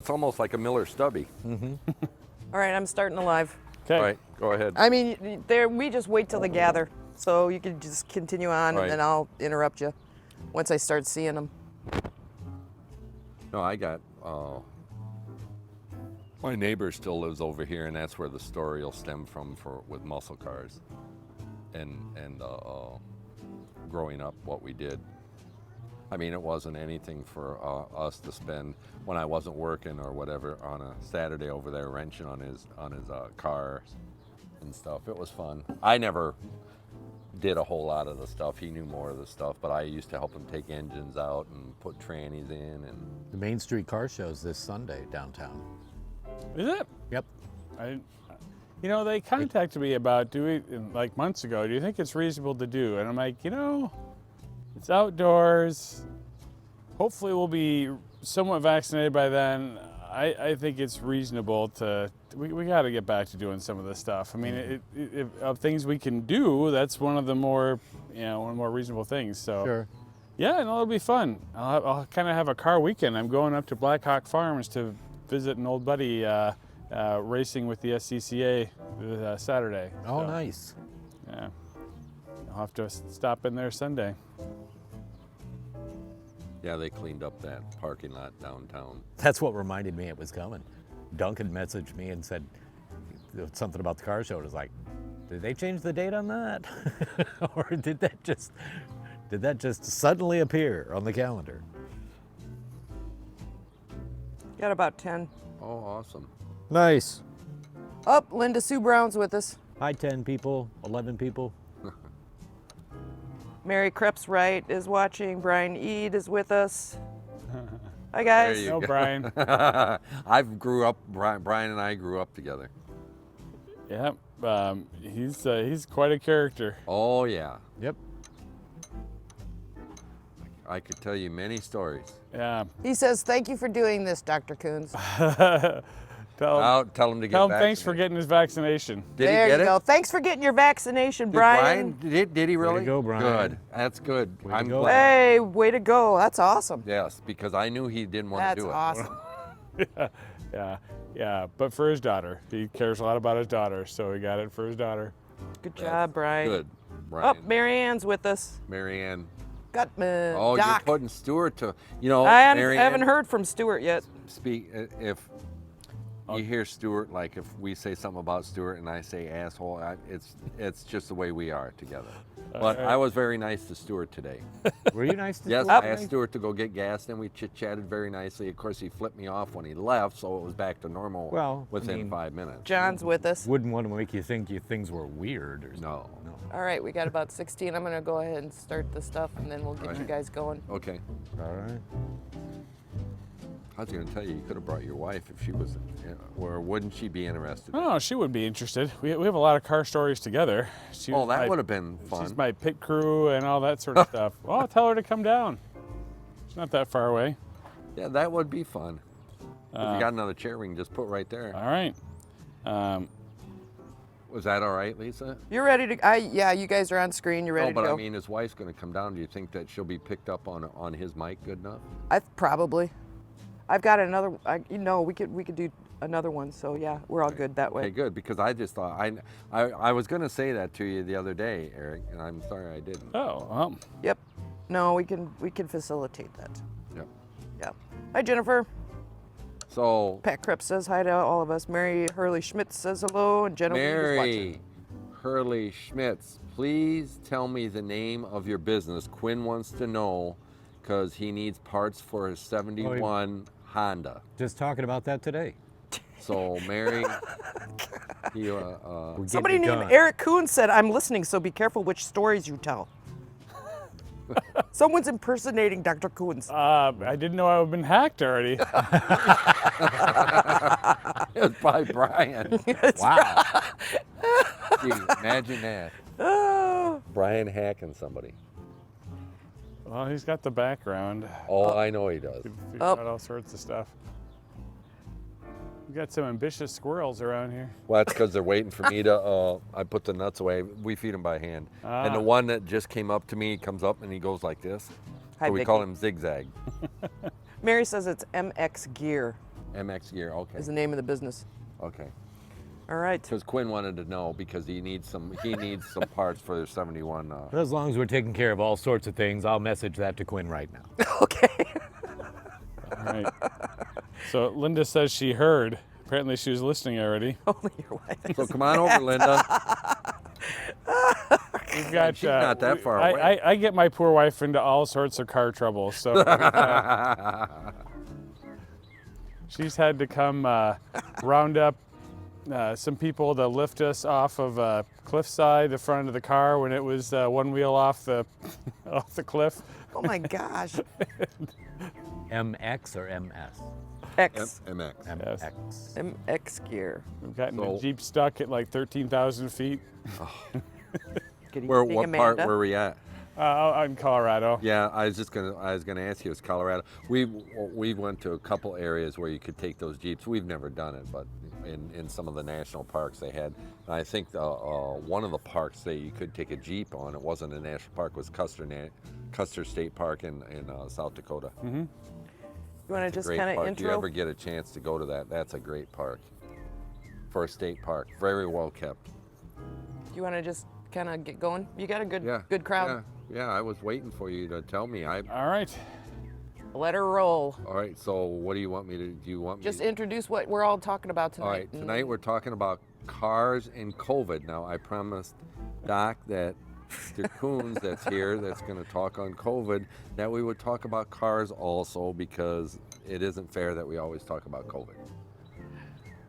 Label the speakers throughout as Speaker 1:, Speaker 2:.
Speaker 1: It's almost like a Miller Stubby.
Speaker 2: All right, I'm starting the live.
Speaker 3: Okay.
Speaker 1: All right, go ahead.
Speaker 2: I mean, we just wait till they gather. So you can just continue on,
Speaker 1: Right.
Speaker 2: and then I'll interrupt you once I start seeing them.
Speaker 1: No, I got, my neighbor still lives over here, and that's where the story will stem from with muscle cars and growing up, what we did. I mean, it wasn't anything for us to spend when I wasn't working or whatever on a Saturday over there wrenching on his car and stuff. It was fun. I never did a whole lot of the stuff. He knew more of the stuff, but I used to help him take engines out and put trannies in. And
Speaker 4: The Main Street Car Show's this Sunday downtown.
Speaker 3: Is it?
Speaker 4: Yep.
Speaker 3: They contacted me about like months ago. Do you think it's reasonable to do? And I'm like, it's outdoors. Hopefully we'll be somewhat vaccinated by then. I think it's reasonable to. We got to get back to doing some of this stuff. I mean, of things we can do, that's one of the more, one of the more reasonable things. So.
Speaker 4: Sure.
Speaker 3: Yeah, no, it'll be fun. I'll kind of have a car weekend. I'm going up to Black Hawk Farms to visit an old buddy racing with the SCCA Saturday.
Speaker 4: Oh,
Speaker 3: So,
Speaker 4: nice.
Speaker 3: Yeah, I'll have to stop in there Sunday.
Speaker 1: yeah, they cleaned up that parking lot downtown.
Speaker 4: That's what reminded me it was coming. Duncan messaged me and said something about the car show. It was like, did they change the date on that? Or did that just suddenly appear on the calendar?
Speaker 2: Got about 10.
Speaker 1: Oh, awesome.
Speaker 4: Nice.
Speaker 2: Up, Linda Sue Brown's with us.
Speaker 4: Hi, 10 people, 11 people.
Speaker 2: Mary Kreps Wright is watching. Brian Eade is with us. Hi,
Speaker 1: There
Speaker 2: guys.
Speaker 1: you
Speaker 3: No,
Speaker 1: go.
Speaker 3: Brian.
Speaker 1: Brian and I grew up together.
Speaker 3: Yeah, he's quite a character.
Speaker 1: Oh, yeah.
Speaker 4: Yep.
Speaker 1: I could tell you many stories.
Speaker 3: Yeah.
Speaker 2: He says, thank you for doing this, Dr. Kuhns.
Speaker 1: Tell him to get
Speaker 3: Tell him
Speaker 1: back.
Speaker 3: thanks for getting his vaccination.
Speaker 1: Did
Speaker 2: there
Speaker 1: he get
Speaker 2: you
Speaker 1: it?
Speaker 2: go. Thanks for getting your vaccination,
Speaker 1: Did
Speaker 2: Brian.
Speaker 1: Did he really?
Speaker 4: go, Brian.
Speaker 1: Good. That's good.
Speaker 4: Way to
Speaker 1: I'm
Speaker 4: go.
Speaker 1: glad.
Speaker 2: Hey, way to go. That's awesome.
Speaker 1: Yes, because I knew he didn't want
Speaker 2: That's
Speaker 1: to do it.
Speaker 2: awesome.
Speaker 3: Yeah. But for his daughter, he cares a lot about his daughter, so he got it for his daughter.
Speaker 2: Good job, Brian.
Speaker 1: Good,
Speaker 2: Oh,
Speaker 1: Brian.
Speaker 2: Mary Ann's with us.
Speaker 1: Marianne.
Speaker 2: Gutman.
Speaker 1: Oh,
Speaker 2: Doc.
Speaker 1: you're putting Stuart to.
Speaker 2: I
Speaker 1: Marianne,
Speaker 2: haven't heard from Stuart yet.
Speaker 1: Speak if you hear Stuart, like if we say something about Stuart and I say asshole, it's just the way we are together. But I was very nice to Stuart today.
Speaker 4: Were you nice to
Speaker 1: Yes,
Speaker 4: Stuart?
Speaker 1: I asked Stuart to go get gas, then we chit-chatted very nicely. Of course, he flipped me off when he left, so it was back to normal
Speaker 4: Well,
Speaker 1: within 5 minutes.
Speaker 2: John's with us.
Speaker 4: Wouldn't want to make you think things were weird or something.
Speaker 1: No.
Speaker 2: All right, we got about 16. I'm going to go ahead and start the stuff, and then we'll get
Speaker 1: Right.
Speaker 2: you guys going.
Speaker 1: Okay.
Speaker 4: All right.
Speaker 1: I was going to tell you, you could have brought your wife if she was, or wouldn't she be interested?
Speaker 3: Oh, she would be interested. We have a lot of car stories together. She
Speaker 1: Oh,
Speaker 3: was
Speaker 1: that
Speaker 3: my-
Speaker 1: would have been fun.
Speaker 3: She's my pit crew and all that sort of stuff. Well, I'll tell her to come down. It's not that far away.
Speaker 1: Yeah, that would be fun. If you got another chair, we can just put right there.
Speaker 3: All right.
Speaker 1: Was that all right, Lisa?
Speaker 2: You're ready to, yeah, you guys are on screen. You're ready
Speaker 1: No, but
Speaker 2: to go.
Speaker 1: I mean, his wife's going to come down. Do you think that she'll be picked up on his mic good enough?
Speaker 2: Probably. I've got another, we could do another one. So yeah, we're all good that way.
Speaker 1: Okay, good, because I just thought, I was going to say that to you the other day, Eric, and I'm sorry I didn't.
Speaker 3: Oh,
Speaker 2: Yep. No, we can facilitate that.
Speaker 1: Yep.
Speaker 2: Yeah. Hi, Jennifer.
Speaker 1: So,
Speaker 2: Pat Krepp says hi to all of us. Mary Hurley Schmitz says hello, and Jennifer is watching.
Speaker 1: Mary Hurley Schmitz, please tell me the name of your business. Quinn wants to know because he needs parts for his 71 Honda.
Speaker 4: Just talking about that today.
Speaker 1: So, Mary,
Speaker 4: We're
Speaker 2: Somebody
Speaker 4: getting it
Speaker 2: named
Speaker 4: done.
Speaker 2: Eric Kuhn said, I'm listening, so be careful which stories you tell. Someone's impersonating Dr. Kuhn's.
Speaker 3: I didn't know I had been hacked already.
Speaker 1: it was by Brian.
Speaker 4: Wow.
Speaker 1: Gee, imagine that.
Speaker 2: Oh,
Speaker 1: Brian hacking somebody.
Speaker 3: Well, he's got the background.
Speaker 1: Oh, I know he does.
Speaker 3: Figure out all sorts of stuff. We got some ambitious squirrels around here.
Speaker 1: Well, that's because they're waiting for me to, I put the nuts away. We feed them by hand. And the
Speaker 3: Ah.
Speaker 1: one that just came up to me comes up and he goes like this.
Speaker 2: Hi,
Speaker 1: So we
Speaker 2: Vicky.
Speaker 1: call him Zigzag.
Speaker 2: Mary says it's MX Gear.
Speaker 1: MX Gear. Okay.
Speaker 2: is the name of the business.
Speaker 1: Okay.
Speaker 2: All right.
Speaker 1: Because Quinn wanted to know because he needs some parts for their 71.
Speaker 4: As long as we're taking care of all sorts of things, I'll message that to Quinn right now.
Speaker 2: Okay.
Speaker 3: All right. So Linda says she heard. Apparently she was listening already.
Speaker 2: Only your wife.
Speaker 1: So come on over, Linda.
Speaker 3: We've got,
Speaker 1: She's not that far away.
Speaker 3: I get my poor wife into all sorts of car trouble, so she's had to come round up some people to lift us off of a cliffside, the front of the car, when it was one wheel off the off the cliff.
Speaker 2: Oh my gosh.
Speaker 4: MX or MS?
Speaker 2: X.
Speaker 1: MX.
Speaker 4: MX.
Speaker 2: MX gear.
Speaker 3: We've gotten
Speaker 1: So-
Speaker 3: the Jeep stuck at like 13,000 feet
Speaker 2: Good
Speaker 1: What
Speaker 2: evening,
Speaker 1: part
Speaker 2: Amanda.
Speaker 1: were we at?
Speaker 3: out in Colorado.
Speaker 1: Yeah, I was gonna ask you. It's Colorado. We went to a couple areas where you could take those Jeeps. We've never done it, but in some of the national parks they had. And I think one of the parks that you could take a Jeep on. It wasn't a national park. Was Custer State Park in South Dakota.
Speaker 3: Mm-hmm.
Speaker 2: You want to just
Speaker 1: Great
Speaker 2: kind of
Speaker 1: park.
Speaker 2: intro?
Speaker 1: You ever get a chance to go to that? That's a great park. For a state park, very well kept.
Speaker 2: You want to just kind of get going? You got a good
Speaker 1: Yeah.
Speaker 2: good crowd.
Speaker 1: Yeah, I was waiting for you to tell me.
Speaker 3: All right.
Speaker 2: Let her roll.
Speaker 1: All right. So what do you want me to? Do you want me?
Speaker 2: Just
Speaker 1: to,
Speaker 2: introduce what we're all talking about tonight.
Speaker 1: All right. Tonight we're talking about cars and COVID. Now I promised Doc that the Kuhns that's here that's going to talk on COVID that we would talk about cars also because it isn't fair that we always talk about COVID.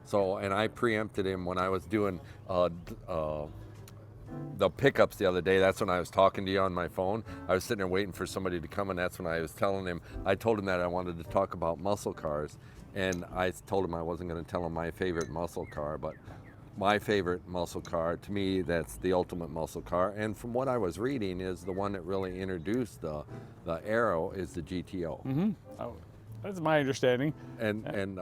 Speaker 1: So and I preempted him when I was doing the pickups the other day. That's when I was talking to you on my phone. I was sitting there waiting for somebody to come, and that's when I was telling him. I told him that I wanted to talk about muscle cars, and I told him I wasn't going to tell him my favorite muscle car, but my favorite muscle car, to me, that's the ultimate muscle car. And from what I was reading, is the one that really introduced the Aero is the GTO.
Speaker 3: Mm-hmm. Oh, that's my understanding.
Speaker 1: And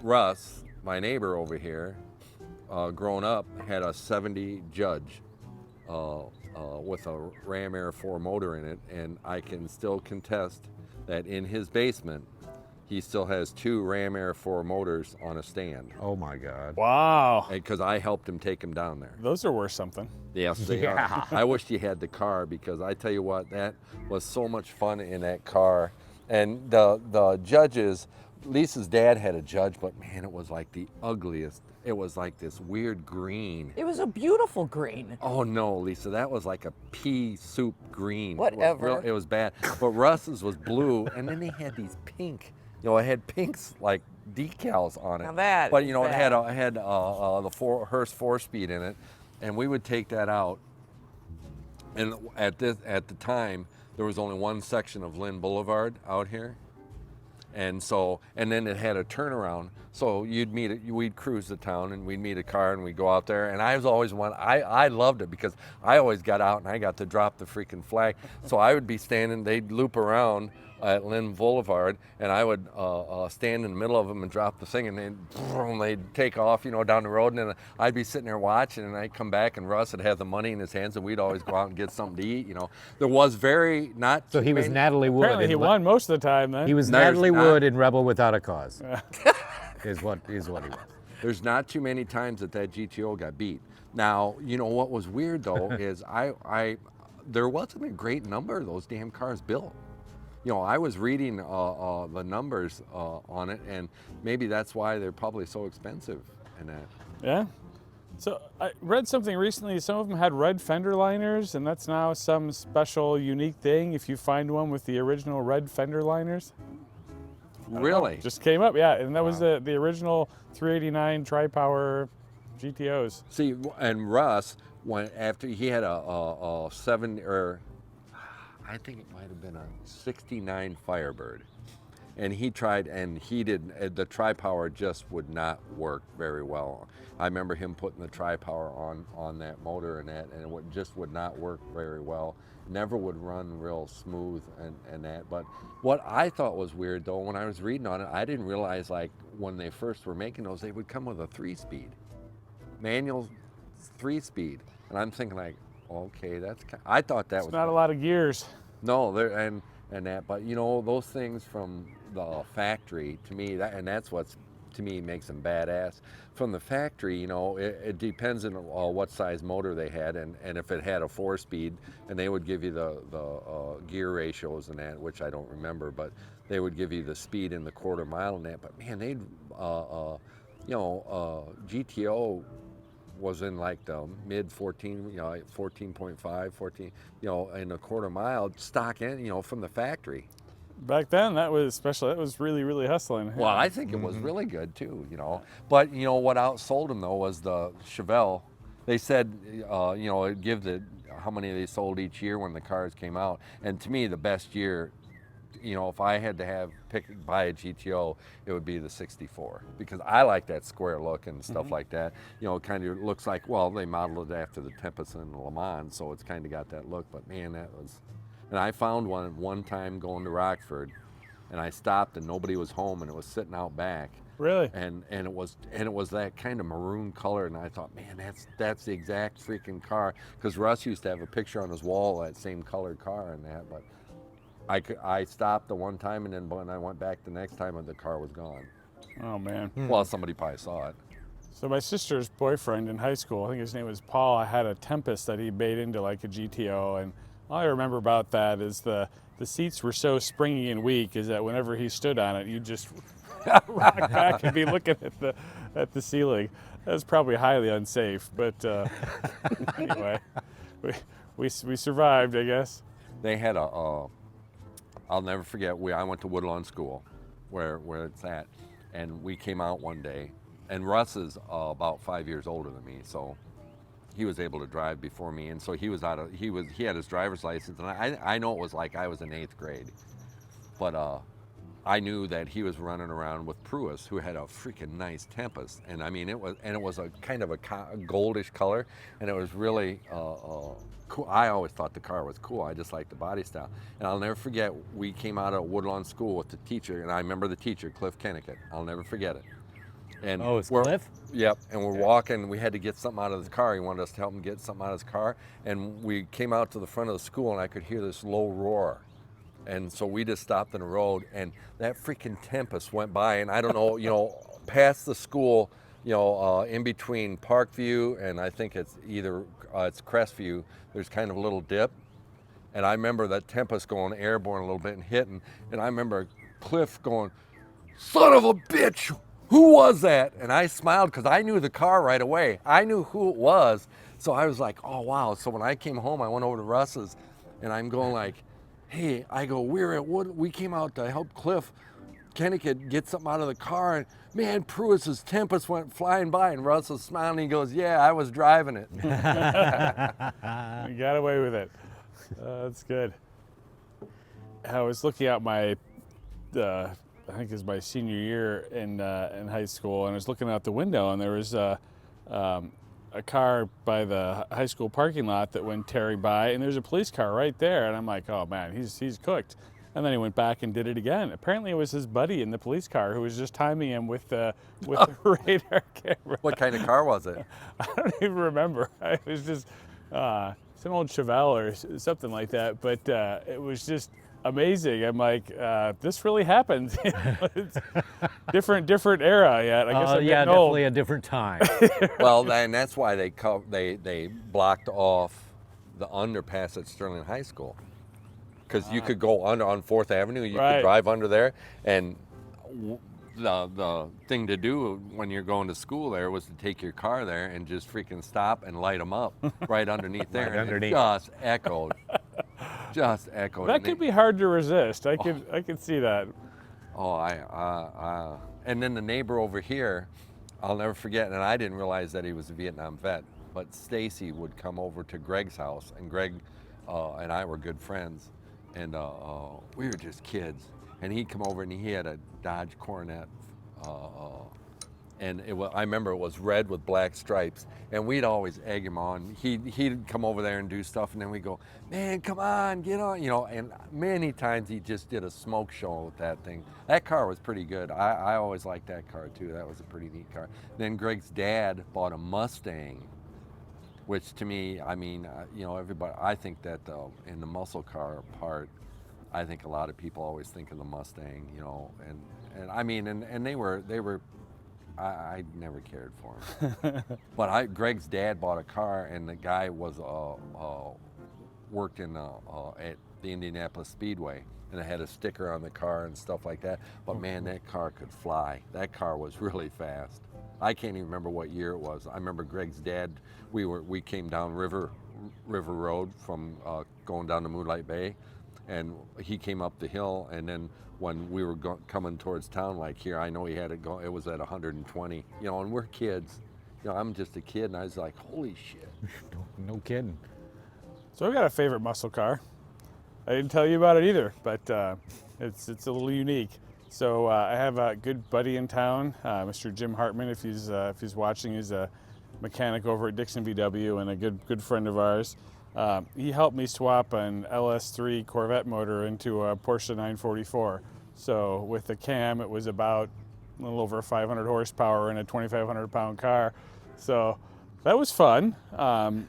Speaker 1: Russ, my neighbor over here, growing up, had a 70 Judge with a Ram Air 4 motor in it, and I can still contest that in his basement, he still has 2 Ram Air 4 motors on a stand.
Speaker 4: Oh my God.
Speaker 3: Wow.
Speaker 1: Because I helped him take him down there.
Speaker 3: Those are worth something.
Speaker 1: Yes, they
Speaker 4: Yeah.
Speaker 1: are. I wished you had the car because I tell you what, that was so much fun in that car. And the Judges, Lisa's dad had a Judge, but man, it was like the ugliest. It was like this weird green.
Speaker 2: It was a beautiful green.
Speaker 1: Oh no, Lisa, that was like a pea soup green.
Speaker 2: Whatever.
Speaker 1: It was bad. But Russ's was blue, and then they had these pink. It had pinks like decals on it.
Speaker 2: Now that
Speaker 1: But
Speaker 2: is
Speaker 1: it
Speaker 2: bad.
Speaker 1: had the Hearst 4-speed in it, and we would take that out. And at the time, there was only one section of Lynn Boulevard out here. And then it had a turnaround. So we'd cruise the town and we'd meet a car and we'd go out there. And I was always I loved it because I always got out and I got to drop the freaking flag. So I would be standing, they'd loop around at Lynn Boulevard, and I would stand in the middle of them and drop the thing, and they'd take off, down the road, and then I'd be sitting there watching, and I'd come back, and Russ would have the money in his hands, and we'd always go out and get something to eat. There was
Speaker 4: So he was Natalie Wood.
Speaker 3: Apparently he
Speaker 4: in
Speaker 3: won most of the time then.
Speaker 4: He was
Speaker 1: There's
Speaker 4: Natalie
Speaker 1: not-
Speaker 4: Wood in Rebel Without a Cause. is what he was.
Speaker 1: There's not too many times that GTO got beat. Now, what was weird though is there wasn't a great number of those damn cars built. I was reading the numbers on it, and maybe that's why they're probably so expensive and that.
Speaker 3: Yeah. So I read something recently. Some of them had red fender liners, and that's now some special, unique thing if you find one with the original red fender liners.
Speaker 1: Really?
Speaker 3: Just came up, yeah. And that was the original 389 tri-power GTOs.
Speaker 1: See, and Russ, after he had a 7 or I think it might have been a 69 Firebird. And he tried, and he didn't, the tri-power just would not work very well. I remember him putting the tri-power on that motor and it just would not work very well. Never would run real smooth and that. But what I thought was weird though, when I was reading on it, I didn't realize like when they first were making those, they would come with a 3-speed. Manual 3-speed. And I'm thinking like, okay, I thought that
Speaker 3: It's
Speaker 1: was
Speaker 3: not a lot of gears.
Speaker 1: no, and that. But you know, those things from the factory, to me, that's what's to me makes them badass. From the factory, you know, it depends on what size motor they had, and if it had a 4-speed, and they would give you the gear ratios and that, which I don't remember, but they would give you the speed in the quarter mile and that. But man, they'd GTO was in like the mid 14, you know, like 14.5, 14, you know, in a quarter mile stock in, you know, from the factory.
Speaker 3: Back then, that was special. That was really, really hustling.
Speaker 1: Well, I think it was really good too, you know. But you know what outsold them though was the Chevelle. They said, you know, it'd give how many they sold each year when the cars came out. And to me, the best year, you know, if I had to buy a GTO, it would be the 64, because I like that square look and stuff like that. You know, it kind of looks like, well, they modeled it after the Tempest and the Le Mans, so it's kind of got that look. But man, that was. And I found one time going to Rockford, and I stopped and nobody was home, and it was sitting out back.
Speaker 3: Really?
Speaker 1: And it was that kind of maroon color, and I thought, man, that's the exact freaking car, because Russ used to have a picture on his wall of that same colored car and that. But I stopped the one time, and then when I went back the next time, the car was gone.
Speaker 3: Oh man.
Speaker 1: Well, somebody probably saw it.
Speaker 3: So my sister's boyfriend in high school, I think his name was Paul, I had a Tempest that he made into like a GTO, and all I remember about that is the seats were so springy and weak is that whenever he stood on it, you just rock back and be looking at the ceiling. That was probably highly unsafe, but anyway, we survived, I guess.
Speaker 1: They had I'll never forget, I went to Woodlawn School, where it's at, and we came out one day, and Russ is about 5 years older than me, so he was able to drive before me, and so he had his driver's license, and I know it was like I was in 8th grade, but I knew that he was running around with Pruis, who had a freaking nice Tempest, and I mean it was a kind of a goldish color, and it was really cool. I always thought the car was cool. I just liked the body style, and I'll never forget. We came out of Woodlawn School with the teacher, and I remember the teacher, Cliff Kennicott. I'll never forget it. And
Speaker 4: it's Cliff?
Speaker 1: Yep, and we're walking, we had to get something out of the car. He wanted us to help him get something out of his car. And we came out to the front of the school, and I could hear this low roar. And so we just stopped in the road, and that freaking Tempest went by, and I don't know, you know, past the school, you know, in between Parkview and I think it's it's Crestview, there's kind of a little dip. And I remember that Tempest going airborne a little bit and hitting, and I remember Cliff going, "Son of a bitch! Who was that?" And I smiled because I knew the car right away. I knew who it was. So I was like, oh, wow. So when I came home, I went over to Russ's, and I'm going like, hey, I go, we came out to help Cliff Kennicott get something out of the car, and man, Pruis's Tempest went flying by, and Russ was smiling. He goes, yeah, I was driving it.
Speaker 3: You got away with it. That's good. I was looking out my I think it was my senior year in high school, and I was looking out the window, and there was a car by the high school parking lot that went tearing by, and there's a police car right there, and I'm like, oh man, he's cooked. And then he went back and did it again. Apparently it was his buddy in the police car who was just timing him with the radar camera.
Speaker 1: What kind of car was it?
Speaker 3: I don't even remember. It was just some old Chevelle or something like that, but it was just amazing. I'm like, this really happened. It's different era yet. I guess I'm
Speaker 4: yeah,
Speaker 3: getting old.
Speaker 4: definitely a different time.
Speaker 1: Well, and that's why they blocked off the underpass at Sterling High School, because you could go on 4th Avenue. You
Speaker 3: Right.
Speaker 1: could drive under there, and the thing to do when you're going to school there was to take your car there and just freaking stop and light them up right underneath there.
Speaker 4: Right
Speaker 1: and
Speaker 4: underneath.
Speaker 1: It just echoed. Just echoed.
Speaker 3: That
Speaker 1: And
Speaker 3: could be hard to resist. I could see that.
Speaker 1: Oh, and then the neighbor over here, I'll never forget, and I didn't realize that he was a Vietnam vet, but Stacy would come over to Greg's house, and Greg and I were good friends, and we were just kids, and he'd come over and he had a Dodge Coronet, and I remember it was red with black stripes, and we'd always egg him on. He'd come over there and do stuff, and then we'd go, man, come on, get on, you know, and many times he just did a smoke show with that thing. That car was pretty good. I always liked that car too. That was a pretty neat car. Then Greg's dad bought a Mustang, which to me, I mean, you know, everybody, I think that in the muscle car part, I think a lot of people always think of the Mustang, you know, and I mean, and they were, I never cared for them. But Greg's dad bought a car, and the guy was worked in at the Indianapolis Speedway, and it had a sticker on the car and stuff like that. But man, that car could fly. That car was really fast. I can't even remember what year it was. I remember Greg's dad. We came down River Road from going down to Moonlight Bay, and he came up the hill, and then when we were coming towards town, like here, I know he had it go. It was at 120, you know, and we're kids. You know, I'm just a kid, and I was like, holy shit.
Speaker 4: No kidding.
Speaker 3: So I've got a favorite muscle car. I didn't tell you about it either, but it's a little unique. So I have a good buddy in town, Mr. Jim Hartman. If he's watching, he's a mechanic over at Dixon VW and a good friend of ours. He helped me swap an LS3 Corvette motor into a Porsche 944. So with the cam, it was about a little over 500 horsepower in a 2,500 pound car. So that was fun. And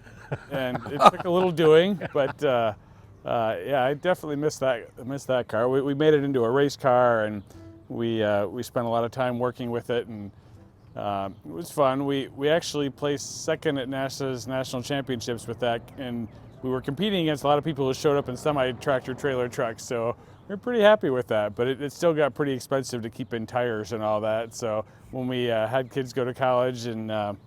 Speaker 3: it took a little doing, but yeah, I definitely missed that car. We made it into a race car, and we spent a lot of time working with it, and it was fun. We actually placed second at NASA's national championships with that, and we were competing against a lot of people who showed up in semi-tractor trailer trucks, so we're pretty happy with that. But it still got pretty expensive to keep in tires and all that. So when we had kids go to college and bought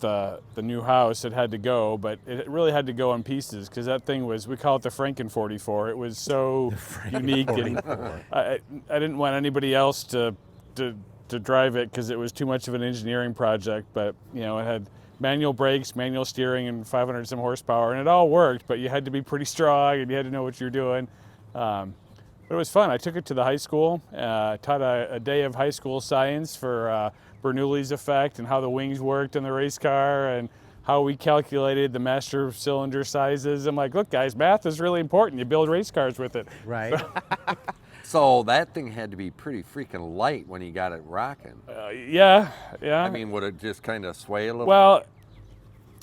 Speaker 3: the new house, it had to go, but it really had to go in pieces because that thing was, we call it the Franken 44. It was so unique, and I didn't want anybody else to drive it because it was too much of an engineering project. But you know, it had manual brakes, manual steering, and 500 some horsepower, and it all worked. But you had to be pretty strong, and you had to know what you're doing. But it was fun. I took it to the high school, taught a day of high school science for Bernoulli's effect and how the wings worked in the race car and how we calculated the master cylinder sizes. I'm like, look guys, math is really important. You build race cars with it.
Speaker 4: Right.
Speaker 1: So that thing had to be pretty freaking light when he got it rocking.
Speaker 3: Yeah.
Speaker 1: I mean, would it just kind of sway a little?
Speaker 3: Well,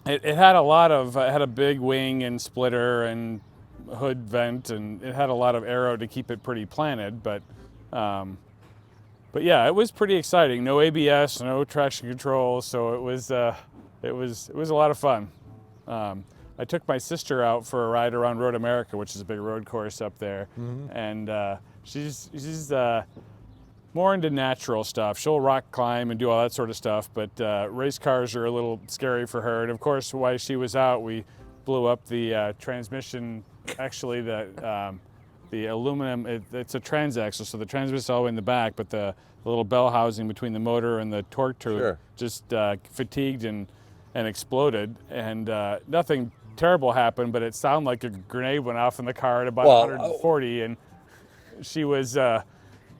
Speaker 3: it had it had a big wing and splitter and hood vent, and it had a lot of aero to keep it pretty planted, but yeah, it was pretty exciting. No ABS, no traction control, so it was a lot of fun. I took my sister out for a ride around Road America, which is a big road course up there, and she's more into natural stuff. She'll rock climb and do all that sort of stuff, but race cars are a little scary for her. And of course, while she was out, we blew up the transmission. Actually, the aluminum, it's a transaxle, so the transmission's all the way in the back, but the little bell housing between the motor and the torque tube just fatigued and exploded. And nothing terrible happened, but it sounded like a grenade went off in the car at about 140, and she was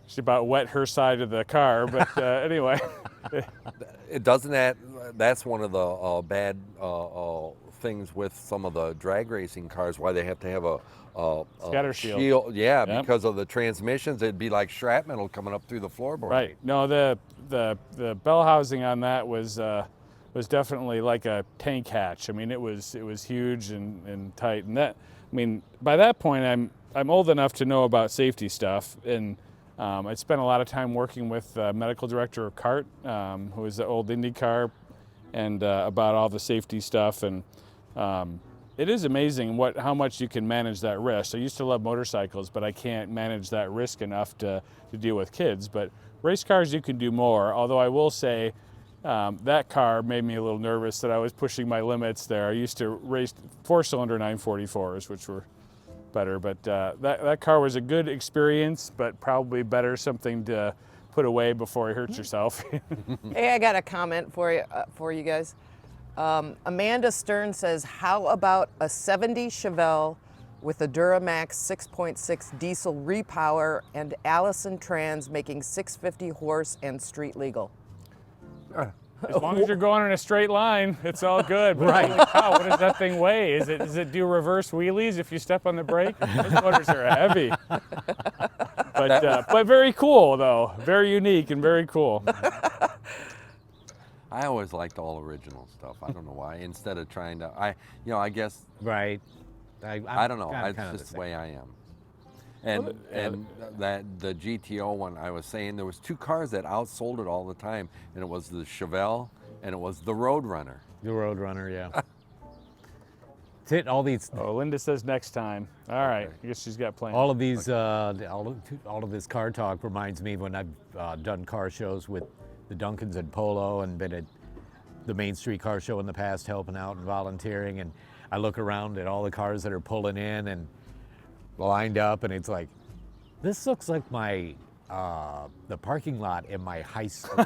Speaker 3: she about wet her side of the car. But anyway,
Speaker 1: that's one of the bad things with some of the drag racing cars, why they have to have a
Speaker 3: scatter shield.
Speaker 1: Yeah, yep. Because of the transmissions, it'd be like shrapnel coming up through the floorboard.
Speaker 3: Right. No, the bell housing on that was definitely like a tank hatch. I mean, it was huge and tight. And that, I mean, by that point, I'm old enough to know about safety stuff, and I spent a lot of time working with medical director of CART, who was the old IndyCar, and about all the safety stuff. And it is amazing how much you can manage that risk. I used to love motorcycles, but I can't manage that risk enough to deal with kids. But race cars, you can do more. Although I will say that car made me a little nervous that I was pushing my limits there. I used to race 4-cylinder 944s, which were better. But that car was a good experience, but probably better something to put away before you hurt yourself.
Speaker 2: Hey, I got a comment for you guys. Amanda Stern says, how about a 70 Chevelle with a Duramax 6.6 diesel repower and Allison trans making 650 horse and street legal?
Speaker 3: As long as you're going in a straight line, it's all good. But
Speaker 4: Right.
Speaker 3: holy cow, what does that thing weigh? Does it do reverse wheelies if you step on the brake? Those motors are heavy. But very cool though. Very unique and very cool.
Speaker 1: I always liked all original stuff. I don't know why. Instead of trying to, I guess
Speaker 4: Right.
Speaker 1: I don't know.
Speaker 4: I'm
Speaker 1: It's
Speaker 4: kinda
Speaker 1: just the
Speaker 4: same.
Speaker 1: way I am. And that the GTO one, I was saying there was two cars that outsold it all the time, and it was the Chevelle and it was the Roadrunner.
Speaker 4: The Roadrunner, yeah. It's hit all these,
Speaker 3: Oh, Linda says next time. All right.
Speaker 1: Okay.
Speaker 3: I guess she's got plans.
Speaker 4: all of these, all of this car talk reminds me when I've done car shows with the Duncans and Polo and been at the Main Street Car Show in the past, helping out and volunteering, and I look around at all the cars that are pulling in and lined up, and it's like, this looks like my the parking lot in my high school.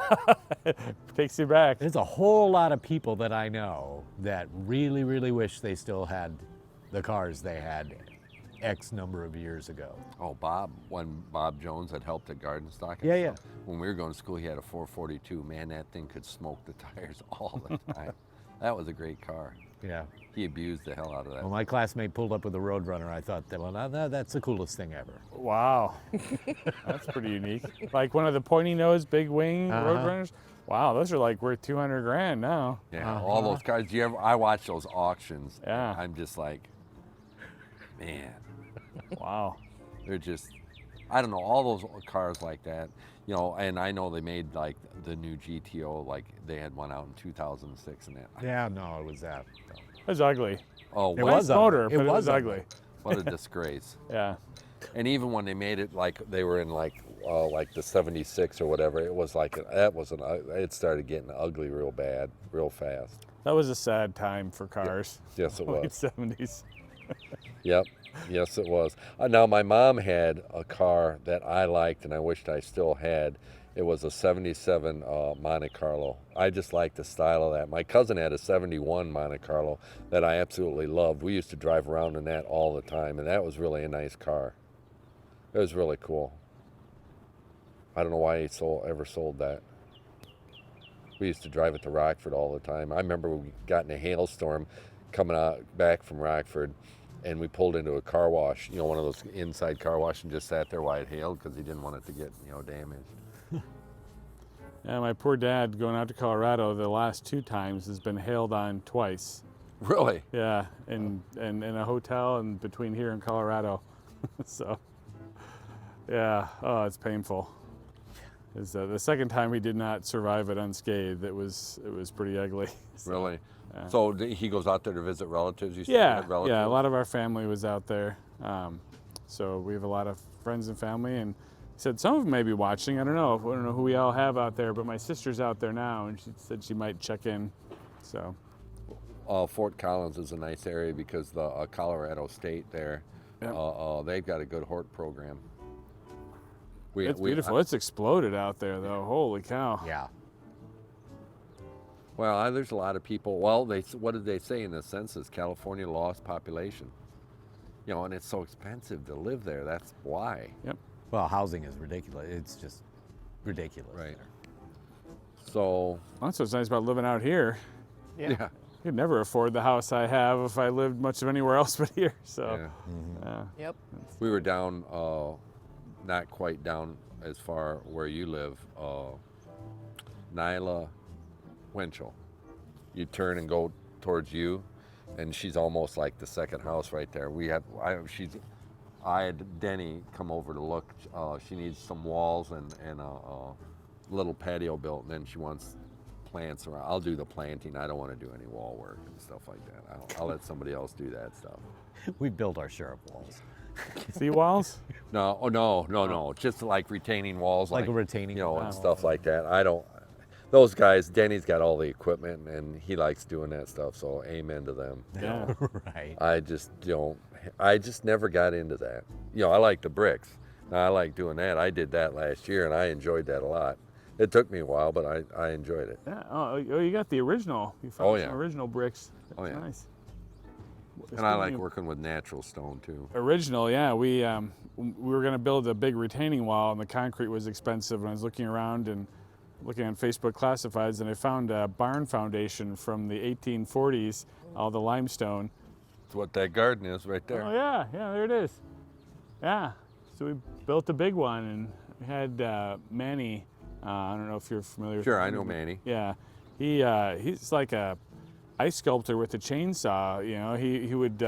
Speaker 3: Takes you back.
Speaker 4: There's a whole lot of people that I know that really, really wish they still had the cars they had X number of years ago.
Speaker 1: Oh, when Bob Jones had helped at Garden Stock.
Speaker 4: Yeah, yeah.
Speaker 1: When we were going to school, he had a 442. Man, that thing could smoke the tires all the time. That was a great car.
Speaker 4: Yeah.
Speaker 1: He abused the hell out of that.
Speaker 4: When my classmate pulled up with a Roadrunner, I thought, well, that's the coolest thing ever.
Speaker 3: Wow. That's pretty unique. Like one of the pointy nose, big wing Roadrunners. Wow, those are like worth 200 grand now.
Speaker 1: Yeah, all those cars. I watch those auctions.
Speaker 3: Yeah.
Speaker 1: I'm just like, man,
Speaker 3: Wow.
Speaker 1: they're just, I don't know, all those cars like that, you know, and I know they made like the new GTO, like they had one out in 2006 and that.
Speaker 4: Yeah, no, it was that.
Speaker 3: It was ugly.
Speaker 1: Oh,
Speaker 4: It
Speaker 1: what,
Speaker 4: was
Speaker 3: Nice motor,
Speaker 4: ugly.
Speaker 3: but it was ugly.
Speaker 1: what a disgrace.
Speaker 3: Yeah.
Speaker 1: And even when they made it like they were in like the 76 or whatever, it was like, it started getting ugly real bad, real fast.
Speaker 3: That was a sad time for cars.
Speaker 1: Yes, it
Speaker 3: Late
Speaker 1: was.
Speaker 3: 70s.
Speaker 1: Yep. Yes, it was. Now, my mom had a car that I liked and I wished I still had. It was a 77 Monte Carlo. I just liked the style of that. My cousin had a 71 Monte Carlo that I absolutely loved. We used to drive around in that all the time, and that was really a nice car. It was really cool. I don't know why he ever sold that. We used to drive it to Rockford all the time. I remember we got in a hailstorm coming out back from Rockford, and we pulled into a car wash, you know, one of those inside car wash, and just sat there while it hailed because he didn't want it to get, you know, damaged.
Speaker 3: Yeah, my poor dad going out to Colorado the last 2 times has been hailed on twice.
Speaker 1: Really?
Speaker 3: Yeah, in a hotel and between here and Colorado. So, yeah, oh, it's painful. The second time he did not survive it unscathed. It was pretty ugly. So,
Speaker 1: Really?
Speaker 3: yeah.
Speaker 1: So he goes out there to visit relatives? You said you
Speaker 3: Yeah,
Speaker 1: had relatives?
Speaker 3: yeah. A lot of our family was out there, so we have a lot of friends and family. And he said some of them may be watching. I don't know who we all have out there, but my sister's out there now, and she said she might check in. So.
Speaker 1: Fort Collins is a nice area because the Colorado State there,
Speaker 3: Yep.
Speaker 1: they've got a good hort program.
Speaker 3: It's beautiful. It's exploded out there, though. Holy cow.
Speaker 4: Yeah.
Speaker 1: Well, there's a lot of people. Well, what did they say in the census? California lost population. You know, and it's so expensive to live there. That's why.
Speaker 3: Yep.
Speaker 4: Well, housing is ridiculous. It's just ridiculous.
Speaker 1: Right.
Speaker 4: there.
Speaker 1: So,
Speaker 3: That's what's nice about living out here.
Speaker 1: yeah.
Speaker 3: I could never afford the house I have if I lived much of anywhere else but here. So,
Speaker 1: Yeah.
Speaker 2: Yep.
Speaker 1: We were down, not quite down as far where you live, Nyla Winchell. You turn and go towards you, and she's almost like the second house right there. I had Denny come over to look. She needs some walls and a little patio built, and then she wants plants around. I'll do the planting. I don't want to do any wall work and stuff like that. I'll let somebody else do that stuff.
Speaker 4: We built our share of walls.
Speaker 3: seawalls?
Speaker 1: No. Just like retaining walls,
Speaker 4: Like a retaining
Speaker 1: you know,
Speaker 4: wall.
Speaker 1: and stuff like that. I don't. Those guys, Denny's got all the equipment, and he likes doing that stuff. So amen to them.
Speaker 3: Yeah.
Speaker 4: Right.
Speaker 1: I just don't. I just never got into that. You know, I like the bricks. Now, I like doing that. I did that last year, and I enjoyed that a lot. It took me a while, but I enjoyed it.
Speaker 3: Yeah. Oh, you got the original. You found
Speaker 1: Oh, yeah.
Speaker 3: some original bricks.
Speaker 1: Oh,
Speaker 3: That's
Speaker 1: yeah.
Speaker 3: Nice.
Speaker 1: And I like working with natural stone too.
Speaker 3: Original, yeah. We were going to build a big retaining wall, and the concrete was expensive. And I was looking around and looking on Facebook Classifieds, and I found a barn foundation from the 1840s, all the limestone.
Speaker 1: That's what that garden is right there.
Speaker 3: Oh yeah, there it is. Yeah. So we built a big one, and we had Manny. I don't know if you're familiar.
Speaker 1: Sure,
Speaker 3: with
Speaker 1: I
Speaker 3: him.
Speaker 1: know Manny.
Speaker 3: Yeah, he's like a ice sculptor with a chainsaw. You know, he would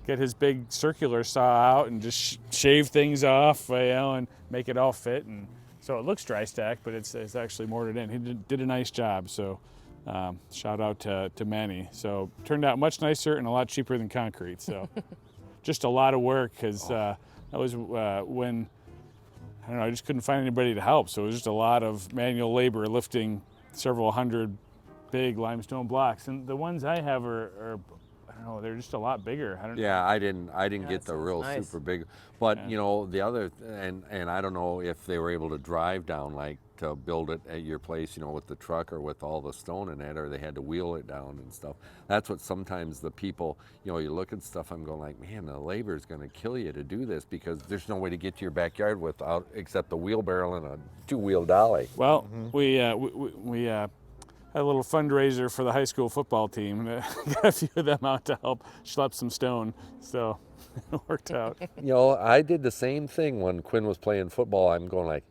Speaker 3: get his big circular saw out and just shave things off, and make it all fit. And so it looks dry stack, but it's actually mortared in. He did a nice job. So shout out to Manny. So turned out much nicer and a lot cheaper than concrete. So just a lot of work, because that was when, I don't know, I just couldn't find anybody to help. So it was just a lot of manual labor lifting several hundred big limestone blocks. And the ones I have are I don't know, they're just a lot bigger.
Speaker 1: I didn't get the
Speaker 2: sounds
Speaker 1: real
Speaker 2: nice.
Speaker 1: super big, but the other, and I don't know if they were able to drive down, like, to build it at your place, with the truck or with all the stone in it, or they had to wheel it down and stuff. That's what sometimes the people, you look at stuff, I'm going like, man, the labor is going to kill you to do this, because there's no way to get to your backyard without, except a wheelbarrow and a 2-wheel dolly.
Speaker 3: Well, we had a little fundraiser for the high school football team. Got a few of them out to help schlep some stone, so it worked out.
Speaker 1: I did the same thing when Quinn was playing football. I'm going like,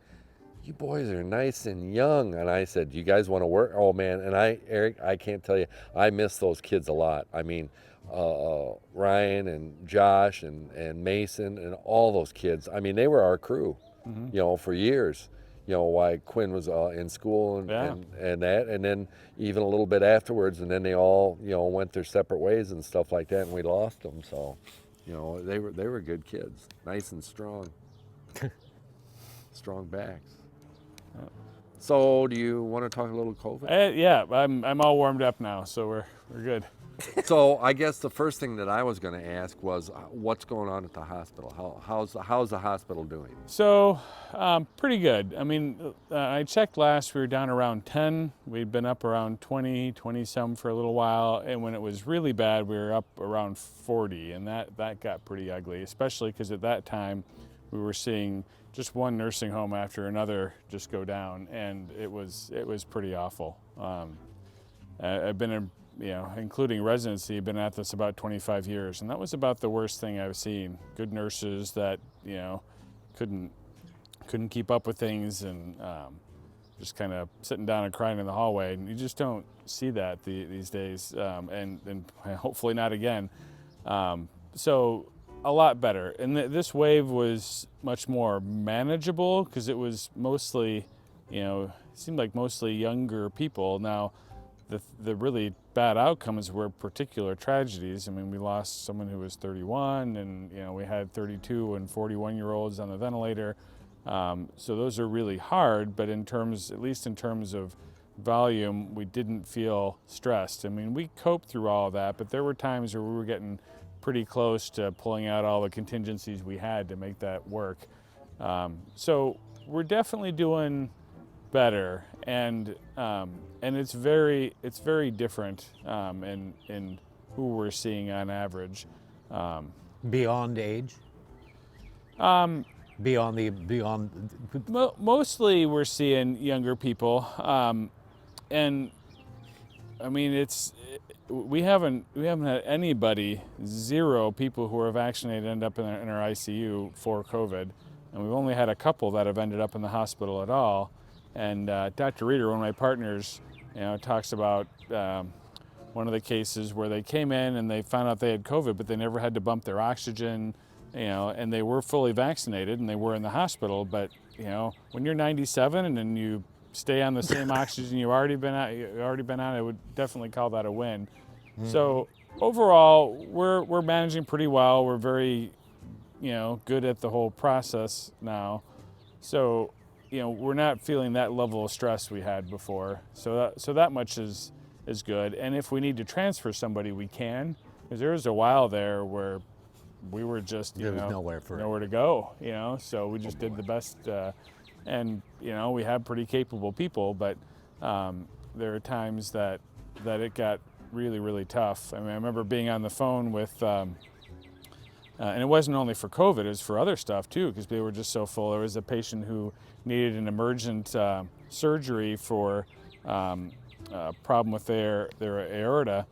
Speaker 1: you boys are nice and young. And I said, you guys want to work? Oh, man. And Eric, I can't tell you, I miss those kids a lot. I mean, Ryan and Josh and Mason and all those kids. I mean, they were our crew, for years. While Quinn was in school and that, and then even a little bit afterwards, and then they all, went their separate ways and stuff like that, and we lost them. So, they were good kids, nice and strong, strong backs. So, do you want to talk a little COVID?
Speaker 3: Yeah, I'm all warmed up now, so we're good.
Speaker 1: So, I guess the first thing that I was going to ask was, what's going on at the hospital? How's the hospital doing?
Speaker 3: So, pretty good. I mean, I checked last, we were down around 10. We'd been up around 20 some for a little while. And when it was really bad, we were up around 40. And that got pretty ugly, especially because at that time we were seeing just one nursing home after another just go down. And it was pretty awful. I've been including residency, been at this about 25 years. And that was about the worst thing I've seen. Good nurses that, couldn't keep up with things, and just kind of sitting down and crying in the hallway. And you just don't see that these days, and hopefully not again. So a lot better. And this wave was much more manageable, because it was mostly, it seemed like mostly younger people. Now, the really bad outcomes were particular tragedies. I mean, we lost someone who was 31, and we had 32 and 41-year-olds on the ventilator. So those are really hard, but at least in terms of volume, we didn't feel stressed. I mean, we coped through all of that, but there were times where we were getting pretty close to pulling out all the contingencies we had to make that work. So we're definitely doing better, and it's very different in who we're seeing on average.
Speaker 4: Beyond age?
Speaker 3: Mostly we're seeing younger people, and I mean we haven't had anybody, 0 people who are vaccinated end up in our ICU for COVID, and we've only had a couple that have ended up in the hospital at all. And Dr. Reeder, one of my partners, talks about one of the cases where they came in and they found out they had COVID, but they never had to bump their oxygen, and they were fully vaccinated and they were in the hospital. But when you're 97 and then you stay on the same oxygen you've already been on, I would definitely call that a win. Mm-hmm. So overall, we're managing pretty well. We're very, good at the whole process now. So, we're not feeling that level of stress we had before. So that much is good. And if we need to transfer somebody, we can. Because there was a while there where we were just,
Speaker 4: there was nowhere
Speaker 3: to go. So we just did the best. And we have pretty capable people, but there are times that it got really, really tough. I mean, I remember being on the phone with. And it wasn't only for COVID, it was for other stuff too, because they were just so full. There was a patient who needed an emergent surgery for a problem with their aorta,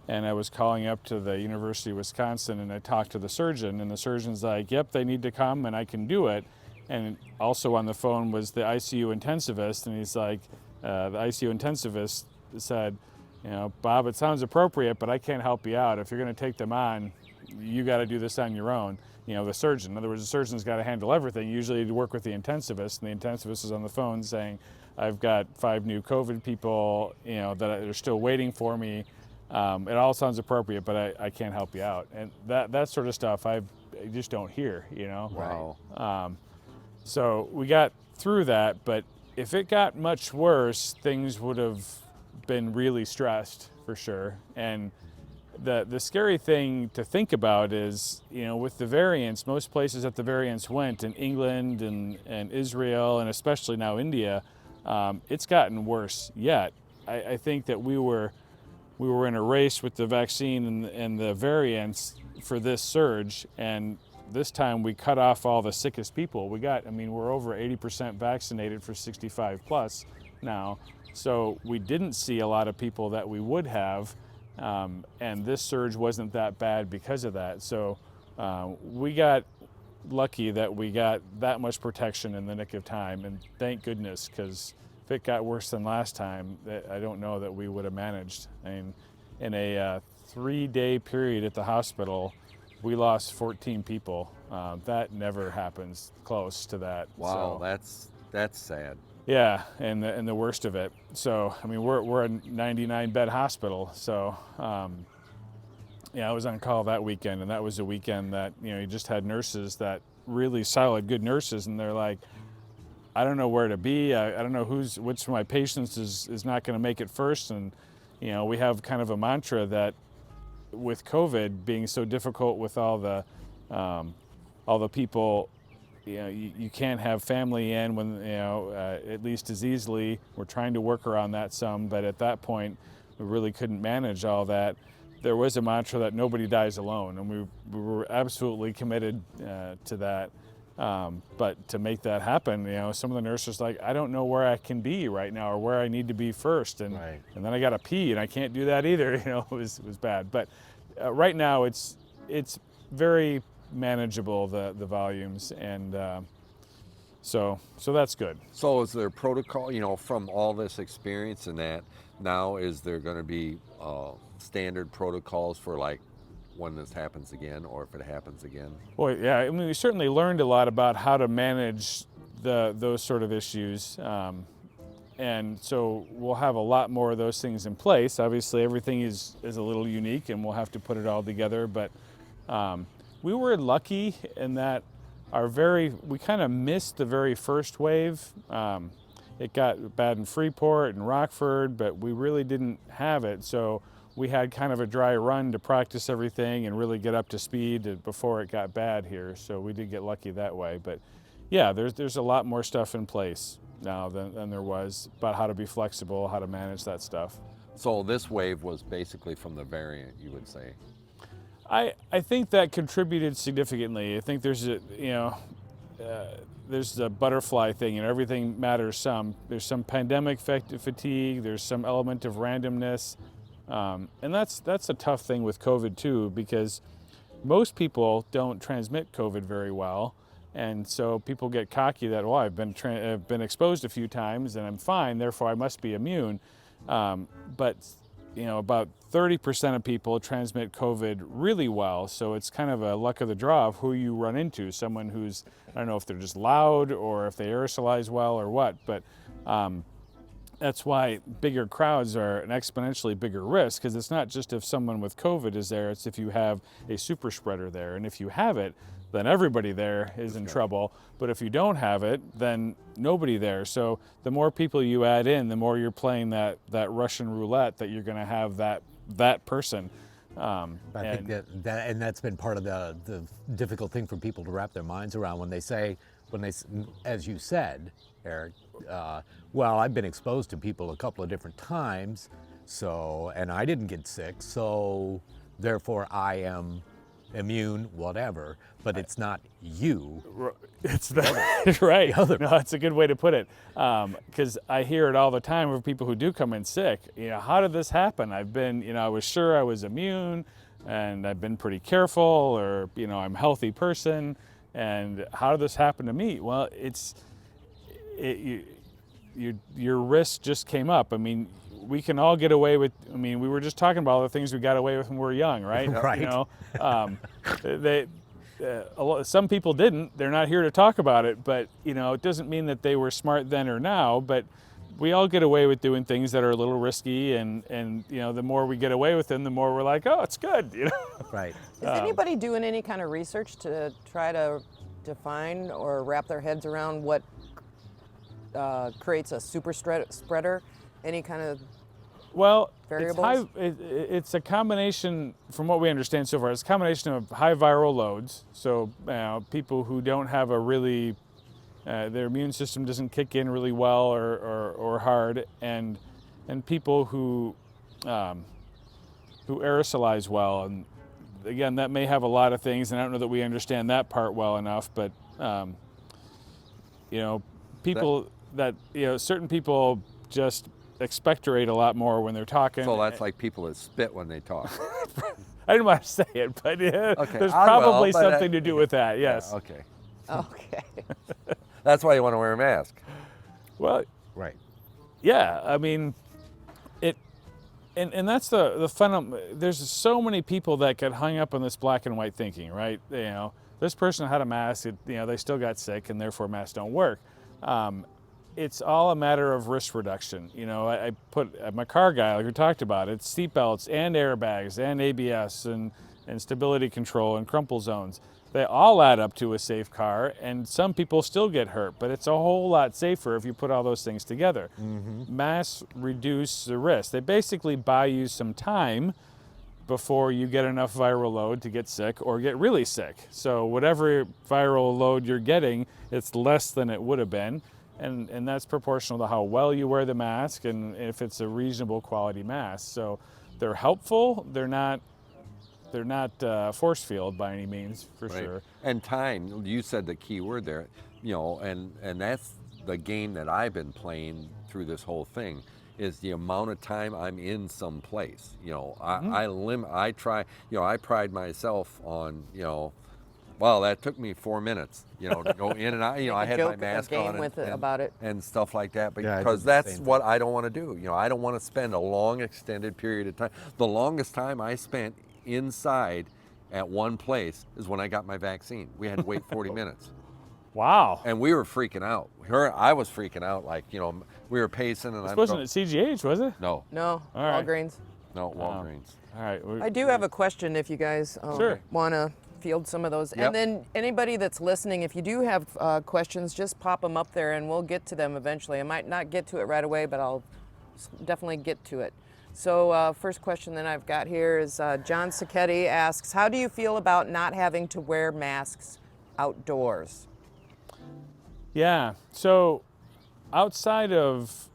Speaker 3: and I was calling up to the University of Wisconsin, and I talked to the surgeon, and the surgeon's like, yep, they need to come and I can do it. And also on the phone was the ICU intensivist, and he's like, the ICU intensivist said, Bob, it sounds appropriate, but I can't help you out. If you're going to take them on, you got to do this on your own. The surgeon. In other words, the surgeon's got to handle everything. Usually you work with the intensivist, and the intensivist is on the phone saying, I've got 5 new COVID people, that are still waiting for me. It all sounds appropriate, but I can't help you out. And that sort of stuff I just don't hear,
Speaker 1: Wow.
Speaker 3: So we got through that, but if it got much worse, things would have been really stressed for sure. And the scary thing to think about is, with the variants, most places that the variants went, in England and Israel, and especially now India, it's gotten worse yet. I think that we were in a race with the vaccine and the variants for this surge, and this time we cut off all the sickest people. We're over 80% vaccinated for 65 plus now, so we didn't see a lot of people that we would have, and this surge wasn't that bad because of that. So we got lucky that we got that much protection in the nick of time, and thank goodness, because if it got worse than last time, I don't know that we would have managed. In a 3-day period at the hospital, we lost 14 people. That never happens close to that.
Speaker 1: Wow,
Speaker 3: So,
Speaker 1: that's sad.
Speaker 3: yeah, and the worst of it. So, we're a 99-bed hospital. So, I was on call that weekend, and that was a weekend that, you just had nurses, that really solid, good nurses, and they're like, I don't know where to be. I don't know which of my patients is not going to make it first. And, we have kind of a mantra that with COVID being so difficult with all the people, you can't have family in when, at least as easily. We're trying to work around that some, but at that point, we really couldn't manage all that. There was a mantra that nobody dies alone, and we were absolutely committed to that. But to make that happen, some of the nurses like, I don't know where I can be right now or where I need to be first, and
Speaker 4: Right.
Speaker 3: and then I got to pee and I can't do that either. It was bad. But right now it's very manageable, the volumes, and so that's good.
Speaker 1: So is there protocol, from all this experience and that, now is there going to be standard protocols for like when this happens again, or if it happens again?
Speaker 3: Well, yeah, we certainly learned a lot about how to manage those sort of issues. And so we'll have a lot more of those things in place. Obviously, everything is a little unique, and we'll have to put it all together. But we were lucky in that we kind of missed the very first wave. It got bad in Freeport and Rockford, but we really didn't have it. So we had kind of a dry run to practice everything and really get up to speed before it got bad here. So we did get lucky that way. But yeah, there's a lot more stuff in place now than there was about how to be flexible, how to manage that stuff.
Speaker 1: So this wave was basically from the variant, you would say?
Speaker 3: I think that contributed significantly. I think there's the butterfly thing, everything matters some. There's some pandemic fatigue, there's some element of randomness. And that's a tough thing with COVID too, because most people don't transmit COVID very well. And so people get cocky that, I've been exposed a few times and I'm fine, therefore I must be immune. But about 30% of people transmit COVID really well. So it's kind of a luck of the draw of who you run into. Someone who's, I don't know if they're just loud or if they aerosolize well or what, but that's why bigger crowds are an exponentially bigger risk, because it's not just if someone with COVID is there, it's if you have a super spreader there. And if you have it, then everybody there is in trouble. But if you don't have it, then nobody there. So the more people you add in, the more you're playing that Russian roulette that you're going to have that person.
Speaker 4: I think and that's been part of the difficult thing for people to wrap their minds around when they, as you said, Eric, I've been exposed to people a couple of different times, and I didn't get sick, so therefore I am immune, whatever, but it's not you.
Speaker 3: It's that, right. No, that's a good way to put it, because I hear it all the time from people who do come in sick. How did this happen? I've been, I was sure I was immune, and I've been pretty careful, or, I'm a healthy person, and how did this happen to me? Well, your risk just came up. we can all get away with. I mean, we were just talking about all the things we got away with when we were young, right?
Speaker 4: Right.
Speaker 3: You know, some people didn't. They're not here to talk about it, but you know, it doesn't mean that they were smart then or now. But we all get away with doing things that are a little risky, and you know, the more we get away with them, the more we're like, oh, it's good, you know.
Speaker 4: Right.
Speaker 2: Is anybody doing any kind of research to try to define or wrap their heads around what creates a super spreader? Any kind of
Speaker 3: Well,
Speaker 2: variables?
Speaker 3: it's a combination, from what we understand so far, it's a combination of high viral loads. So people who don't have a really, their immune system doesn't kick in really well or hard, and people who aerosolize well. And again, that may have a lot of things, and I don't know that we understand that part well enough, but you know, people certain people just expectorate a lot more when they're talking.
Speaker 1: So that's like people that spit when they talk.
Speaker 3: I didn't want to say it, but yeah,
Speaker 1: Okay,
Speaker 3: there's
Speaker 1: I
Speaker 3: probably
Speaker 1: will, but
Speaker 3: something to do with that, yes.
Speaker 1: Yeah, okay.
Speaker 2: Okay.
Speaker 1: That's why you want to wear a mask.
Speaker 3: Well,
Speaker 4: Right.
Speaker 3: yeah, I mean, and that's the fun. There's so many people that get hung up on this black and white thinking, right? You know, this person had a mask, they still got sick, and therefore masks don't work. It's all a matter of risk reduction. You know, I put my car guy, like we talked about, it's seatbelts and airbags and ABS and stability control and crumple zones. They all add up to a safe car, and some people still get hurt, but it's a whole lot safer if you put all those things together. Masks reduce the risk. They basically buy you some time before you get enough viral load to get sick or get really sick. So whatever viral load you're getting, it's less than it would have been. And that's proportional to how well you wear the mask and if it's a reasonable quality mask. So they're helpful. They're not force field by any means, for
Speaker 1: Right.
Speaker 3: sure.
Speaker 1: And time, you said the key word there, and that's the game that I've been playing through this whole thing, is the amount of time I'm in some place. I pride myself on, well, that took me 4 minutes, to go in and out. I had my mask on
Speaker 2: about it.
Speaker 1: and stuff like that,
Speaker 4: Yeah, I did
Speaker 1: because
Speaker 4: the
Speaker 1: that's
Speaker 4: same
Speaker 1: what I don't want to do. I don't want to spend a long extended period of time. The longest time I spent inside at one place is when I got my vaccine. We had to wait 40 minutes.
Speaker 3: Wow.
Speaker 1: And we were freaking out. I was freaking out, like, we were pacing and
Speaker 3: This wasn't at CGH, was it?
Speaker 1: No,
Speaker 2: No,
Speaker 3: All right.
Speaker 2: Walgreens.
Speaker 1: no, Walgreens.
Speaker 3: All right.
Speaker 2: I do have a question if you guys
Speaker 3: Sure.
Speaker 2: want to field some of those.
Speaker 1: Yep.
Speaker 2: And then anybody that's listening, if you do have questions, just pop them up there and we'll get to them eventually. I might not get to it right away, but I'll definitely get to it. So first question that I've got here is John Sacchetti asks, how do you feel about not having to wear masks outdoors?
Speaker 3: Yeah. So outside of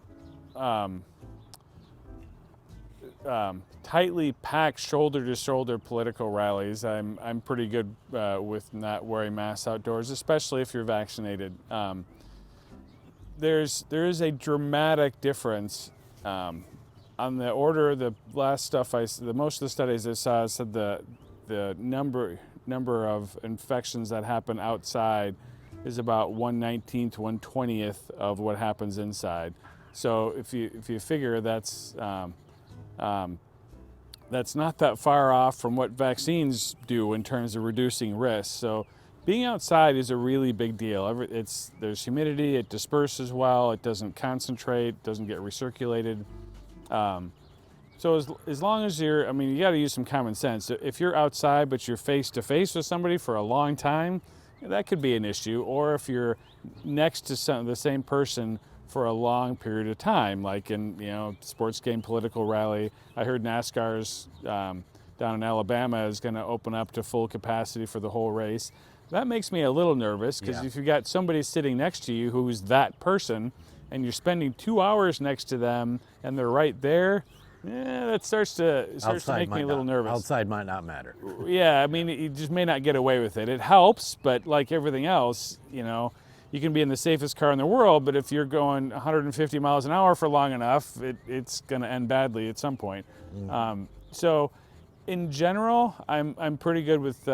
Speaker 3: tightly packed shoulder-to-shoulder political rallies, I'm pretty good with not wearing masks outdoors, especially if you're vaccinated. There is a dramatic difference on the order. The last stuff most of the studies I saw said the number of infections that happen outside is about 1/19th, 1/20th of what happens inside. So if you figure that's not that far off from what vaccines do in terms of reducing risk. So being outside is a really big deal. There's humidity, it disperses well, it doesn't concentrate, doesn't get recirculated. So as long as you got to use some common sense. If you're outside but you're face to face with somebody for a long time, that could be an issue. Or if you're next to the same person for a long period of time, like in sports game, political rally. I heard NASCAR's down in Alabama is going to open up to full capacity for the whole race. That makes me a little nervous because if you got somebody sitting next to you who's that person, and you're spending 2 hours next to them, and they're right there, that starts to make me a little nervous.
Speaker 4: Outside might not matter.
Speaker 3: Yeah, you just may not get away with it. It helps, but like everything else, you can be in the safest car in the world, but if you're going 150 miles an hour for long enough, it's going to end badly at some point. So, in general, I'm pretty good with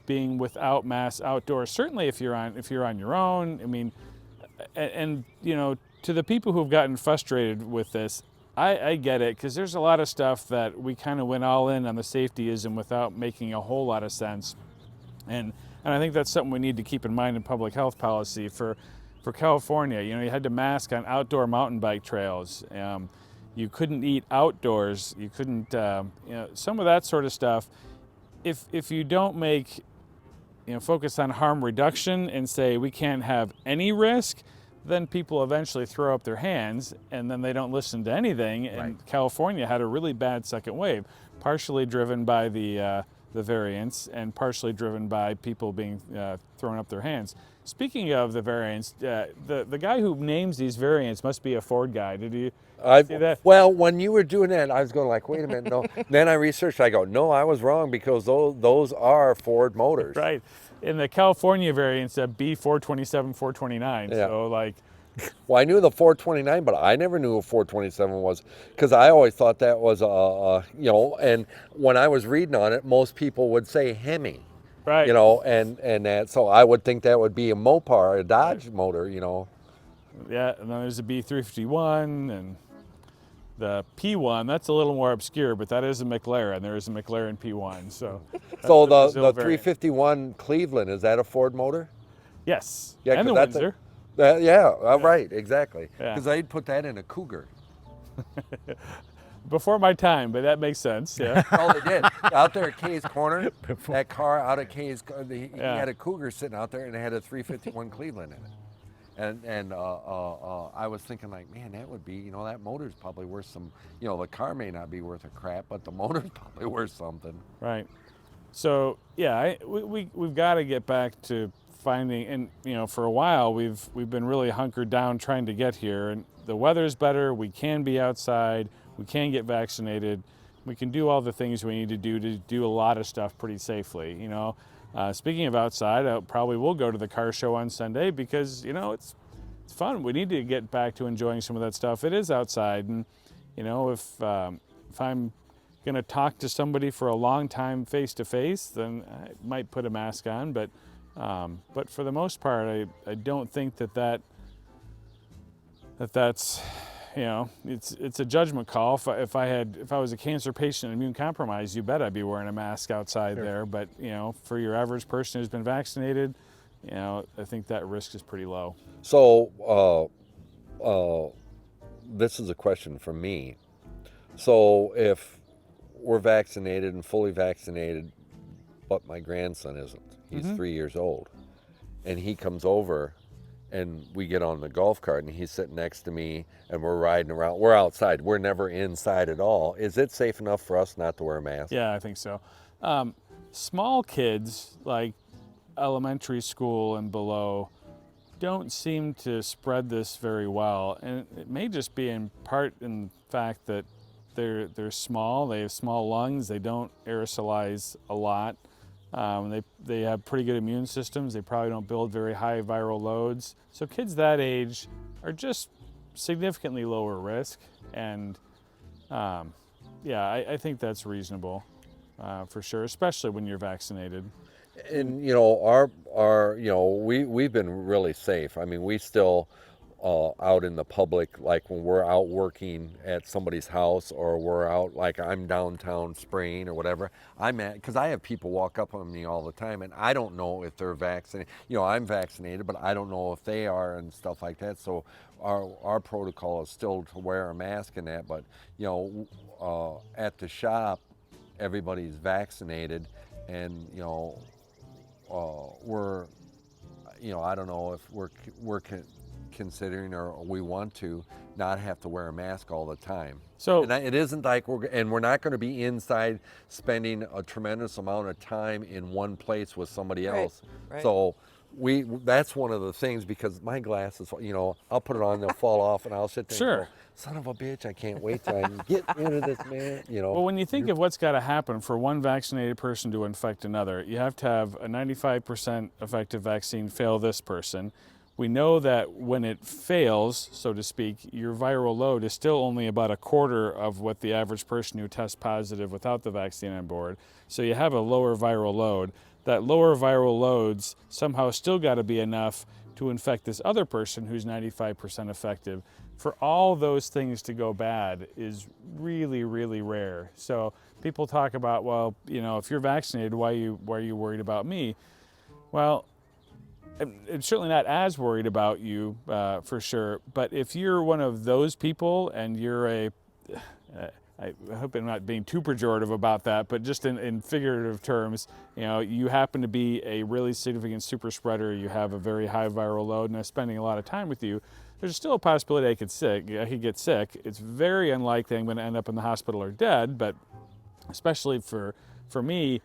Speaker 3: being without masks outdoors. Certainly, if you're on your own. And to the people who've gotten frustrated with this, I get it, because there's a lot of stuff that we kind of went all in on the safetyism without making a whole lot of sense. And I think that's something we need to keep in mind in public health policy. For California, you know, you had to mask on outdoor mountain bike trails. You couldn't eat outdoors. You couldn't, you know, some of that sort of stuff. If you don't make, you know, focus on harm reduction and say we can't have any risk, then people eventually throw up their hands and then they don't listen to anything. And
Speaker 1: Right.
Speaker 3: California had a really bad second wave, partially driven by the variants and partially driven by people being throwing up their hands. Speaking of the variants, the guy who names these variants must be a Ford guy. Did you see that?
Speaker 1: Well, when you were doing that, I was going like, wait a minute, no. Then I researched. I go, no, I was wrong because those are Ford motors.
Speaker 3: Right. In the California variants, B427, 429.
Speaker 1: Yeah.
Speaker 3: So like,
Speaker 1: Well, I knew the 429, but I never knew what 427 was because I always thought that was you know. And when I was reading on it, most people would say Hemi.
Speaker 3: right.
Speaker 1: You know, and that. So I would think that would be a Mopar, a Dodge motor. You know.
Speaker 3: Yeah, and then there's the B351 and the P1. That's a little more obscure, but that is a McLaren. There is a McLaren P1. So,
Speaker 1: So
Speaker 3: that's
Speaker 1: the
Speaker 3: Brazil variant.
Speaker 1: 351 Cleveland, is that a Ford motor?
Speaker 3: Yes,
Speaker 1: Yeah,
Speaker 3: and the
Speaker 1: 'cause that's
Speaker 3: Windsor.
Speaker 1: Right, exactly.
Speaker 3: Yeah.
Speaker 1: Because they'd put that in a Cougar.
Speaker 3: Before my time, but that makes sense. Yeah.
Speaker 1: Oh, they did. Out there at Kay's Corner, that car out of Kay's, he
Speaker 3: Yeah.
Speaker 1: had a Cougar sitting out there and it had a 351 Cleveland in it. And I was thinking like, man, that would be, you know, that motor's probably worth some, you know, the car may not be worth a crap, but the motor's probably worth something.
Speaker 3: Right. So yeah, we've got to get back to finding, and you know, for a while we've been really hunkered down trying to get here, and the weather's better. We can be outside. We can get vaccinated. We can do all the things we need to do a lot of stuff pretty safely. You know, speaking of outside, I probably will go to the car show on Sunday because you know it's fun. We need to get back to enjoying some of that stuff. It is outside, and you know, if I'm going to talk to somebody for a long time face to face, then I might put a mask on. But for the most part, I don't think that's, you know, it's a judgment call. If I was a cancer patient and immune compromised, you bet I'd be wearing a mask outside there. But you know, for your average person who's been vaccinated, you know, I think that risk is pretty low.
Speaker 1: So this is a question from me. So if we're vaccinated and fully vaccinated, but my grandson isn't. He's 3 years old. And he comes over and we get on the golf cart and he's sitting next to me and we're riding around. We're outside. We're never inside at all. Is it safe enough for us not to wear a mask?
Speaker 3: Yeah, I think so. Small kids, like elementary school and below, don't seem to spread this very well. And it may just be in part in the fact that they're small, they have small lungs, they don't aerosolize a lot. They have pretty good immune systems. They probably don't build very high viral loads. So kids that age are just significantly lower risk. And yeah, I think that's reasonable for sure, especially when you're vaccinated.
Speaker 1: And you know, our you know, we've been really safe. I mean, we still out in the public, like when we're out working at somebody's house or we're out, like I'm downtown spraying or whatever, I'm at, because I have people walk up on me all the time and I don't know if they're vaccinated. You know, I'm vaccinated, but I don't know if they are and stuff like that. So our protocol is still to wear a mask and that, but you know, at the shop, everybody's vaccinated and, you know, we're, you know, I don't know if we're considering or we want to not have to wear a mask all the time.
Speaker 3: So
Speaker 1: and it isn't like we're not going to be inside spending a tremendous amount of time in one place with somebody else.
Speaker 2: right.
Speaker 1: So that's one of the things, because my glasses, you know, I'll put it on, they'll fall off, and I'll sit there
Speaker 3: Sure.
Speaker 1: and go, son of a bitch, I can't wait till I can get rid of this, man. You know.
Speaker 3: Well, when you think of what's got to happen for one vaccinated person to infect another, you have to have a 95% effective vaccine fail this person. We know that when it fails, so to speak, your viral load is still only about a quarter of what the average person who tests positive without the vaccine on board. So you have a lower viral load. That lower viral loads somehow still got to be enough to infect this other person who's 95% effective. For all those things to go bad is really, really rare. So people talk about, well, you know, if you're vaccinated, why are you worried about me? Well, I'm certainly not as worried about you for sure. But if you're one of those people and you're I hope I'm not being too pejorative about that, but just in figurative terms, you know, you happen to be a really significant super spreader, you have a very high viral load, and I'm spending a lot of time with you, there's still a possibility I could get sick. It's very unlikely I'm going to end up in the hospital or dead, but especially for me,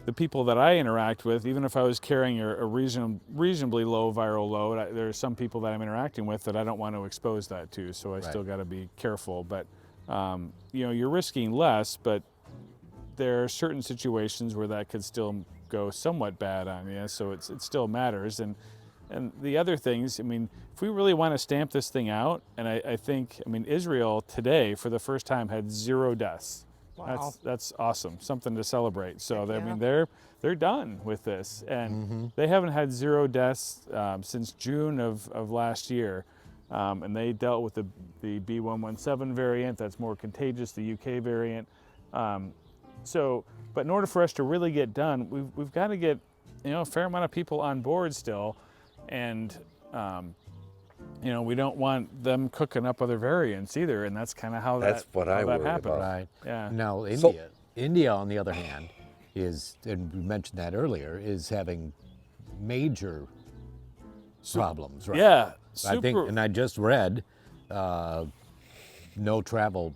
Speaker 3: the people that I interact with, even if I was carrying a reasonably low viral load, there are some people that I'm interacting with that I don't want to expose that to, so I still got to be careful. But you know, you're risking less, but there are certain situations where that could still go somewhat bad on you, so it still matters. And the other things, I mean, if we really want to stamp this thing out, and I think, I mean, Israel today, for the first time, had 0 deaths.
Speaker 2: Wow.
Speaker 3: That's awesome, something to celebrate. So
Speaker 2: Yeah.
Speaker 3: I mean, they're done with this, and they haven't had 0 deaths since June of last year, and they dealt with the B117 variant that's more contagious, the UK variant. So, but in order for us to really get done, we've got to get, you know, a fair amount of people on board still, and you know, we don't want them cooking up other variants either, and that's kind of how
Speaker 1: That's what I worry
Speaker 3: happened.
Speaker 1: about.
Speaker 4: Right.
Speaker 3: Yeah.
Speaker 4: Now,
Speaker 1: So-
Speaker 4: India, on the other hand, is, and we mentioned that earlier, is having major problems, right?
Speaker 3: Yeah.
Speaker 4: I think,
Speaker 3: Super.
Speaker 4: and I just read, no travel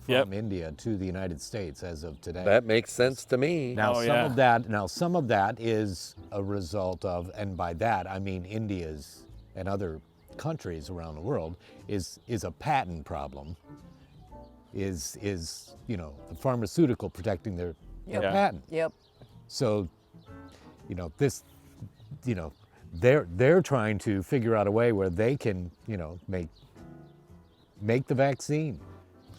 Speaker 4: from
Speaker 3: Yep.
Speaker 4: India to the United States as of today.
Speaker 1: That makes sense to me.
Speaker 4: Now,
Speaker 3: Oh,
Speaker 4: some
Speaker 3: yeah.
Speaker 4: of that. Now, some of that is a result of, and by that I mean India's and other countries around the world is a patent problem. Is you know, the pharmaceutical protecting their
Speaker 2: Yep.
Speaker 3: Yeah.
Speaker 4: patent.
Speaker 2: Yep.
Speaker 4: So, you know, this, you know, they're trying to figure out a way where they can, you know, make the vaccine,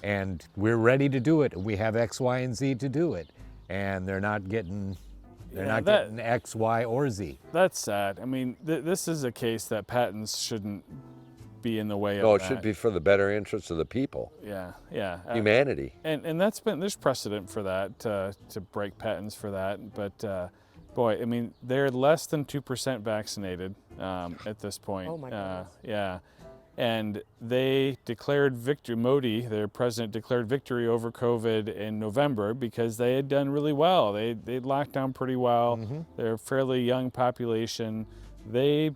Speaker 4: and we're ready to do it, and we have X, Y, and Z to do it, and they're not getting getting X, Y, or Z.
Speaker 3: That's sad. I mean, this is a case that patents shouldn't be in the way of
Speaker 1: No, it
Speaker 3: that.
Speaker 1: should be for the better interests of the people,
Speaker 3: Yeah, yeah.
Speaker 1: humanity.
Speaker 3: And there's precedent for that, to break patents for that. But boy, I mean, they're less than 2% vaccinated at this point.
Speaker 2: Oh my goodness.
Speaker 3: Yeah. And they declared victory, Modi, their president, declared victory over COVID in November because they had done really well. They'd locked down pretty well. They're a fairly young population. They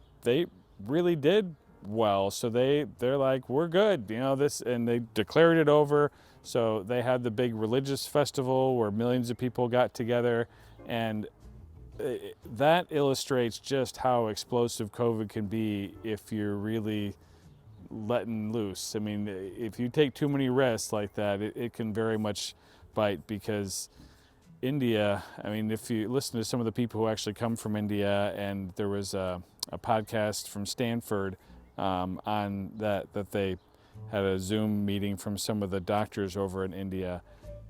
Speaker 3: really did well. So they're like, we're good, you know, this, and they declared it over. So they had the big religious festival where millions of people got together, and that illustrates just how explosive COVID can be if you're really letting loose. I mean, if you take too many risks like that, it can very much bite, because India, I mean, if you listen to some of the people who actually come from India, and there was a podcast from Stanford on that they had a Zoom meeting from some of the doctors over in India.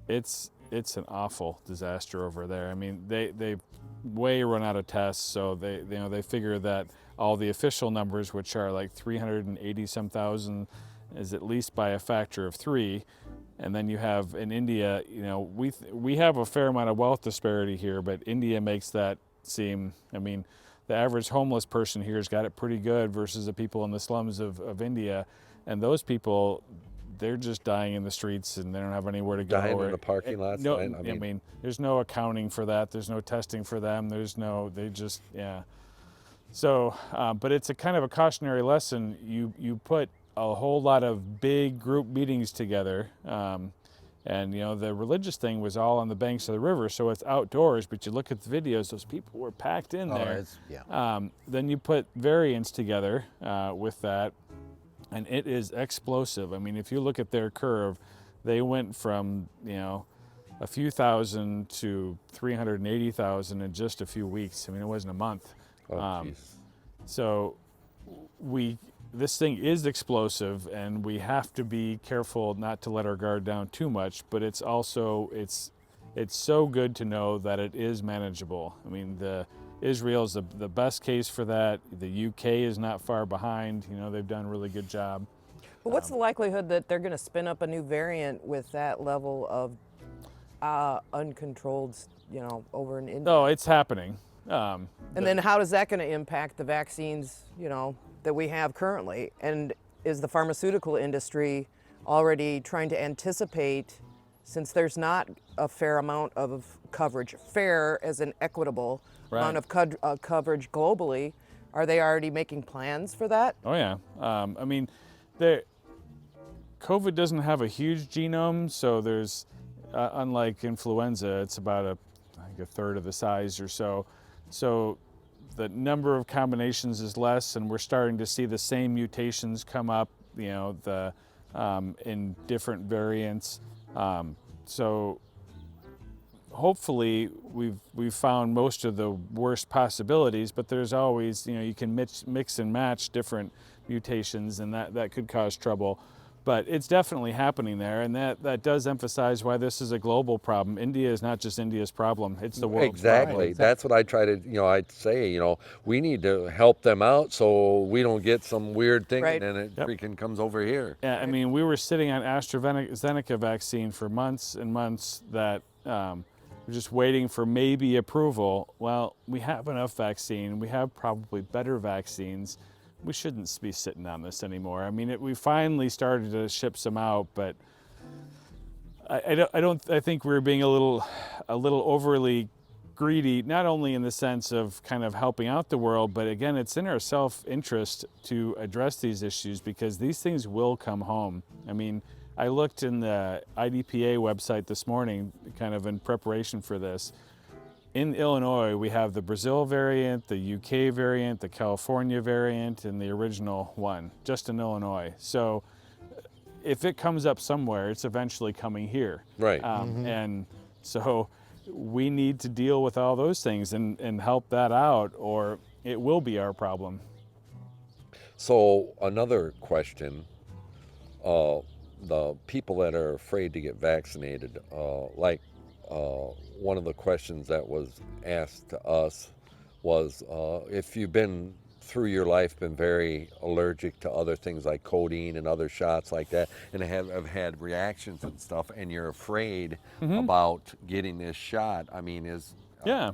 Speaker 3: It's an awful disaster over there. I mean, they way run out of tests, so they figure that all the official numbers, which are like 380 some thousand, is at least by a factor of 3. And then you have in India, you know, we have a fair amount of wealth disparity here, but India makes that seem, I mean, the average homeless person here has got it pretty good versus the people in the slums of India. And those people, they're just dying in the streets, and they don't have anywhere to go.
Speaker 1: Dying in the parking lots.
Speaker 3: No,
Speaker 1: I
Speaker 3: I mean, there's no accounting for that. There's no testing for them. They just, yeah. So, but it's a kind of a cautionary lesson. You put a whole lot of big group meetings together, and you know, the religious thing was all on the banks of the river, so it's outdoors, but you look at the videos, those people were packed in there.
Speaker 4: Yeah.
Speaker 3: Then you put variants together with that, and it is explosive. I mean, if you look at their curve, they went from, you know, a few thousand to 380,000 in just a few weeks. I mean, it wasn't a month.
Speaker 1: Oh, jeez.
Speaker 3: So this thing is explosive, and we have to be careful not to let our guard down too much, but it's also, it's so good to know that it is manageable. I mean, Israel is the best case for that. The UK is not far behind. You know, they've done a really good job.
Speaker 2: But what's the likelihood that they're going to spin up a new variant with that level of uncontrolled, you know, over in India?
Speaker 3: Oh, it's happening.
Speaker 2: And then how is that going to impact the vaccines, you know, that we have currently? And is the pharmaceutical industry already trying to anticipate, since there's not a fair amount of coverage, fair as an equitable amount of coverage globally, are they already making plans for that?
Speaker 3: Oh yeah. I mean, COVID doesn't have a huge genome, so there's, unlike influenza, it's about I think a third of the size or so. So the number of combinations is less, and we're starting to see the same mutations come up, you know, in different variants. So hopefully we've found most of the worst possibilities, but there's always, you know, you can mix and match different mutations, and that could cause trouble. But it's definitely happening there, and that does emphasize why this is a global problem. India is not just India's problem, it's the world's problem.
Speaker 1: Exactly. That's what I try to, you know, I'd say, you know, we need to help them out so we don't get some weird thing
Speaker 2: Right.
Speaker 1: and then it freaking comes over here.
Speaker 3: Yeah, I mean, we were sitting on AstraZeneca vaccine for months and months that we're just waiting for maybe approval. Well, we have enough vaccine. We have probably better vaccines. We shouldn't be sitting on this anymore. I mean, we finally started to ship some out, but I think we're being a little overly greedy, not only in the sense of kind of helping out the world, but again, it's in our self-interest to address these issues because these things will come home. I mean, I looked in the IDPA website this morning, kind of in preparation for this. In Illinois, we have the Brazil variant, the UK variant, the California variant, and the original one, just in Illinois. So if it comes up somewhere, it's eventually coming here.
Speaker 1: Right.
Speaker 3: And so we need to deal with all those things and help that out, or it will be our problem.
Speaker 1: So another question, the people that are afraid to get vaccinated, one of the questions that was asked to us was if you've been through your life been very allergic to other things like codeine and other shots like that and have had reactions and stuff and you're afraid about getting this shot, I mean,
Speaker 3: Yeah.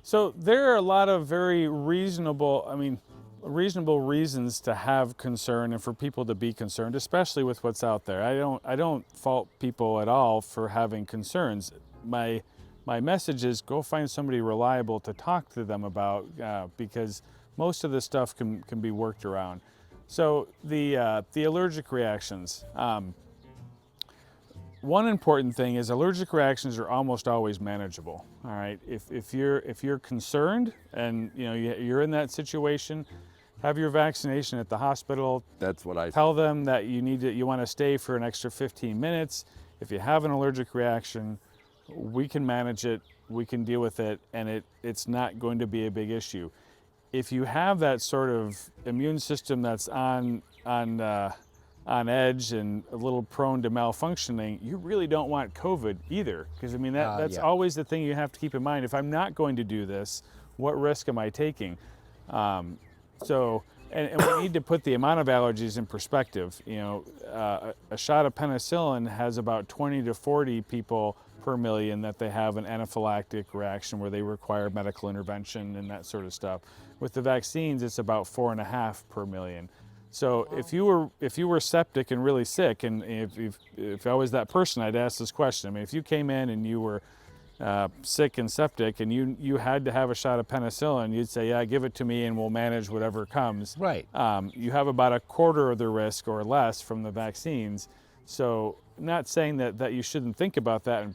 Speaker 3: So there are a lot of very reasonable reasons to have concern and for people to be concerned, especially with what's out there. I don't fault people at all for having concerns. My message is go find somebody reliable to talk to them about because most of this stuff can be worked around. So the allergic reactions. One important thing is allergic reactions are almost always manageable. All right, if you're concerned and you know you're in that situation, have your vaccination at the hospital.
Speaker 1: that's what I
Speaker 3: Tell them that you want to stay for an extra 15 minutes. If you have an allergic reaction, we can manage it, we can deal with it, and it's not going to be a big issue. If you have that sort of immune system that's on edge and a little prone to malfunctioning, you really don't want COVID either. Because I mean, that's always the thing you have to keep in mind. If I'm not going to do this, what risk am I taking? And we need to put the amount of allergies in perspective. You know, a shot of penicillin has about 20 to 40 people per million that they have an anaphylactic reaction where they require medical intervention and that sort of stuff. With the vaccines, it's about 4.5 per million. So if you were septic and really sick, and if I was that person, I'd ask this question. I mean, if you came in and you were sick and septic and you had to have a shot of penicillin, you'd say, yeah, give it to me and we'll manage whatever comes.
Speaker 4: Right.
Speaker 3: You have about a quarter of the risk or less from the vaccines. So not saying that you shouldn't think about that and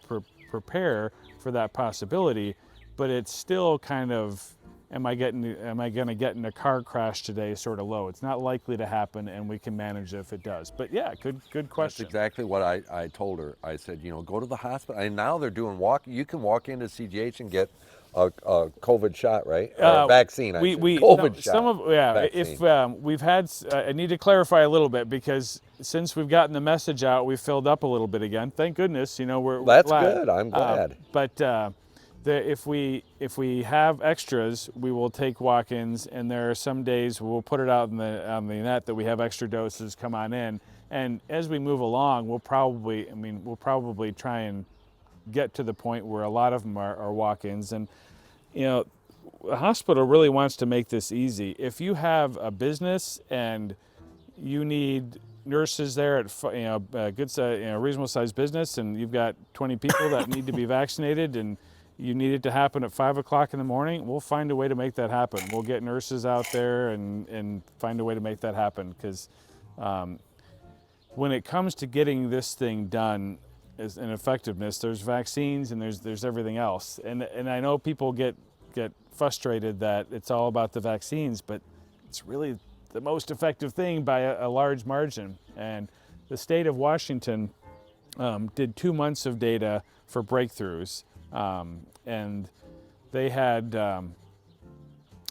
Speaker 3: prepare for that possibility, but it's still kind of, am I going to get in a car crash today sort of low. It's not likely to happen, and we can manage it if it does. But yeah, good question.
Speaker 1: That's exactly what I told her. I said, you know, go to the hospital. And now they're doing you can walk into CGH and get a COVID shot, right? Or vaccine. COVID shot.
Speaker 3: Some of
Speaker 1: vaccine.
Speaker 3: If we've had, I need to clarify a little bit because since we've gotten the message out, we filled up a little bit again. Thank goodness, you know we're
Speaker 1: That's
Speaker 3: glad.
Speaker 1: good. I'm glad.
Speaker 3: But if we have extras, we will take walk-ins, and there are some days we'll put it out on the net that we have extra doses. Come on in, and as we move along, we'll probably try and get to the point where a lot of them are walk-ins. And the hospital really wants to make this easy. If you have a business and you need nurses there at a good reasonable sized business, and you've got 20 people that need to be vaccinated, and you need it to happen at 5 o'clock in the morning, we'll find a way to make that happen. We'll get nurses out there and find a way to make that happen, because when it comes to getting this thing done as an effectiveness, there's vaccines and there's everything else. And I know people get frustrated that it's all about the vaccines, but it's really the most effective thing by a large margin. And the state of Washington did 2 months of data for breakthroughs. And they had about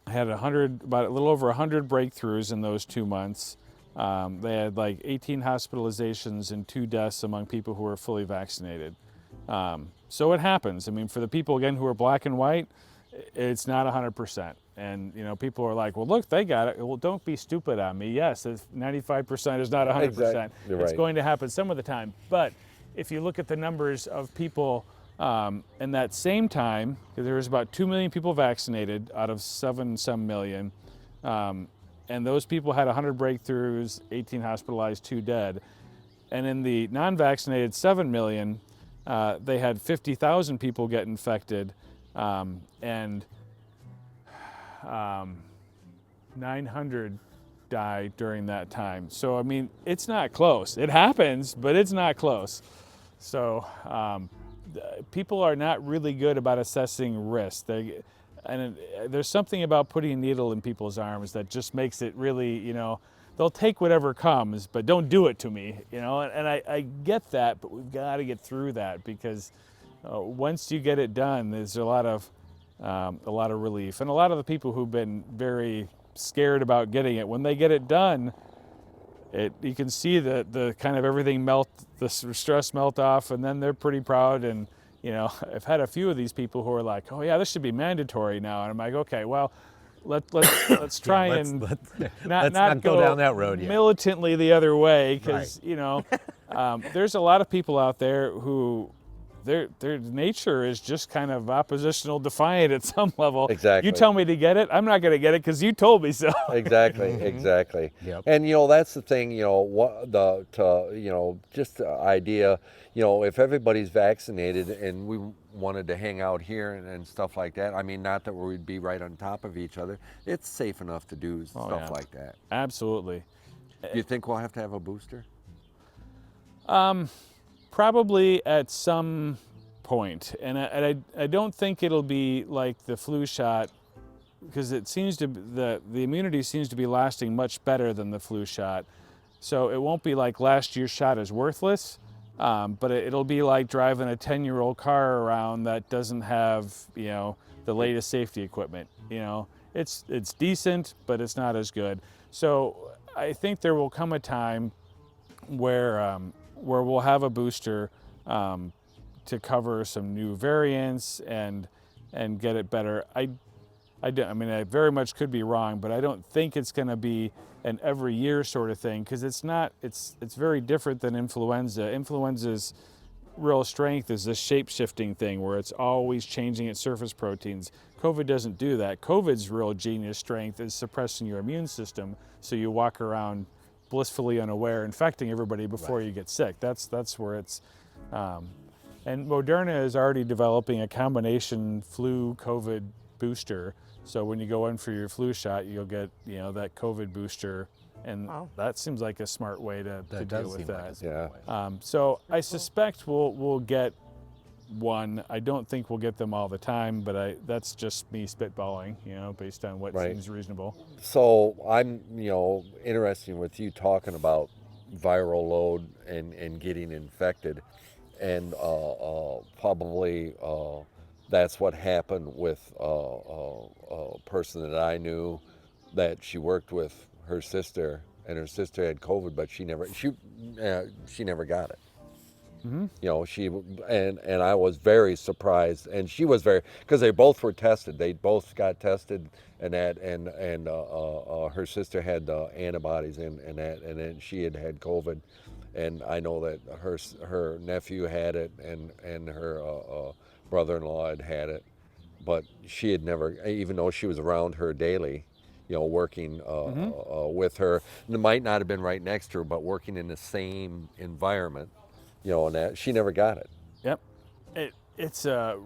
Speaker 3: a little over 100 breakthroughs in those 2 months. They had like 18 hospitalizations and 2 deaths among people who were fully vaccinated. So it happens. I mean, for the people again who are black and white, it's not 100%. And people are like, well, look, they got it. Well, don't be stupid on me. Yes, 95% is not 100%.
Speaker 1: Exactly. You're
Speaker 3: it's
Speaker 1: right.
Speaker 3: going to happen some of the time. But if you look at the numbers of people in that same time, there was about 2 million people vaccinated out of 7 some million. And those people had 100 breakthroughs, 18 hospitalized, 2 dead. And in the non-vaccinated 7 million, they had 50,000 people get infected, and 900 died during that time. So, I mean, it's not close. It happens, but it's not close. So people are not really good about assessing risk. There's something about putting a needle in people's arms that just makes it really, they'll take whatever comes, but don't do it to me, and I get that, but we've got to get through that, because once you get it done, there's a lot of relief. And a lot of the people who've been very scared about getting it, when they get it done, you can see the kind of everything melt, the stress melt off, and then they're pretty proud. And I've had a few of these people who are like, oh yeah, this should be mandatory now. And I'm like, okay, well, let's try and not go
Speaker 4: down that road yet.
Speaker 3: Militantly the other way, because there's a lot of people out there who their nature is just kind of oppositional defiant at some level.
Speaker 1: Exactly.
Speaker 3: You tell me to get it, I'm not going to get it because you told me so.
Speaker 1: Exactly, exactly.
Speaker 4: Yep.
Speaker 1: And that's the thing. Just the idea. If everybody's vaccinated and we wanted to hang out here and stuff like that. I mean, not that we'd be right on top of each other. It's safe enough to do stuff like that.
Speaker 3: Absolutely.
Speaker 1: Do you think we'll have to have a booster?
Speaker 3: Probably at some point, and I don't think it'll be like the flu shot, because it seems to the immunity seems to be lasting much better than the flu shot. So it won't be like last year's shot is worthless, but it'll be like driving a 10-year-old car around that doesn't have the latest safety equipment. It's decent, but it's not as good. So I think there will come a time where we'll have a booster to cover some new variants and get it better. I very much could be wrong, but I don't think it's going to be an every year sort of thing, because it's very different than influenza. Influenza's real strength is this shape-shifting thing where it's always changing its surface proteins. COVID doesn't do that. COVID's real genius strength is suppressing your immune system, so you walk around blissfully unaware, infecting everybody before you get sick. That's where it's, and Moderna is already developing a combination flu COVID booster. So when you go in for your flu shot, you'll get that COVID booster, and that seems like a smart way to deal with that. So I suspect we'll get one. I don't think we'll get them all the time, but that's just me spitballing, based on what seems reasonable.
Speaker 1: So I'm, interested with you talking about viral load and getting infected, and probably that's what happened with a person that I knew, that she worked with her sister, and her sister had COVID, but she never got it. You know, and I was very surprised, and she was very, because they both were tested. They both got tested, and her sister had antibodies and that, and then she had had COVID, and I know that her nephew had it, and her brother-in-law had it, but she had never, even though she was around her daily, you know, working with her. And it might not have been right next to her, but working in the same environment, you know, and that she never got it.
Speaker 3: Yep. It's a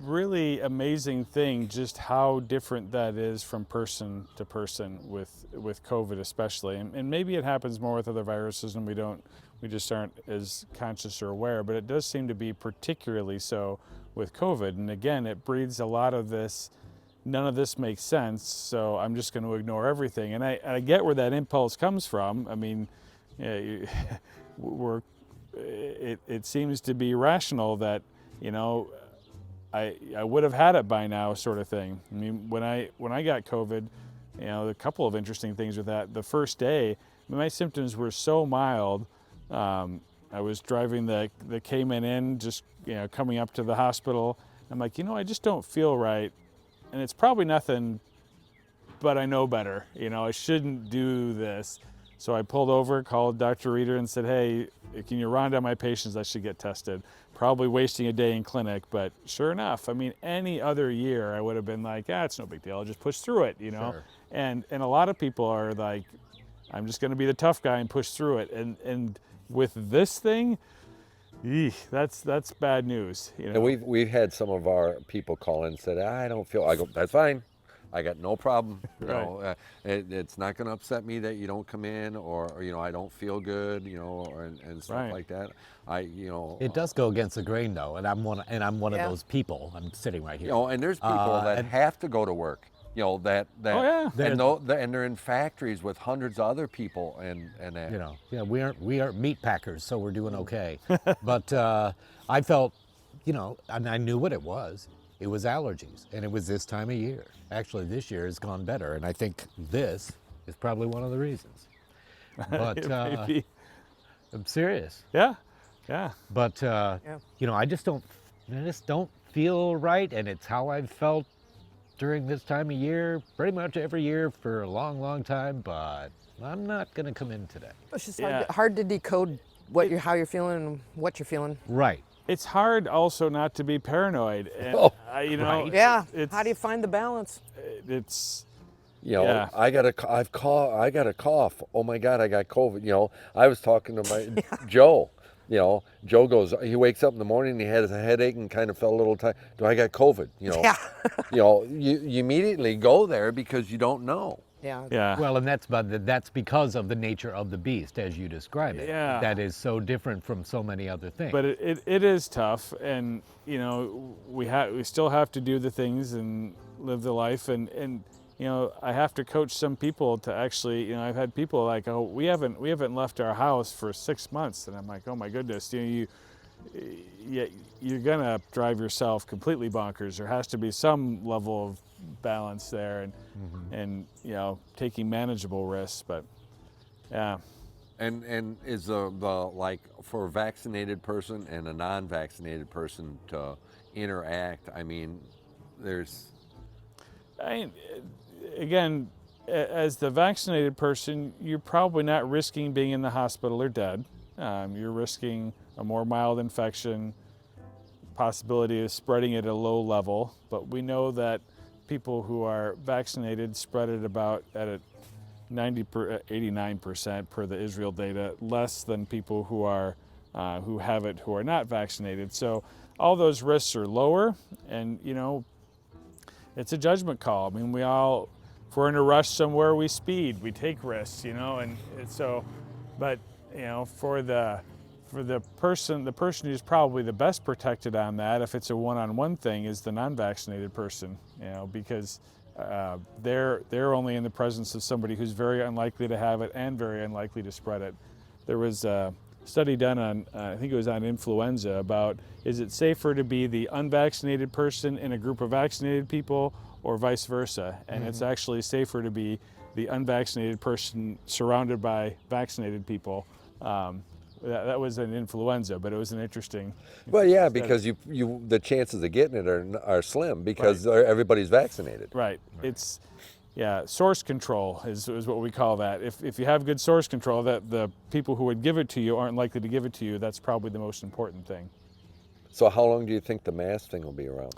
Speaker 3: really amazing thing just how different that is from person to person with COVID especially. And maybe it happens more with other viruses and we just aren't as conscious or aware, but it does seem to be particularly so with COVID. And again, it breeds a lot of this, none of this makes sense, so I'm just going to ignore everything. And I get where that impulse comes from. I mean, it seems to be rational that, you know, I would have had it by now, sort of thing. I mean, when I got COVID, you know, a couple of interesting things with that. The first day, my symptoms were so mild. I was driving the Cayman in, just, you know, coming up to the hospital. I'm like, you know, I just don't feel right, and it's probably nothing, but I know better. You know, I shouldn't do this. So I pulled over, called Dr. Reeder and said, hey, can you run down my patients? I should get tested. Probably wasting a day in clinic, but sure enough, I mean, any other year I would have been like, it's no big deal, I'll just push through it, you know?
Speaker 4: Sure.
Speaker 3: And a lot of people are like, I'm just gonna be the tough guy and push through it. And with this thing, that's bad news. You know?
Speaker 1: And we've had some of our people call in and said, I don't feel, I go, that's fine. I got no problem. You know, it's not going to upset me that you don't come in, or you know, I don't feel good, you know, and stuff like that. You know,
Speaker 4: It does go against the grain though, and I'm one of those people. I'm sitting right here.
Speaker 1: you know, and there's people that have to go to work. You know, that and they're in factories with hundreds of other people, and that.
Speaker 4: You know, yeah, we aren't meat packers, so we're doing okay. But I felt, you know, and I knew what it was. It was allergies, and it was this time of year. Actually, this year has gone better, and I think this is probably one of the reasons. But
Speaker 3: Maybe.
Speaker 4: I'm serious.
Speaker 3: Yeah.
Speaker 4: But you know, I just don't feel right, and it's how I've felt during this time of year, pretty much every year for a long, long time. But I'm not going to come in today.
Speaker 2: It's just hard to decode how you're feeling and what you're feeling.
Speaker 4: Right.
Speaker 3: It's hard also not to be paranoid. And, you know,
Speaker 2: Right. Yeah. How do you find the balance?
Speaker 3: It's,
Speaker 1: You know, I got a cough. Oh my God, I got COVID. You know, I was talking to my Joe. You know, Joe goes. He wakes up in the morning and he has a headache and kind of felt a little tired. Do I got COVID? You know.
Speaker 2: Yeah.
Speaker 1: You know, you immediately go there because you don't know.
Speaker 2: Yeah.
Speaker 4: Well, and that's because of the nature of the beast, as you describe it.
Speaker 3: Yeah.
Speaker 4: That is so different from so many other things.
Speaker 3: But it is tough, and you know, we still have to do the things and live the life, and you know, I have to coach some people to actually, you know, I've had people like, oh, we haven't left our house for 6 months, and I'm like, oh my goodness, you know, you're gonna drive yourself completely bonkers. There has to be some level of balance there, and you know, taking manageable risks, but yeah.
Speaker 1: And is the like for a vaccinated person and a non-vaccinated person to interact? I mean,
Speaker 3: again, as the vaccinated person, you're probably not risking being in the hospital or dead. You're risking a more mild infection, possibility of spreading it at a low level, but we know that people who are vaccinated spread it about at a 89% per the Israel data, less than people who are who have it who are not vaccinated. So all those risks are lower, and you know, it's a judgment call. I mean, if we're in a rush somewhere, we speed, we take risks, you know, and so, but you know, for the person who's probably the best protected on that, if it's a one-on-one thing, is the non-vaccinated person, you know, because they're only in the presence of somebody who's very unlikely to have it and very unlikely to spread it. There was a study done on, I think it was on influenza, about is it safer to be the unvaccinated person in a group of vaccinated people or vice versa? And it's actually safer to be the unvaccinated person surrounded by vaccinated people. that was an influenza, but it was an interesting.
Speaker 1: Well, yeah, because the chances of getting it are slim because everybody's vaccinated.
Speaker 3: Right. It's, yeah, source control is what we call that. If you have good source control, that the people who would give it to you aren't likely to give it to you, that's probably the most important thing.
Speaker 1: So how long do you think the mask thing will be around?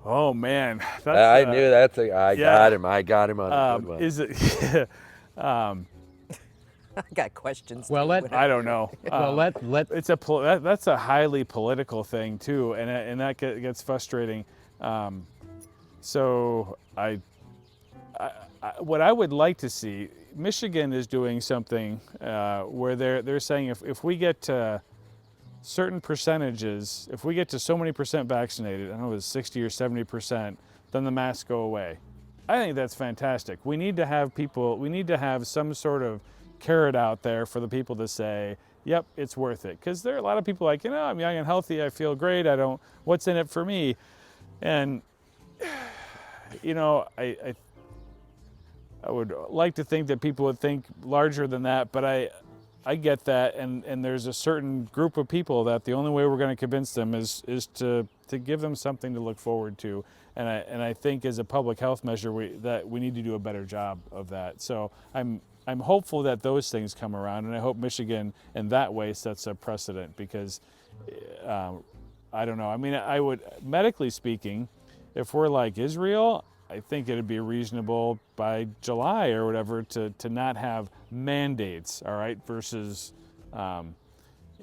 Speaker 3: Oh man,
Speaker 1: I knew that thing. I
Speaker 3: yeah.
Speaker 1: got him on a good one.
Speaker 3: Is it?
Speaker 2: I got questions.
Speaker 4: Well,
Speaker 2: too.
Speaker 3: I don't know.
Speaker 4: Well, let
Speaker 3: It's that's a highly political thing too, and that gets frustrating. So what I would like to see, Michigan is doing something where they're saying if we get to certain percentages, if we get to so many percent vaccinated, I don't know if it's 60 or 70%, then the masks go away. I think that's fantastic. We need to have some sort of carrot out there for the people to say, yep, it's worth it. Because there are a lot of people like, I'm young and healthy, I feel great, what's in it for me? And, I would like to think that people would think larger than that, but I get that, and there's a certain group of people that the only way we're going to convince them is to give them something to look forward to, and I think as a public health measure we need to do a better job of that. So I'm hopeful that those things come around, and I hope Michigan in that way sets a precedent because I don't know. I mean, I would, medically speaking, if we're like Israel, I think it'd be reasonable by July or whatever to not have mandates, all right, versus,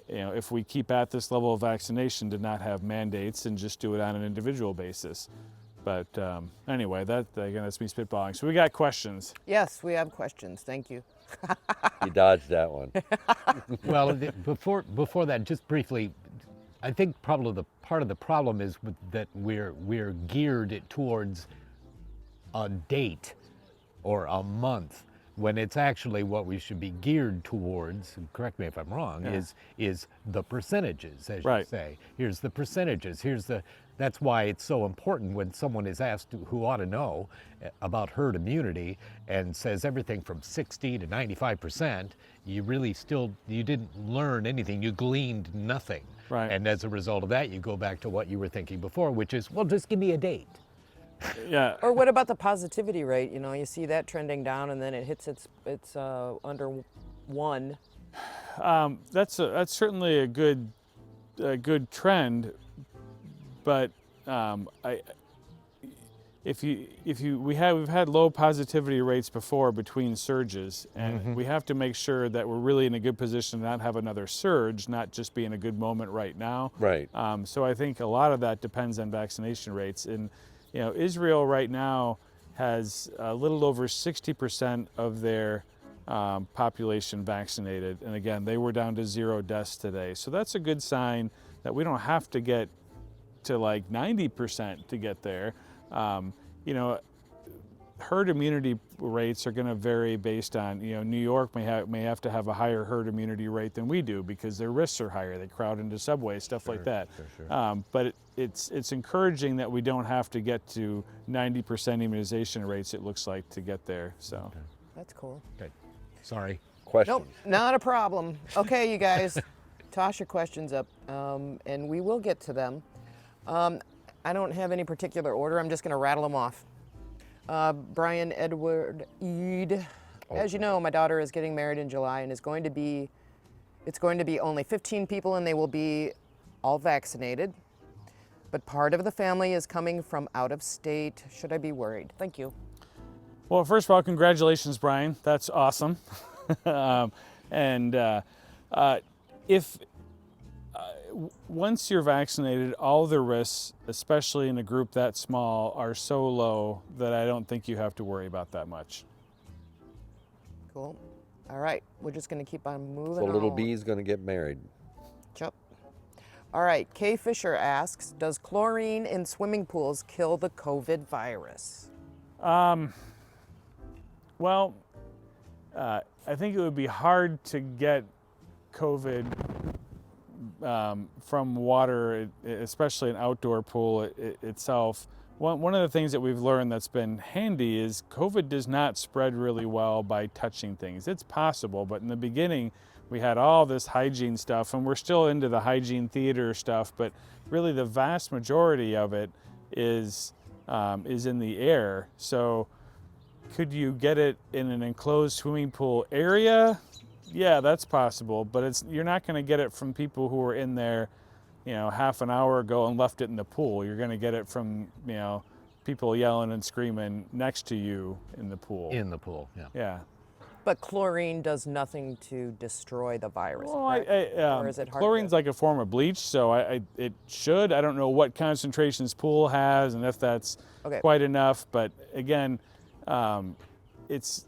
Speaker 3: if we keep at this level of vaccination, to not have mandates and just do it on an individual basis. But anyway, that's me spitballing. So we got questions.
Speaker 2: Yes, we have questions. Thank you.
Speaker 1: You dodged that one.
Speaker 4: Well, before that, just briefly, I think probably the part of the problem is that we're geared towards a date or a month when it's actually what we should be geared towards, correct me if I'm wrong, is the percentages, as you say. Here's the percentages, that's why it's so important when someone is asked who ought to know about herd immunity and says everything from 60 to 95%, you didn't learn anything, you gleaned nothing.
Speaker 3: Right.
Speaker 4: And as a result of that, you go back to what you were thinking before, which is, well, just give me a date.
Speaker 3: Yeah.
Speaker 2: Or what about the positivity rate? You see that trending down, and then it hits its under 1.
Speaker 3: That's certainly a good trend, but we've had low positivity rates before between surges, and we have to make sure that we're really in a good position to not have another surge, not just be in a good moment right now.
Speaker 1: Right.
Speaker 3: So I think a lot of that depends on vaccination rates. And Israel right now has a little over 60% of their population vaccinated. And again, they were down to 0 deaths today. So that's a good sign that we don't have to get to like 90% to get there. Herd immunity rates are going to vary based on, New York may have to have a higher herd immunity rate than we do because their risks are higher. They crowd into subways, stuff like that.
Speaker 4: Sure.
Speaker 3: But it's encouraging that we don't have to get to 90% immunization rates, it looks like, to get there. So
Speaker 2: That's cool.
Speaker 4: Okay. Sorry.
Speaker 1: Questions?
Speaker 2: Nope, not a problem. Okay, you guys, toss your questions up, and we will get to them. I don't have any particular order. I'm just going to rattle them off. Brian Edward Eid. As you know, my daughter is getting married in July, and it's going to be only 15 people, and they will be all vaccinated. But part of the family is coming from out of state. Should I be worried? Thank you.
Speaker 3: Well, first of all, congratulations, Brian. That's awesome. Once you're vaccinated, all the risks, especially in a group that small, are so low that I don't think you have to worry about that much.
Speaker 2: Cool. All right, we're just going to keep on moving
Speaker 1: So little
Speaker 2: on.
Speaker 1: B's going to get married.
Speaker 2: Yep. All right, Kay Fisher asks, does chlorine in swimming pools kill the COVID virus?
Speaker 3: Well, I think it would be hard to get COVID from water, especially an outdoor pool itself. One of the things that we've learned that's been handy is COVID does not spread really well by touching things. It's possible, but in the beginning, we had all this hygiene stuff, and we're still into the hygiene theater stuff, but really the vast majority of it is in the air. So could you get it in an enclosed swimming pool area? Yeah, that's possible, but you're not going to get it from people who were in there, half an hour ago and left it in the pool. You're going to get it from, people yelling and screaming next to you in the pool.
Speaker 4: In the pool, yeah.
Speaker 3: Yeah.
Speaker 2: But chlorine does nothing to destroy the virus.
Speaker 3: Well,
Speaker 2: correct? Or is it hard
Speaker 3: chlorine's
Speaker 2: to-
Speaker 3: like a form of bleach, so it should. I don't know what concentrations pool has and if that's
Speaker 2: Okay.
Speaker 3: quite enough, but again, it's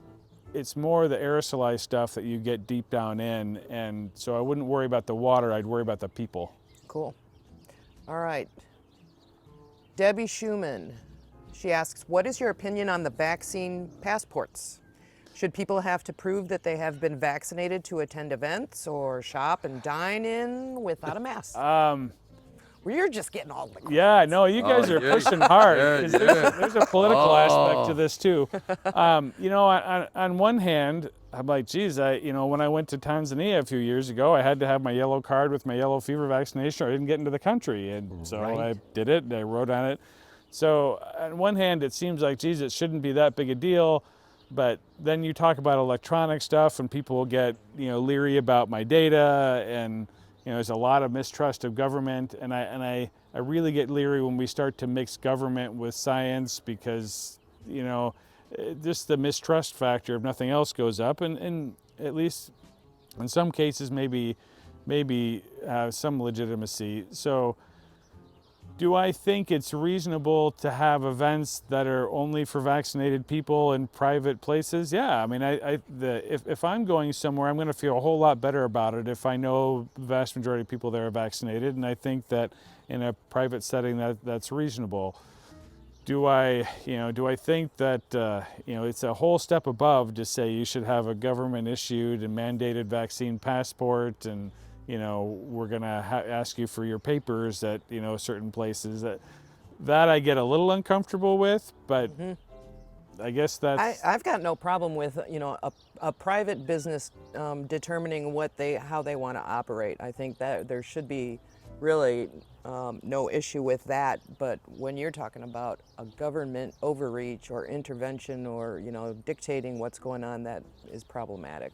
Speaker 3: more the aerosolized stuff that you get deep down in, and so I wouldn't worry about the water, I'd worry about the people.
Speaker 2: Cool. All right. Debbie Schumann, she asks, what is your opinion on the vaccine passports? Should people have to prove that they have been vaccinated to attend events or shop and dine in without a mask? Well, you're just getting all the questions.
Speaker 3: Yeah, no, you guys are
Speaker 1: yeah.
Speaker 3: pushing hard.
Speaker 1: Yeah,
Speaker 3: 'Cause
Speaker 1: yeah.
Speaker 3: There's a political aspect to this too. On one hand, I'm like, geez, when I went to Tanzania a few years ago, I had to have my yellow card with my yellow fever vaccination or I didn't get into the country. And so
Speaker 4: Right.
Speaker 3: I did it, and I wrote on it. So on one hand, it seems like, geez, it shouldn't be that big a deal. But then you talk about electronic stuff and people will get, leery about my data, and there's a lot of mistrust of government, and I really get leery when we start to mix government with science, because just the mistrust factor, if nothing else, goes up, and at least in some cases maybe some legitimacy. So do I think it's reasonable to have events that are only for vaccinated people in private places? Yeah, I mean, if I'm going somewhere, I'm going to feel a whole lot better about it if I know the vast majority of people there are vaccinated, and I think that in a private setting that's reasonable. Do I think that it's a whole step above to say you should have a government issued and mandated vaccine passport, and we're going to ask you for your papers at, certain places. That I get a little uncomfortable with, but I guess that's...
Speaker 2: I've got no problem with, a private business determining how they want to operate. I think that there should be really no issue with that. But when you're talking about a government overreach or intervention or, dictating what's going on, that is problematic.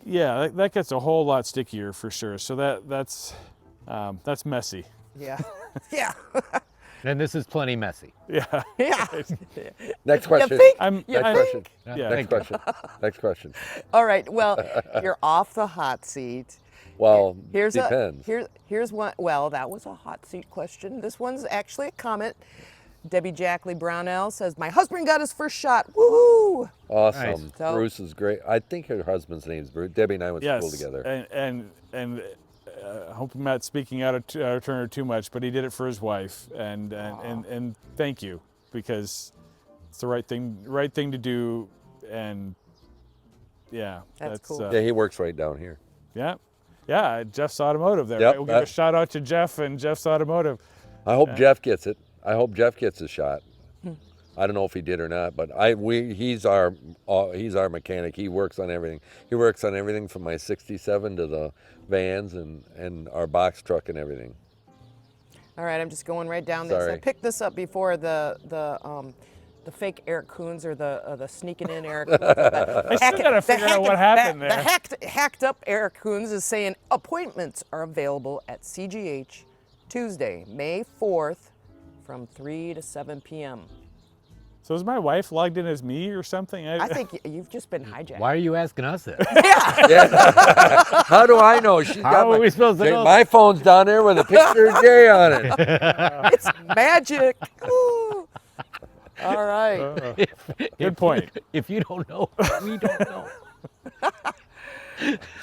Speaker 3: Yeah, that gets a whole lot stickier for sure. So that's messy.
Speaker 2: Yeah. Yeah.
Speaker 4: And this is plenty messy.
Speaker 3: Yeah.
Speaker 2: Yeah.
Speaker 1: Next question.
Speaker 3: Yeah.
Speaker 1: Next question. Next question.
Speaker 2: All right. Well, you're off the hot seat.
Speaker 1: Well,
Speaker 2: Here's
Speaker 1: depends.
Speaker 2: Here's one. Well, that was a hot seat question. This one's actually a comment. Debbie Jackley Brownell says, "My husband got his first shot. Woohoo!"
Speaker 1: Awesome.
Speaker 4: Nice.
Speaker 2: So-
Speaker 1: Bruce is great. I think her husband's name's Bruce. Debbie and I went to
Speaker 3: Yes.
Speaker 1: school together.
Speaker 3: And I hope I'm not speaking out of turn too much, but he did it for his wife, and thank you, because it's the right thing to do, and yeah,
Speaker 2: That's cool.
Speaker 1: Yeah, he works right down here.
Speaker 3: yeah, Jeff's Automotive there.
Speaker 1: Yep,
Speaker 3: Right? We'll give a shout out to Jeff and Jeff's Automotive.
Speaker 1: I hope Jeff gets it. I hope Jeff gets his shot. I don't know if he did or not, but he's our mechanic. He works on everything. He works on everything from my '67 to the vans and our box truck and everything.
Speaker 2: All right, I'm just going right down this. I
Speaker 1: Sorry.
Speaker 2: picked this up before the fake Eric Kuhns or the sneaking in Eric Kuhns.
Speaker 3: I still gotta figure out what happened there.
Speaker 2: The hacked up Eric Kuhns is saying appointments are available at CGH Tuesday, May 4th from 3 to 7 p.m.
Speaker 3: So is my wife logged in as me or something?
Speaker 2: I think you've just been hijacked.
Speaker 4: Why are you asking us this?
Speaker 1: Yeah. How do I know? She's got
Speaker 4: How are we supposed to know?
Speaker 1: My phone's down there with a picture of Jay on it.
Speaker 2: It's magic. Ooh. All right.
Speaker 3: Good point.
Speaker 4: If you don't know, we don't know.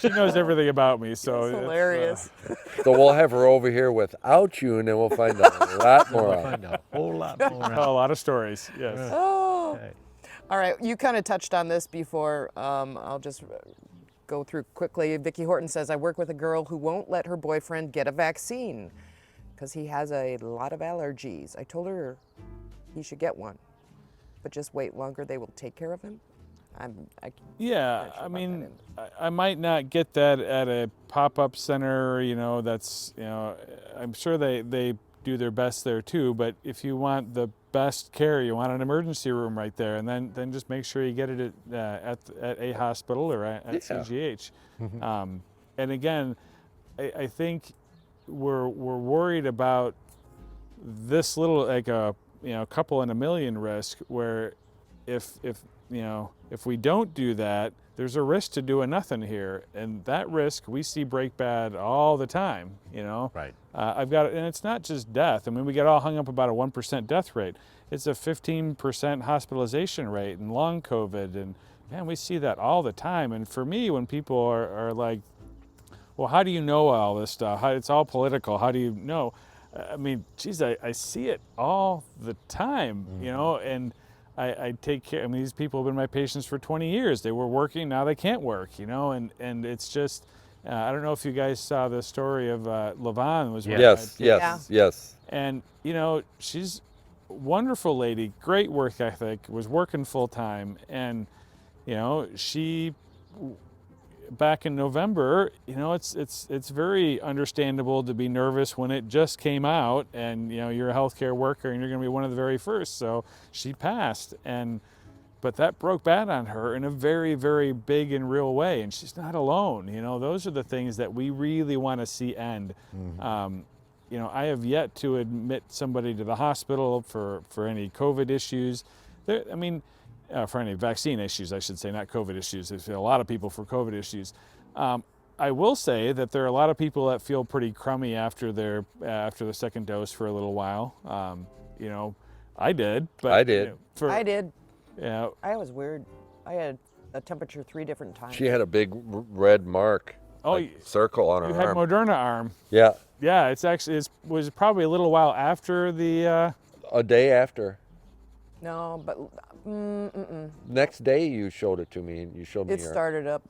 Speaker 3: She knows everything about me, so
Speaker 2: It's hilarious.
Speaker 1: So we'll have her over here without you, and then we'll find a lot more out.
Speaker 4: Find a whole lot more
Speaker 3: a
Speaker 4: out.
Speaker 3: lot of stories. Yes.
Speaker 2: Oh.
Speaker 4: Okay.
Speaker 2: All right, you kind of touched on this before. I'll just go through quickly. Vicki Horton says, I work with a girl who won't let her boyfriend get a vaccine because he has a lot of allergies. I told her he should get one, but just wait longer. They will take care of him. I
Speaker 3: Yeah,
Speaker 2: Not sure
Speaker 3: I
Speaker 2: about
Speaker 3: mean,
Speaker 2: that.
Speaker 3: I might not get that at a pop-up center, that's, I'm sure they do their best there too, but if you want the best care, you want an emergency room right there, and then just make sure you get it at a hospital or at
Speaker 1: Yeah.
Speaker 3: CGH. And again, I think we're worried about this little, like a couple in a million risk, where if we don't do that, there's a risk to doing nothing here, and that risk we see break bad all the time.
Speaker 4: Right.
Speaker 3: And it's not just death. I mean, we get all hung up about a 1% death rate. It's a 15% hospitalization rate and long COVID, and man, we see that all the time. And for me, when people are like, well, how do you know all this stuff? It's all political. How do you know? I mean, geez, I see it all the time, and I take care. I mean, these people have been my patients for 20 years. They were working, now they can't work, and it's just, I don't know if you guys saw the story of Levon was one of my
Speaker 1: Yes,
Speaker 3: patients.
Speaker 1: yes, yes.
Speaker 3: And, she's a wonderful lady, great work ethic, was working full time. And, she, back in November, it's very understandable to be nervous when it just came out, and you're a healthcare worker and you're going to be one of the very first. So she passed, but that broke bad on her in a very, very big and real way, and she's not alone. Those are the things that we really want to see end. I have yet to admit somebody to the hospital for any COVID issues. For any vaccine issues, I should say, not COVID issues. There's a lot of people for COVID issues. I will say that there are a lot of people that feel pretty crummy after the second dose for a little while. I did. But,
Speaker 1: I did.
Speaker 2: I did.
Speaker 3: Yeah.
Speaker 2: I was weird. I had a temperature 3 different times.
Speaker 1: She had a big red mark, circle on her
Speaker 3: You had
Speaker 1: arm.
Speaker 3: Moderna arm.
Speaker 1: Yeah,
Speaker 3: Yeah, it was probably a little while after the.
Speaker 1: a day after.
Speaker 2: No, but
Speaker 1: Next day you showed it to me, and you showed me
Speaker 2: it started up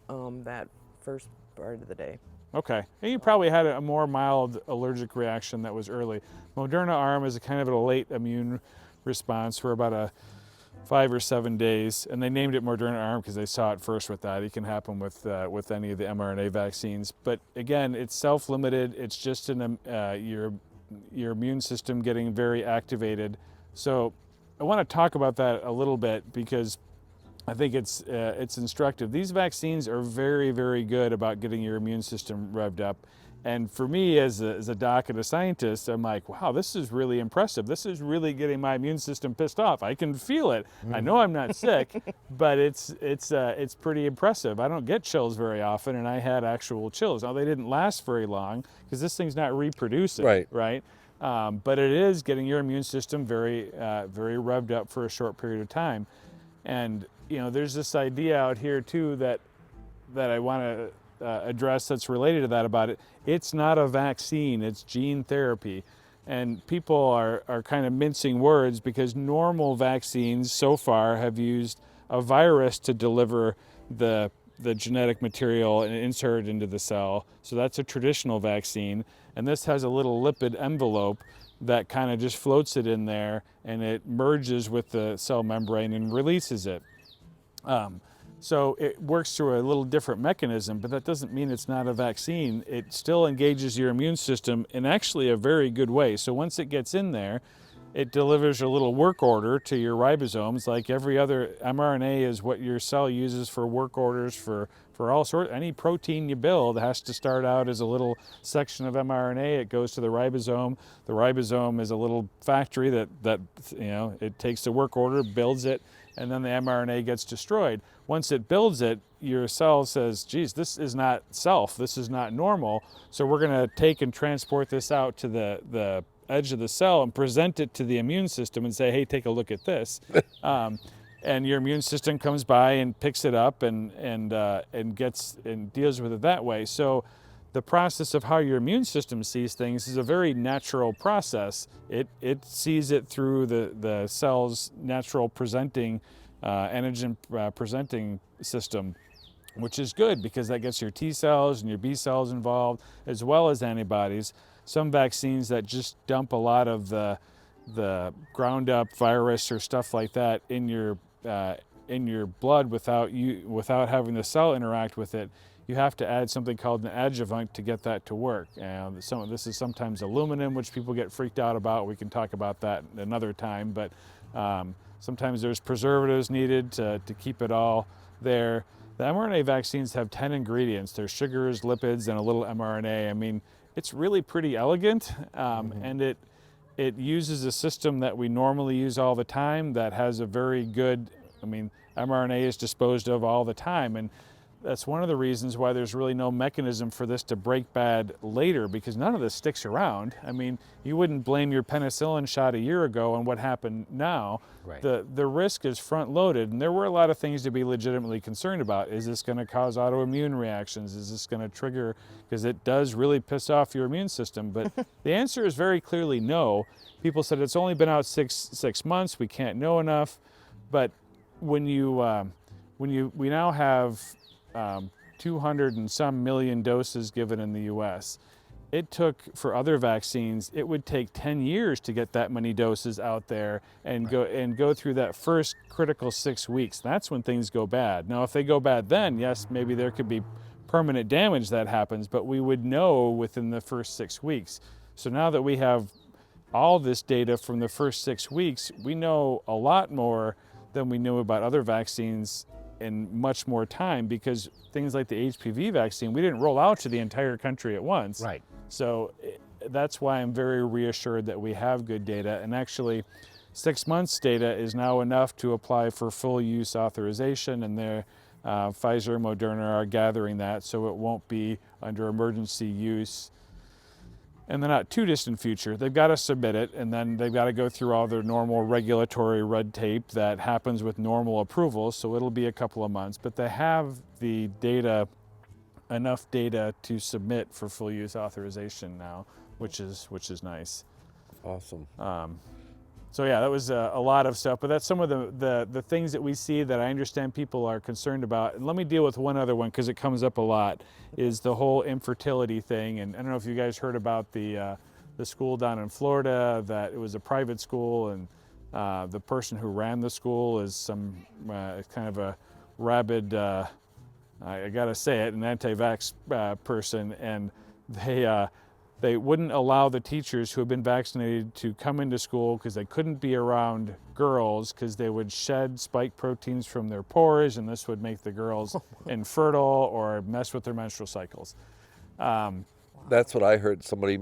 Speaker 2: that first part of the day.
Speaker 3: Okay, and you probably had a more mild allergic reaction that was early. Moderna arm is a kind of a late immune response for about a 5 or 7 days, and they named it Moderna arm because they saw it first with that. It can happen with any of the mRNA vaccines, but again, it's self-limited. It's just your immune system getting very activated. So I want to talk about that a little bit because I think it's instructive. These vaccines are very, very good about getting your immune system revved up. And for me, as a doc and a scientist, I'm like, wow, this is really impressive. This is really getting my immune system pissed off. I can feel it. I know I'm not sick, but it's pretty impressive. I don't get chills very often, and I had actual chills. Now, they didn't last very long because this thing's not reproducing, right? But it is getting your immune system very, very revved up for a short period of time. And there's this idea out here too that I want to address that's related to that about it. It's not a vaccine, it's gene therapy. And people are kind of mincing words because normal vaccines so far have used a virus to deliver the genetic material and insert it into the cell. So that's a traditional vaccine. And this has a little lipid envelope that kind of just floats it in there, and it merges with the cell membrane and releases it. So it works through a little different mechanism, but that doesn't mean it's not a vaccine. It still engages your immune system in actually a very good way. So once it gets in there, it delivers a little work order to your ribosomes. Like every other mRNA is what your cell uses for work orders for all sorts. Any protein you build has to start out as a little section of mRNA. It goes to the ribosome. The ribosome is a little factory that it takes the work order, builds it, and then the mRNA gets destroyed. Once it builds it, your cell says, geez, this is not self, this is not normal, so we're gonna take and transport this out to the edge of the cell and present it to the immune system and say, hey, take a look at this. And your immune system comes by and picks it up and deals with it that way. So the process of how your immune system sees things is a very natural process. It sees it through the cell's natural presenting antigen presenting system, which is good because that gets your T cells and your B cells involved, as well as antibodies. Some vaccines that just dump a lot of the ground up virus or stuff like that in your in your blood without having the cell interact with it, you have to add something called an adjuvant to get that to work. And some of this is sometimes aluminum, which people get freaked out about. We can talk about that another time, but sometimes there's preservatives needed to keep it all there. The mRNA vaccines have 10 ingredients. There's sugars, lipids, and a little mRNA. I mean, it's really pretty elegant, and it uses a system that we normally use all the time that has a very good, I mean, mRNA is disposed of all the time, and that's one of the reasons why there's really no mechanism for this to break bad later, because none of this sticks around. I mean, you wouldn't blame your penicillin shot a year ago on what happened now.
Speaker 4: Right.
Speaker 3: The risk is front loaded, and there were a lot of things to be legitimately concerned about. Is this going to cause autoimmune reactions? Is this going to trigger, because it does really piss off your immune system? But the answer is very clearly no. People said it's only been out six months, we can't know enough. But when we now have 200 and some million doses given in the US. It took, for other vaccines, it would take 10 years to get that many doses out there and go through that first critical 6 weeks. That's when things go bad. Now, if they go bad then, yes, maybe there could be permanent damage that happens, but we would know within the first 6 weeks. So now that we have all this data from the first 6 weeks, we know a lot more than we knew about other vaccines in much more time, because things like the HPV vaccine, we didn't roll out to the entire country at once.
Speaker 4: Right.
Speaker 3: So that's why I'm very reassured that we have good data. And actually, 6 months data is now enough to apply for full use authorization, and Pfizer and Moderna are gathering that, so it won't be under emergency use in the not too distant future. They've got to submit it, and then they've got to go through all their normal regulatory red tape that happens with normal approvals, so it'll be a couple of months. But they have the data, enough data to submit for full use authorization now, which is nice.
Speaker 1: Awesome.
Speaker 3: So yeah, that was a lot of stuff, but that's some of the things that we see that I understand people are concerned about. And let me deal with one other one, because it comes up a lot, is the whole infertility thing. And I don't know if you guys heard about the school down in Florida, that it was a private school, and the person who ran the school is some kind of a rabid, I gotta say it, an anti-vax person, and they wouldn't allow the teachers who had been vaccinated to come into school because they couldn't be around girls, because they would shed spike proteins from their pores, and this would make the girls infertile or mess with their menstrual cycles.
Speaker 1: That's what I heard. Somebody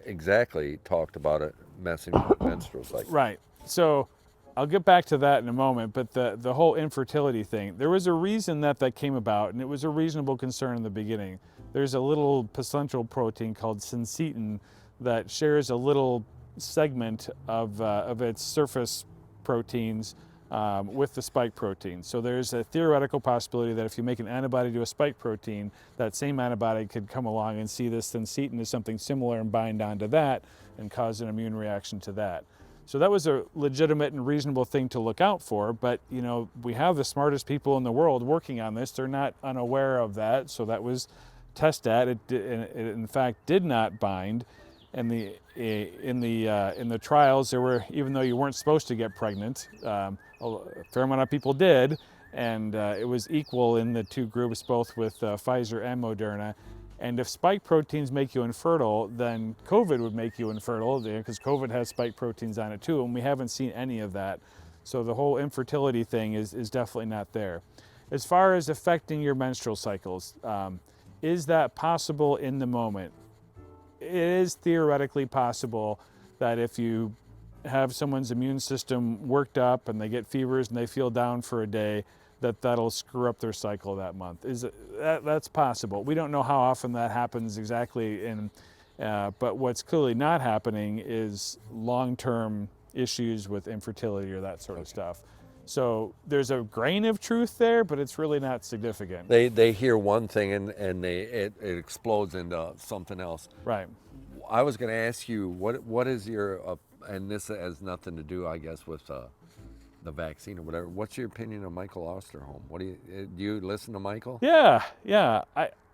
Speaker 1: exactly talked about it, messing with menstrual cycle.
Speaker 3: Right. So I'll get back to that in a moment, but the whole infertility thing, there was a reason that came about, and it was a reasonable concern in the beginning. There's a little placental protein called syncytin that shares a little segment of its surface proteins with the spike protein. So there's a theoretical possibility that if you make an antibody to a spike protein, that same antibody could come along and see this syncytin as something similar and bind onto that and cause an immune reaction to that. So that was a legitimate and reasonable thing to look out for, but you know, we have the smartest people in the world working on this. They're not unaware of that, so that was tested. It in fact did not bind. And in the trials, there were, even though you weren't supposed to get pregnant, a fair amount of people did, and it was equal in the two groups, both with Pfizer and Moderna. And if spike proteins make you infertile, then COVID would make you infertile, because COVID has spike proteins on it too, and we haven't seen any of that. So the whole infertility thing is definitely not there. As far as affecting your menstrual cycles, is that possible in the moment? It is theoretically possible that if you have someone's immune system worked up and they get fevers and they feel down for a day, that'll screw up their cycle that month. That's possible. We don't know how often that happens exactly, but what's clearly not happening is long-term issues with infertility or that sort of stuff. So there's a grain of truth there, but it's really not significant.
Speaker 1: They hear one thing and it explodes into something else.
Speaker 3: Right.
Speaker 1: I was going to ask you, what is your, and this has nothing to do, I guess, with the vaccine or whatever. What's your opinion of Michael Osterholm? Do you listen to Michael?
Speaker 3: Yeah.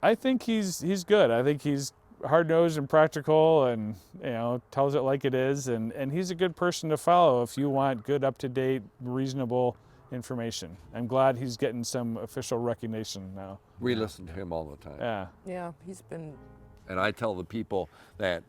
Speaker 3: I think he's good. I think he's hard-nosed and practical, and tells it like it is, and he's a good person to follow if you want good, up-to-date, reasonable information. I'm glad he's getting some official recognition now.
Speaker 1: We listen to him all the time.
Speaker 3: Yeah.
Speaker 2: Yeah, he's been.
Speaker 1: And I tell the people that,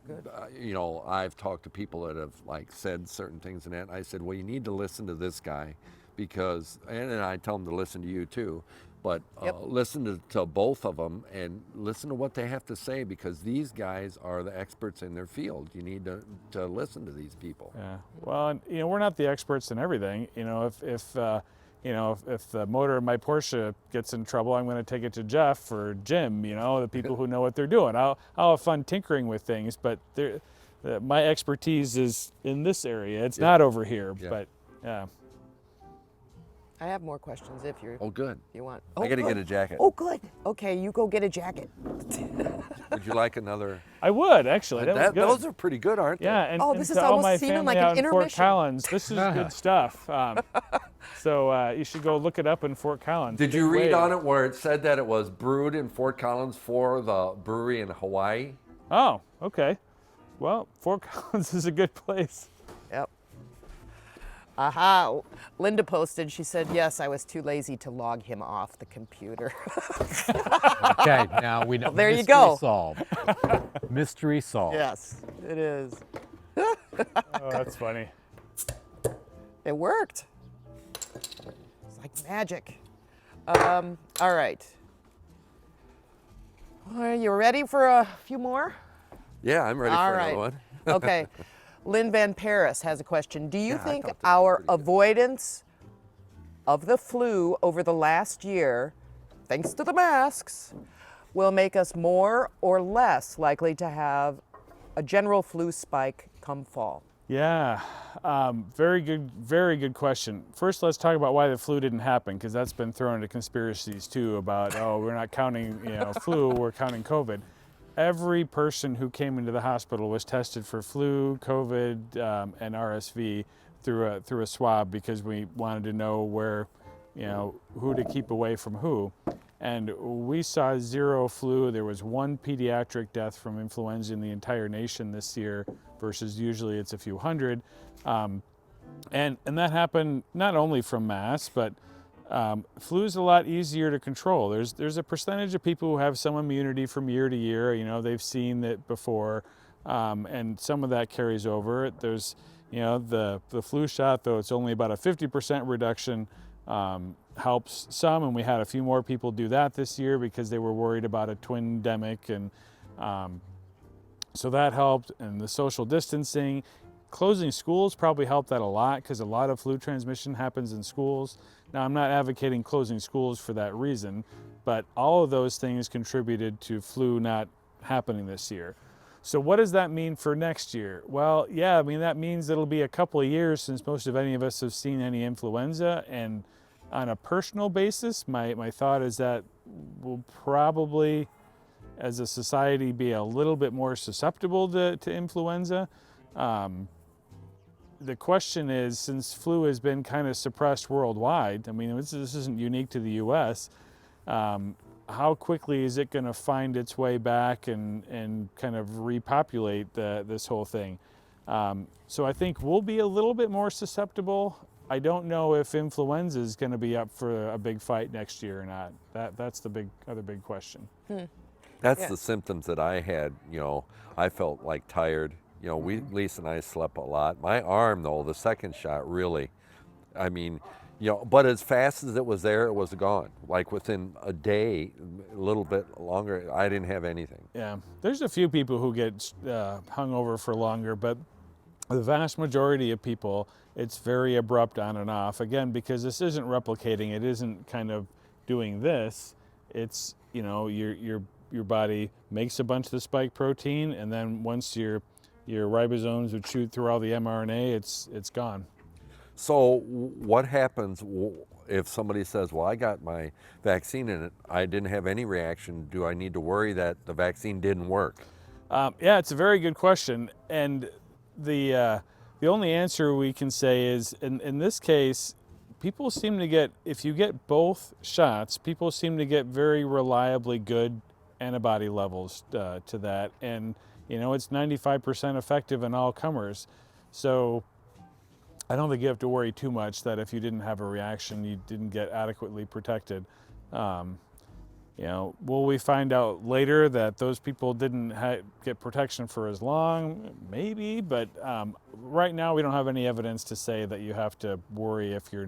Speaker 1: you know, I've talked to people that have like said certain things and that. I said, well, you need to listen to this guy because, and I tell them to listen to you too, but listen to both of them and listen to what they have to say because these guys are the experts in their field. You need to listen to these people.
Speaker 3: Yeah. Well, and, you know, we're not the experts in everything. You know, if the motor of my Porsche gets in trouble, I'm going to take it to Jeff or Jim, you know, the people who know what they're doing. I'll have fun tinkering with things, but my expertise is in this area. It's not over here, but yeah.
Speaker 2: I have more questions if you're.
Speaker 1: Oh, good.
Speaker 2: You want?
Speaker 1: I got to
Speaker 2: good.
Speaker 1: get a jacket.
Speaker 2: Oh, good. Okay, you go get a jacket.
Speaker 1: Would you like another?
Speaker 3: I would, actually. That was good.
Speaker 1: Those are pretty good, aren't they?
Speaker 3: Yeah, and,
Speaker 2: Oh,
Speaker 3: and
Speaker 2: this
Speaker 3: to
Speaker 2: is
Speaker 3: all
Speaker 2: almost
Speaker 3: my
Speaker 2: seeming
Speaker 3: family
Speaker 2: like an
Speaker 3: out in Fort
Speaker 2: intermission.
Speaker 3: Collins, this is good stuff. So you should go look it up in Fort Collins.
Speaker 1: Did you
Speaker 3: Big
Speaker 1: read
Speaker 3: wave.
Speaker 1: on it where it said that it was brewed in Fort Collins for the brewery in Hawaii?
Speaker 3: Oh, okay. Well, Fort Collins is a good place.
Speaker 2: Yep. Aha. Linda posted, she said, yes, I was too lazy to log him off the computer.
Speaker 4: Okay, now we know.
Speaker 2: There you
Speaker 4: mystery
Speaker 2: go.
Speaker 4: Solved. Mystery solved.
Speaker 2: Yes, it is.
Speaker 3: Oh, that's funny.
Speaker 2: It worked. It's like magic. All right. Are you ready for a few more?
Speaker 1: Yeah, I'm ready
Speaker 2: All
Speaker 1: for
Speaker 2: right.
Speaker 1: another one.
Speaker 2: Okay. Lynn Van Paris has a question. Do you
Speaker 1: Yeah, I
Speaker 2: think
Speaker 1: thought that was
Speaker 2: our
Speaker 1: pretty good.
Speaker 2: avoidance of the flu over the last year, thanks to the masks, will make us more or less likely to have a general flu spike come fall?
Speaker 3: Yeah, very good question. First, let's talk about why the flu didn't happen, because that's been thrown into conspiracies too about, oh, we're not counting, flu, we're counting COVID. Every person who came into the hospital was tested for flu, COVID, and RSV through a swab because we wanted to know where, who to keep away from who. And we saw zero flu. There was one pediatric death from influenza in the entire nation this year versus usually it's a few hundred. And that happened not only from masks, but flu is a lot easier to control. There's a percentage of people who have some immunity from year to year. They've seen it before, and some of that carries over. There's, the flu shot, though it's only about a 50% reduction, helps some, and we had a few more people do that this year because they were worried about a twin-demic, and so that helped. And the social distancing, closing schools probably helped that a lot because a lot of flu transmission happens in schools. Now, I'm not advocating closing schools for that reason, but all of those things contributed to flu not happening this year. So what does that mean for next year? Well, yeah, that means it'll be a couple of years since most of any of us have seen any influenza. And on a personal basis, my thought is that we'll probably, as a society, be a little bit more susceptible to influenza. The question is, since flu has been kind of suppressed worldwide, this isn't unique to the U.S., how quickly is it going to find its way back and kind of repopulate this whole thing? So I think we'll be a little bit more susceptible. I don't know if influenza is going to be up for a big fight next year or not. That's the other big question.
Speaker 1: That's the symptoms that I had. I felt like tired. Lisa and I slept a lot. My arm, though, the second shot really, but as fast as it was there, it was gone. Like within a day, a little bit longer, I didn't have anything.
Speaker 3: Yeah, there's a few people who get hung over for longer, but the vast majority of people, it's very abrupt on and off. Again, because this isn't replicating, it isn't kind of doing this. It's, your body makes a bunch of the spike protein, and then once your ribosomes would shoot through all the mRNA, it's gone.
Speaker 1: So what happens if somebody says, well, I got my vaccine and I didn't have any reaction? Do I need to worry that the vaccine didn't work?
Speaker 3: Yeah, it's a very good question. And the only answer we can say is, in this case, people seem to get, if you get both shots, people seem to get very reliably good antibody levels to that. And it's 95% effective in all comers. So I don't think you have to worry too much that if you didn't have a reaction, you didn't get adequately protected. You know, will we find out later that those people didn't get protection for as long? Maybe, but right now we don't have any evidence to say that you have to worry if you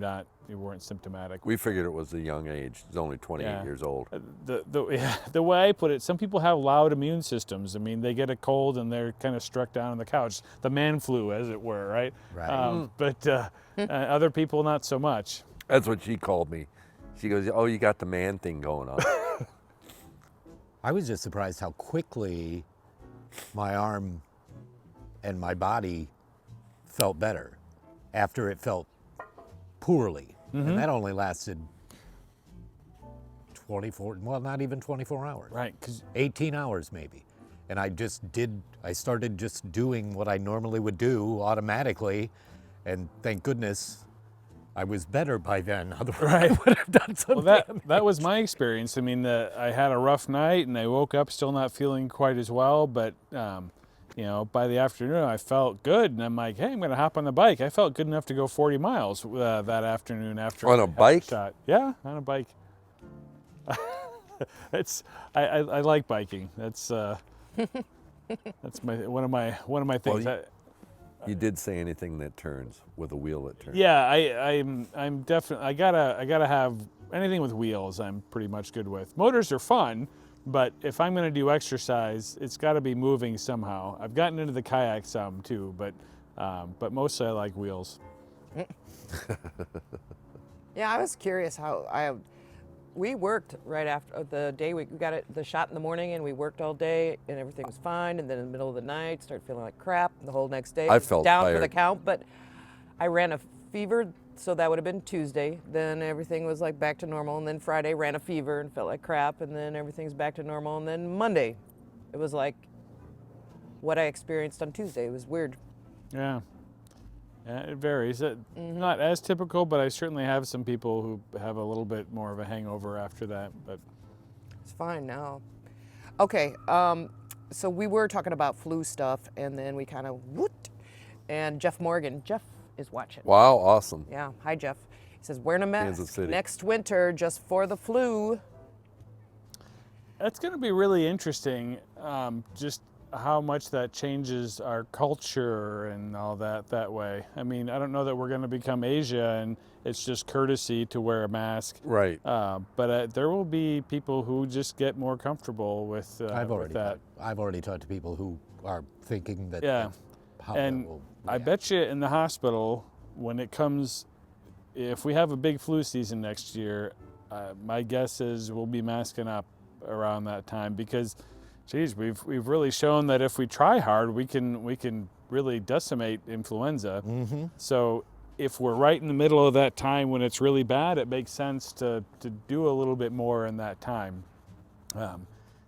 Speaker 3: weren't symptomatic.
Speaker 1: We figured it was a young age. He's only 28 years old.
Speaker 3: The way I put it, some people have loud immune systems. I mean, they get a cold and they're kind of struck down on the couch, the man flu, as it were, right?
Speaker 4: Right.
Speaker 3: But other people, not so much.
Speaker 1: That's what she called me. She goes, "Oh, you got the man thing going on."
Speaker 4: I was just surprised how quickly my arm and my body felt better after it felt poorly. And that only lasted 24, well, not even 24 hours.
Speaker 3: Right. 'Cause
Speaker 4: 18 hours maybe. And I started just doing what I normally would do automatically. And thank goodness I was better by then. Otherwise I would have done something.
Speaker 3: Well, that was my experience. I mean, I had a rough night and I woke up still not feeling quite as well, but you know, by the afternoon I felt good, and I'm like, hey, I'm gonna hop on the bike. I felt good enough to go 40 miles that afternoon after
Speaker 1: On
Speaker 3: I
Speaker 1: a
Speaker 3: had the
Speaker 1: bike?
Speaker 3: shot. Yeah, on a bike. I like biking. That's one of my things.
Speaker 1: Well, you did say anything that turns with a wheel that turns.
Speaker 3: Yeah, I'm definitely, I gotta have anything with wheels. I'm pretty much good with. Motors are fun, but if I'm gonna do exercise, it's got to be moving somehow. I've gotten into the kayak some too, but mostly I like wheels.
Speaker 2: Yeah, I was curious how we worked right after the day we got the shot in the morning, and we worked all day and everything was fine, and then in the middle of the night started feeling like crap. The whole next day
Speaker 1: I
Speaker 2: was
Speaker 1: felt
Speaker 2: down for the
Speaker 1: tired.
Speaker 2: count, but I ran a fever, so that would have been Tuesday. Then everything was like back to normal, and then Friday ran a fever and felt like crap, and then everything's back to normal, and then Monday it was like what I experienced on Tuesday. It was weird.
Speaker 3: Yeah. Yeah, it varies. Not as typical, but I certainly have some people who have a little bit more of a hangover after that. But
Speaker 2: It's fine now. Okay, so we were talking about flu stuff, and then we kind of and Jeff Morgan. Jeff is watching.
Speaker 1: Wow, awesome.
Speaker 2: Yeah, hi Jeff. He says wearing a mask
Speaker 1: Kansas City.
Speaker 2: next winter just for the flu.
Speaker 3: that's going to be really interesting. Just how much that changes our culture and all that way. I mean, I don't know that we're going to become Asia and it's just courtesy to wear a mask.
Speaker 1: Right.
Speaker 3: But there will be people who just get more comfortable with,
Speaker 4: I've
Speaker 3: with that.
Speaker 4: already talked to people who are thinking that.
Speaker 3: Yeah.
Speaker 4: How that
Speaker 3: And
Speaker 4: will
Speaker 3: I bet you in the hospital, when it comes, if we have a big flu season next year, my guess is we'll be masking up around that time because, geez, we've really shown that if we try hard, we can really decimate influenza.
Speaker 4: Mm-hmm.
Speaker 3: So if we're right in the middle of that time when it's really bad, it makes sense to do a little bit more in that time.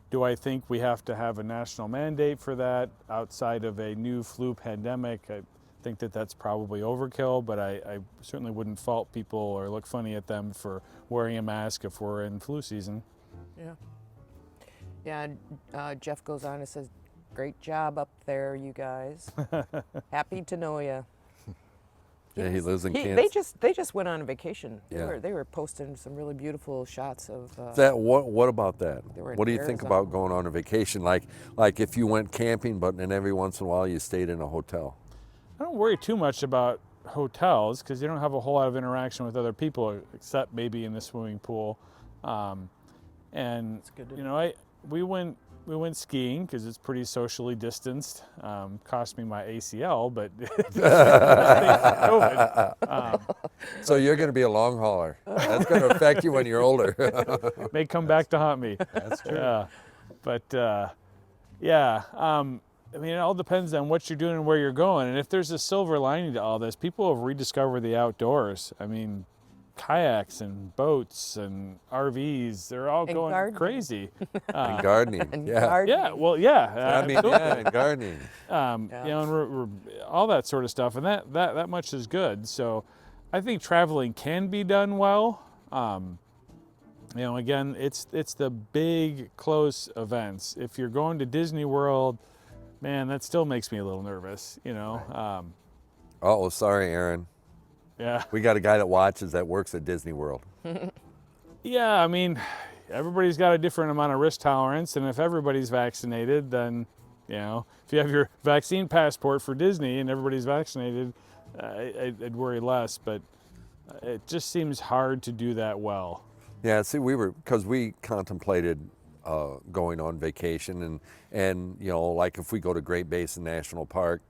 Speaker 3: Do I think we have to have a national mandate for that outside of a new flu pandemic? I think that's probably overkill, but I certainly wouldn't fault people or look funny at them for wearing a mask if we're in flu season.
Speaker 2: Yeah. Yeah, Jeff goes on and says, great job up there, you guys. Happy to know you.
Speaker 1: Yeah, he lives in Kansas.
Speaker 2: They just went on a vacation.
Speaker 1: Yeah.
Speaker 2: They were posting some really beautiful shots of.
Speaker 1: What about that?
Speaker 2: They were in
Speaker 1: What do you think
Speaker 2: Arizona.
Speaker 1: about going on a vacation? Like if you went camping, but then every once in a while you stayed in a hotel.
Speaker 3: I don't worry too much about hotels because you don't have a whole lot of interaction with other people except maybe in the swimming pool. And
Speaker 2: good to
Speaker 3: you know, we went skiing because it's pretty socially distanced. Cost me my ACL, but COVID.
Speaker 1: So you're going to be a long hauler. That's going to affect you when you're older.
Speaker 3: May come back to haunt me.
Speaker 4: That's true.
Speaker 3: Yeah, but yeah. I mean, it all depends on what you're doing and where you're going. And if there's a silver lining to all this, people have rediscovered the outdoors. I mean, kayaks and boats and RVs, they're all
Speaker 2: And
Speaker 3: going
Speaker 2: gardening.
Speaker 3: crazy.
Speaker 1: And gardening.
Speaker 2: And
Speaker 1: Yeah.
Speaker 2: gardening.
Speaker 3: Yeah, well, yeah.
Speaker 1: I mean, yeah, and gardening.
Speaker 3: You know, and we're, all that sort of stuff, and that much is good. So, I think traveling can be done well. You know, again, it's the big close events. If you're going to Disney World, man, that still makes me a little nervous. You know,
Speaker 1: Oh, sorry, Aaron.
Speaker 3: Yeah.
Speaker 1: We got a guy that watches that works at Disney World.
Speaker 3: Yeah, I mean, everybody's got a different amount of risk tolerance, and if everybody's vaccinated, then, if you have your vaccine passport for Disney and everybody's vaccinated, I'd worry less, but it just seems hard to do that well.
Speaker 1: Yeah, see, because we contemplated going on vacation, and like if we go to Great Basin National Park,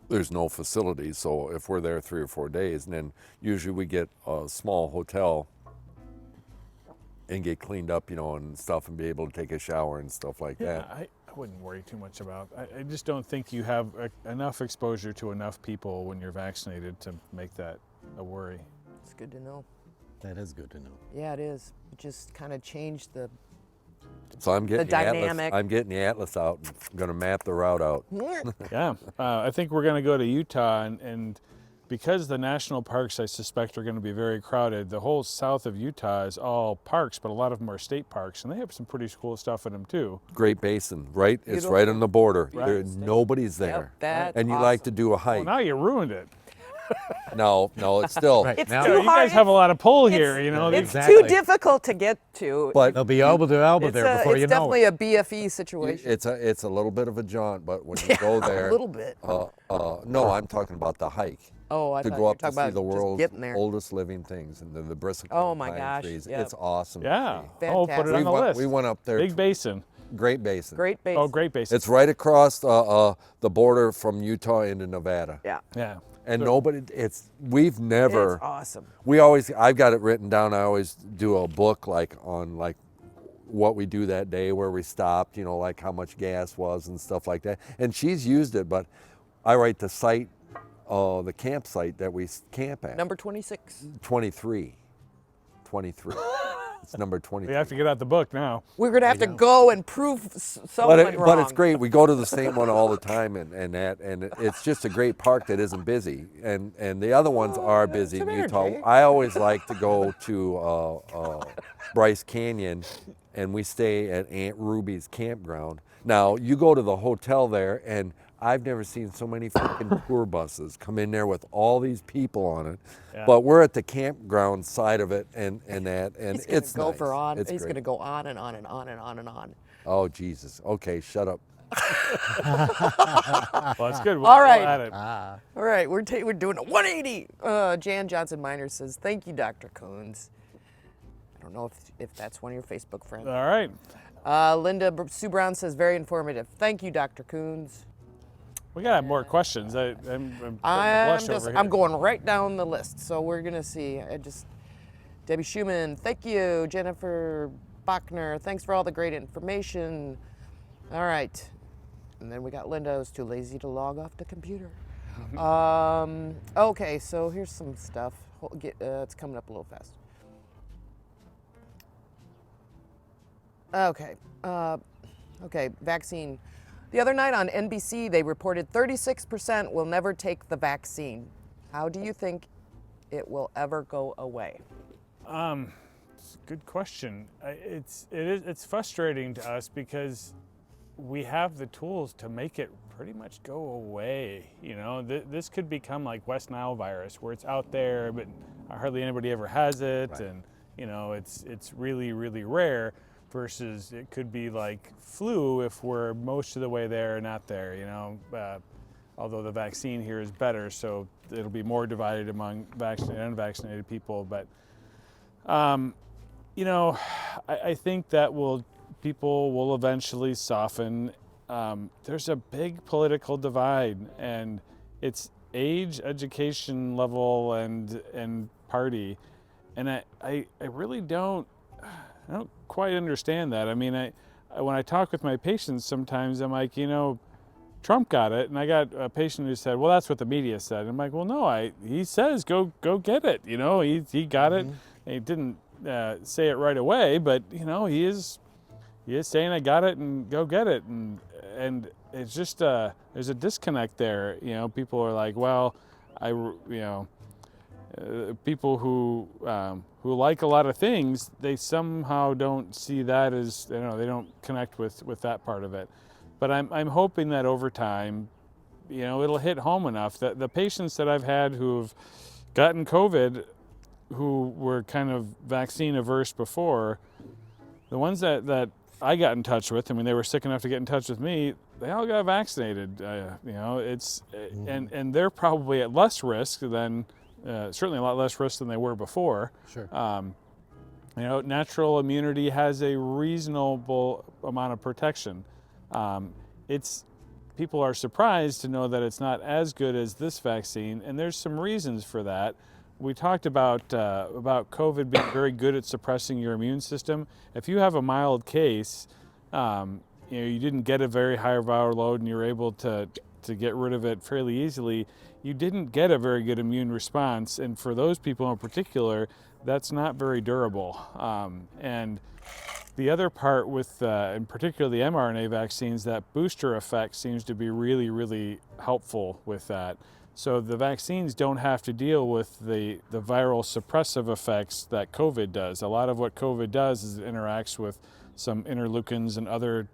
Speaker 1: there's no facilities, so if we're there 3 or 4 days, and then usually we get a small hotel and get cleaned up, and stuff, and be able to take a shower and stuff like that.
Speaker 3: I wouldn't worry too much about. I just don't think you have enough exposure to enough people when you're vaccinated to make that a worry.
Speaker 2: It's good to know.
Speaker 4: That is good to know.
Speaker 2: Yeah, it is. It just kind of changed the
Speaker 1: So I'm getting
Speaker 2: the dynamic.
Speaker 1: Atlas. I'm getting the atlas out. I'm going to map the route out.
Speaker 3: Yeah, I think we're going to go to Utah, and because the national parks, I suspect, are going to be very crowded. The whole south of Utah is all parks, but a lot of them are state parks, and they have some pretty cool stuff in them too.
Speaker 1: Great Basin, right? It's
Speaker 2: Beautiful.
Speaker 1: right on the border.
Speaker 3: Right.
Speaker 1: Nobody's there.
Speaker 2: Yep, that's
Speaker 1: and you
Speaker 2: awesome.
Speaker 1: like to do a hike.
Speaker 3: Well, now you ruined it.
Speaker 1: No, it's still.
Speaker 4: Right.
Speaker 2: It's
Speaker 4: Now-
Speaker 2: too
Speaker 3: You
Speaker 2: hard.
Speaker 3: guys have a lot of pull here,
Speaker 2: It's
Speaker 4: Exactly.
Speaker 2: too difficult to get to.
Speaker 1: But
Speaker 4: They'll be elbow to elbow
Speaker 2: it's
Speaker 4: there before you
Speaker 2: it's
Speaker 4: know
Speaker 2: definitely
Speaker 4: it.
Speaker 2: a BFE situation.
Speaker 1: it's a little bit of a jaunt, but when you go there,
Speaker 2: a little bit.
Speaker 1: no, I'm talking about the hike.
Speaker 2: Oh, I
Speaker 1: To
Speaker 2: thought
Speaker 1: go
Speaker 2: you were
Speaker 1: up to
Speaker 2: talking
Speaker 1: see
Speaker 2: about
Speaker 1: the
Speaker 2: just
Speaker 1: world's
Speaker 2: getting there.
Speaker 1: oldest living things and the bristle
Speaker 2: Oh my
Speaker 1: pine
Speaker 2: gosh,
Speaker 1: trees.
Speaker 2: yep.
Speaker 1: It's awesome. to
Speaker 3: Yeah.
Speaker 1: see.
Speaker 3: Oh, put it on the list.
Speaker 1: We went up there.
Speaker 3: Big Basin.
Speaker 1: Great Basin.
Speaker 2: Great base.
Speaker 3: Oh, Great Basin.
Speaker 1: It's right across the border from Utah into Nevada.
Speaker 2: Yeah.
Speaker 3: Yeah.
Speaker 1: And
Speaker 3: So-
Speaker 1: we've never.
Speaker 2: It's awesome.
Speaker 1: I've got it written down. I always do a book on what we do that day, where we stopped, like how much gas was and stuff like that. And she's used it, but I write the site, the campsite that we camp at.
Speaker 2: Number 26.
Speaker 1: 23. It's number 23.
Speaker 3: We have to get out the book now.
Speaker 2: We're gonna have to go and prove someone wrong.
Speaker 1: But it's great. We go to the same one all the time, and it's just a great park that isn't busy. And the other ones are busy in
Speaker 2: some
Speaker 1: Utah.
Speaker 2: energy.
Speaker 1: I always like to go to Bryce Canyon, and we stay at Aunt Ruby's campground. Now you go to the hotel there, and I've never seen so many freaking tour buses come in there with all these people on it.
Speaker 3: Yeah.
Speaker 1: But we're at the campground side of it, and it's
Speaker 2: He's gonna go
Speaker 1: nice.
Speaker 2: for on.
Speaker 1: It's
Speaker 2: He's
Speaker 1: great.
Speaker 2: gonna go on and on and on and on and on.
Speaker 1: Oh Jesus! Okay, shut up.
Speaker 3: Well, that's good. We'll
Speaker 2: All right.
Speaker 3: at it.
Speaker 2: All right, we're doing a 180. Jan Johnson Miner says, "Thank you, Dr. Kuhns." I don't know if that's one of your Facebook friends.
Speaker 3: All right.
Speaker 2: Linda Sue Brown says, "Very informative. Thank you, Dr. Kuhns."
Speaker 3: We got to have more questions. I'm putting the blush over here.
Speaker 2: I'm going right down the list, so we're gonna see. Debbie Schumann, thank you. Jennifer Bachner, thanks for all the great information. All right, and then we got Linda, who's too lazy to log off the computer. Okay, so here's some stuff. It's coming up a little fast. Okay, okay, vaccine. The other night on NBC, they reported 36% will never take the vaccine. How do you think it will ever go away?
Speaker 3: It's a good question. It's frustrating to us because we have the tools to make it pretty much go away. This could become like West Nile virus, where it's out there, but hardly anybody ever has it,
Speaker 1: Right.
Speaker 3: and it's really, really rare. Versus it could be like flu if we're most of the way there or not there, although the vaccine here is better, so it'll be more divided among vaccinated and unvaccinated people. But, I think that people will eventually soften. There's a big political divide, and it's age, education level, and party. And I really don't quite understand that. I mean, when I talk with my patients sometimes, I'm like, Trump got it, and I got a patient who said, well, that's what the media said. I'm like, well, no, he says go get it. He got it. He didn't say it right away, but he is saying I got it and go get it, and it's just there's a disconnect there. People are like, well, people who like a lot of things, they somehow don't see that as, they don't connect with that part of it. But I'm hoping that over time, it'll hit home enough that the patients that I've had who've gotten COVID, who were kind of vaccine averse before, the ones that I got in touch with, I mean, they were sick enough to get in touch with me, they all got vaccinated. And they're probably at less risk than, certainly a lot less risk than they were before.
Speaker 4: Sure.
Speaker 3: Natural immunity has a reasonable amount of protection. People are surprised to know that it's not as good as this vaccine, and there's some reasons for that. We talked about COVID being very good at suppressing your immune system. If you have a mild case, you didn't get a very high viral load and you're able to get rid of it fairly easily, you didn't get a very good immune response. And for those people in particular, that's not very durable. And the other part with, in particular the mRNA vaccines, that booster effect seems to be really, really helpful with that. So the vaccines don't have to deal with the viral suppressive effects that COVID does. A lot of what COVID does is it interacts with some interleukins and other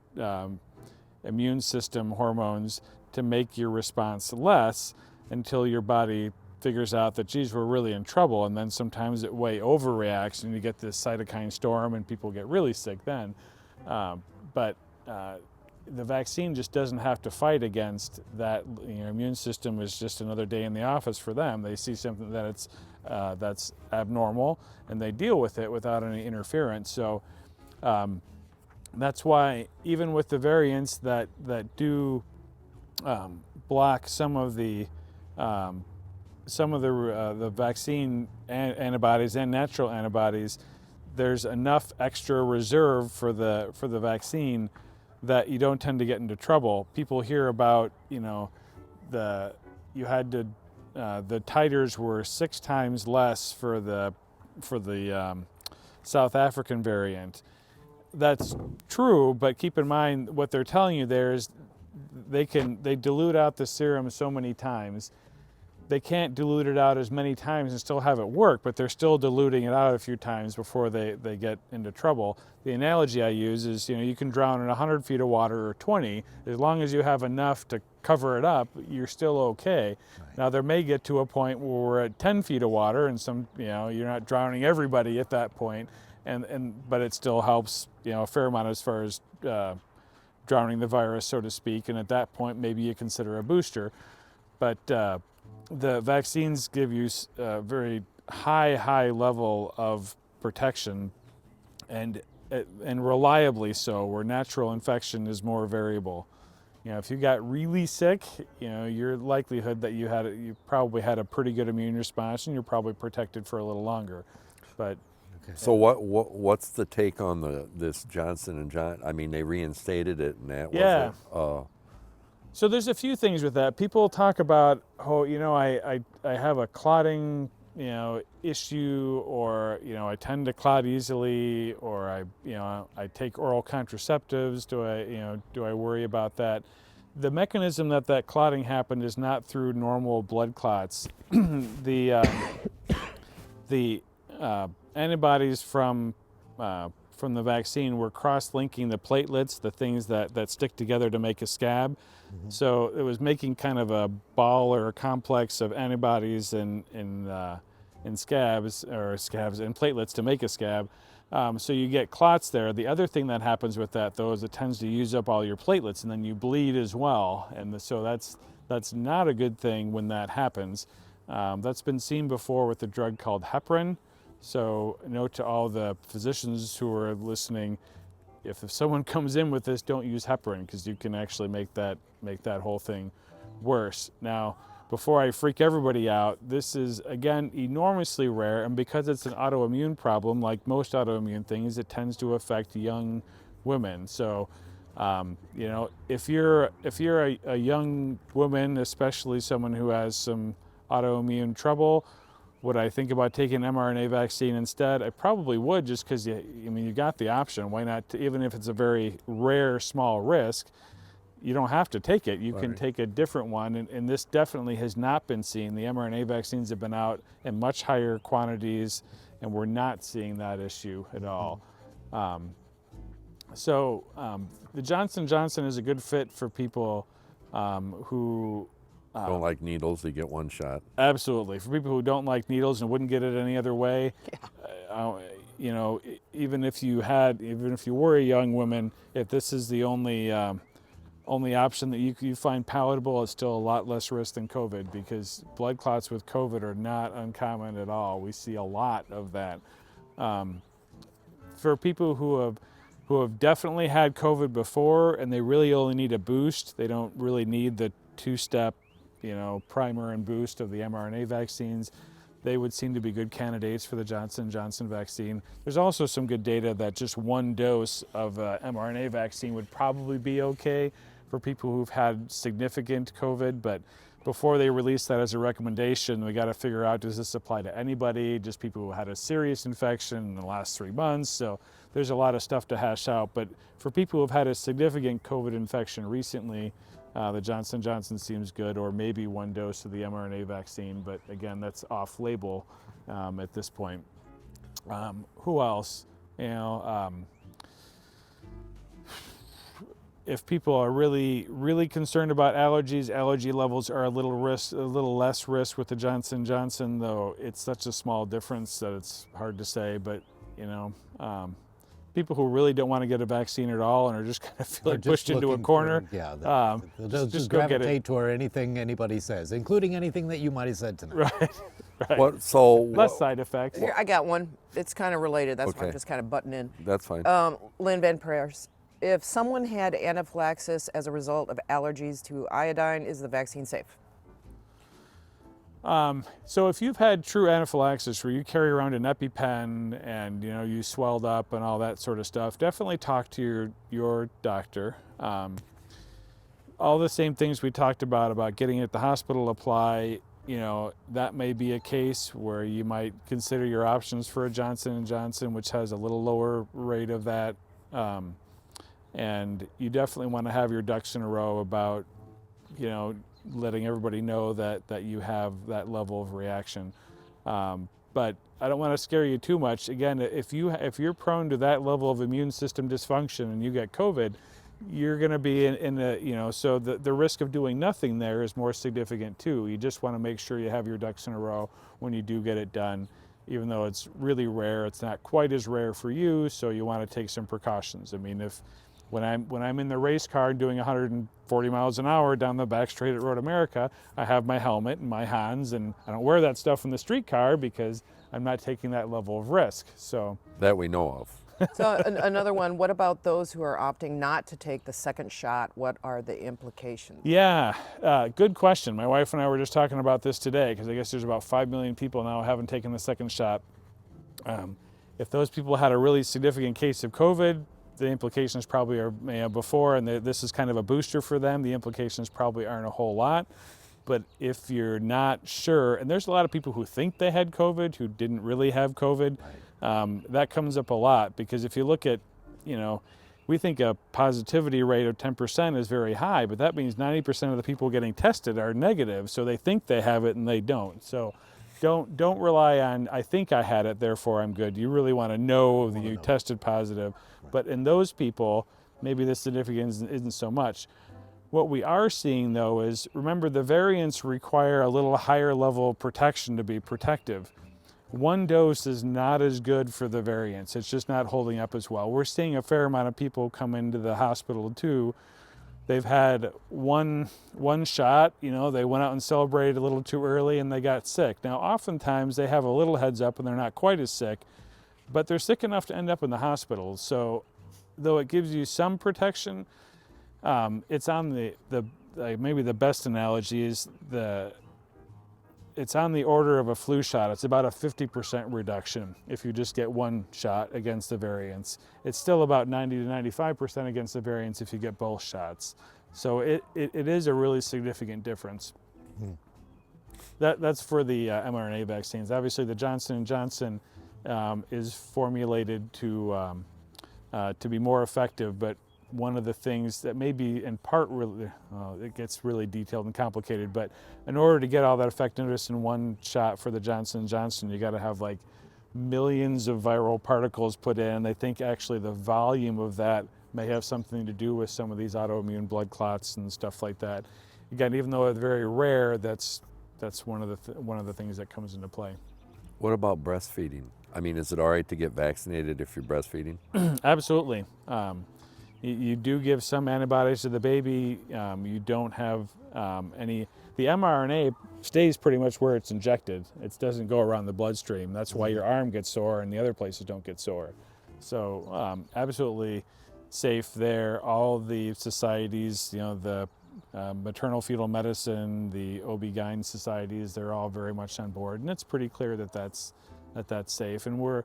Speaker 3: immune system hormones to make your response less until your body figures out that, geez, we're really in trouble. And then sometimes it way overreacts and you get this cytokine storm and people get really sick then. But the vaccine just doesn't have to fight against that. Immune system is just another day in the office for them. They see something that that's abnormal and they deal with it without any interference. So that's why even with the variants that do block some of the vaccine antibodies and natural antibodies, there's enough extra reserve for the vaccine that you don't tend to get into trouble. People hear about, the titers were 6 times less for the South African variant. That's true, but keep in mind what they're telling you there is they dilute out the serum so many times. They can't dilute it out as many times and still have it work, but they're still diluting it out a few times before they get into trouble. The analogy I use is, you can drown in 100 feet of water or 20. As long as you have enough to cover it up, you're still okay. Right. Now there may get to a point where we're at 10 feet of water and you're not drowning everybody at that point, but it still helps, a fair amount as far as drowning the virus, so to speak. And at that point, maybe you consider a booster. But the vaccines give you a very high level of protection, and reliably so, where natural infection is more variable. If you got really sick, your likelihood that you probably had a pretty good immune response and you're probably protected for a little longer. But
Speaker 1: okay. So what's the take on this Johnson & Johnson? I mean, they reinstated it, and that was
Speaker 3: So there's a few things with that. People talk about, I have a clotting, issue, or, I tend to clot easily, or I take oral contraceptives. Do I worry about that? The mechanism that clotting happened is not through normal blood clots. The antibodies from the vaccine were cross-linking the platelets, the things that stick together to make a scab. Mm-hmm. So it was making kind of a ball or a complex of antibodies and scabs and platelets to make a scab. So you get clots there. The other thing that happens with that, though, is it tends to use up all your platelets, and then you bleed as well. And so that's not a good thing when that happens. That's been seen before with a drug called heparin. So note to all the physicians who are listening, if someone comes in with this, don't use heparin, because you can actually make that whole thing worse. Now, before I freak everybody out, this is, again, enormously rare, and because it's an autoimmune problem, like most autoimmune things, it tends to affect young women. So, if you're a young woman, especially someone who has some autoimmune trouble, would I think about taking an mRNA vaccine instead? I probably would, just because you got the option. Why not? Even if it's a very rare, small risk, you don't have to take it. You can take a different one, and this definitely has not been seen. The mRNA vaccines have been out in much higher quantities, and we're not seeing that issue at all. The Johnson & Johnson is a good fit for people who
Speaker 1: Don't like needles, they get one shot.
Speaker 3: Absolutely. For people who don't like needles and wouldn't get it any other way, you know, even if you were a young woman, if this is the only option that you find palatable, it's still a lot less risk than COVID, because blood clots with COVID are not uncommon at all. We see a lot of that. For people who have definitely had COVID before and they really only need a boost, they don't really need the two-step, primer and boost of the mRNA vaccines, they would seem to be good candidates for the Johnson & Johnson vaccine. There's also some good data that just one dose of mRNA vaccine would probably be okay for people who've had significant COVID, but before they release that as a recommendation, we got to figure out, does this apply to anybody, just people who had a serious infection in the last 3 months? So there's a lot of stuff to hash out, but for people who've had a significant COVID infection recently, the Johnson & Johnson seems good, or maybe one dose of the mRNA vaccine, but again, that's off-label at this point. Who else? If people are really, really concerned about allergies, allergy levels are a little less risk with the Johnson & Johnson, though it's such a small difference that it's hard to say, but people who really don't want to get a vaccine at all and are just kind of feeling pushed into a corner,
Speaker 4: they'll just
Speaker 3: go get it.
Speaker 4: gravitate toward anything anybody says, including anything that you might have said tonight.
Speaker 3: Right. Less side effects.
Speaker 2: Here, I got one. It's kind of related. That's why
Speaker 1: Okay.
Speaker 2: I'm just kind of butting in.
Speaker 1: That's fine.
Speaker 2: Lynn Van Prayers. If someone had anaphylaxis as a result of allergies to iodine, is the vaccine safe?
Speaker 3: So if you've had true anaphylaxis where you carry around an EpiPen and you swelled up and all that sort of stuff, definitely talk to your doctor. All the same things we talked about getting at the hospital apply. That may be a case where you might consider your options for a Johnson & Johnson, which has a little lower rate of that. And you definitely want to have your ducks in a row about, letting everybody know that you have that level of reaction. But I don't want to scare you too much. Again, if you're prone to that level of immune system dysfunction and you get COVID, you're going to be in the, so the risk of doing nothing there is more significant too. You just want to make sure you have your ducks in a row when you do get it done. Even though it's really rare, it's not quite as rare for you, so you want to take some precautions. I mean, when I'm in the race car doing 140 miles an hour down the back straight at Road America, I have my helmet and my Hans, and I don't wear that stuff in the street car because I'm not taking that level of risk. So
Speaker 1: that we know of.
Speaker 2: So another one, what about those who are opting not to take the second shot? What are the implications?
Speaker 3: Yeah, good question. My wife and I were just talking about this today, because I guess there's about 5 million people now who haven't taken the second shot. If those people had a really significant case of COVID, the implications probably are before, and this is kind of a booster for them, the implications probably aren't a whole lot. But if you're not sure, and there's a lot of people who think they had COVID who didn't really have COVID, that comes up a lot, because if you look at, we think a positivity rate of 10% is very high, but that means 90% of the people getting tested are negative, so they think they have it and they don't. So don't rely on, I think I had it, therefore I'm good. You really want to know that you tested positive. But in those people, maybe the significance isn't so much. What we are seeing, though, is, remember, the variants require a little higher level of protection to be protective. One dose is not as good for the variants. It's just not holding up as well. We're seeing a fair amount of people come into the hospital, too. They've had one shot, they went out and celebrated a little too early and they got sick. Now, oftentimes they have a little heads up and they're not quite as sick, but they're sick enough to end up in the hospital. So, though it gives you some protection, it's on maybe the best analogy is it's on the order of a flu shot. It's about a 50% reduction if you just get one shot against the variants. It's still about 90 to 95% against the variants if you get both shots. So it is a really significant difference. That's for the mRNA vaccines. Obviously, the Johnson & Johnson is formulated to be more effective, but one of the things that may be in part really, it gets really detailed and complicated, but in order to get all that effectiveness in one shot for the Johnson & Johnson, you got to have like millions of viral particles put in. They think actually the volume of that may have something to do with some of these autoimmune blood clots and stuff like that. again, even though it's very rare, that's one of the things that comes into play.
Speaker 1: What about breastfeeding? I mean, is it all right to get vaccinated if you're breastfeeding?
Speaker 3: Absolutely. You do give some antibodies to the baby. You don't have any. The mRNA stays pretty much where it's injected. It doesn't go around the bloodstream. That's why your arm gets sore and the other places don't get sore. So absolutely safe there. All the societies, the maternal fetal medicine, the OB-GYN societies, they're all very much on board, and it's pretty clear that that's safe. And we're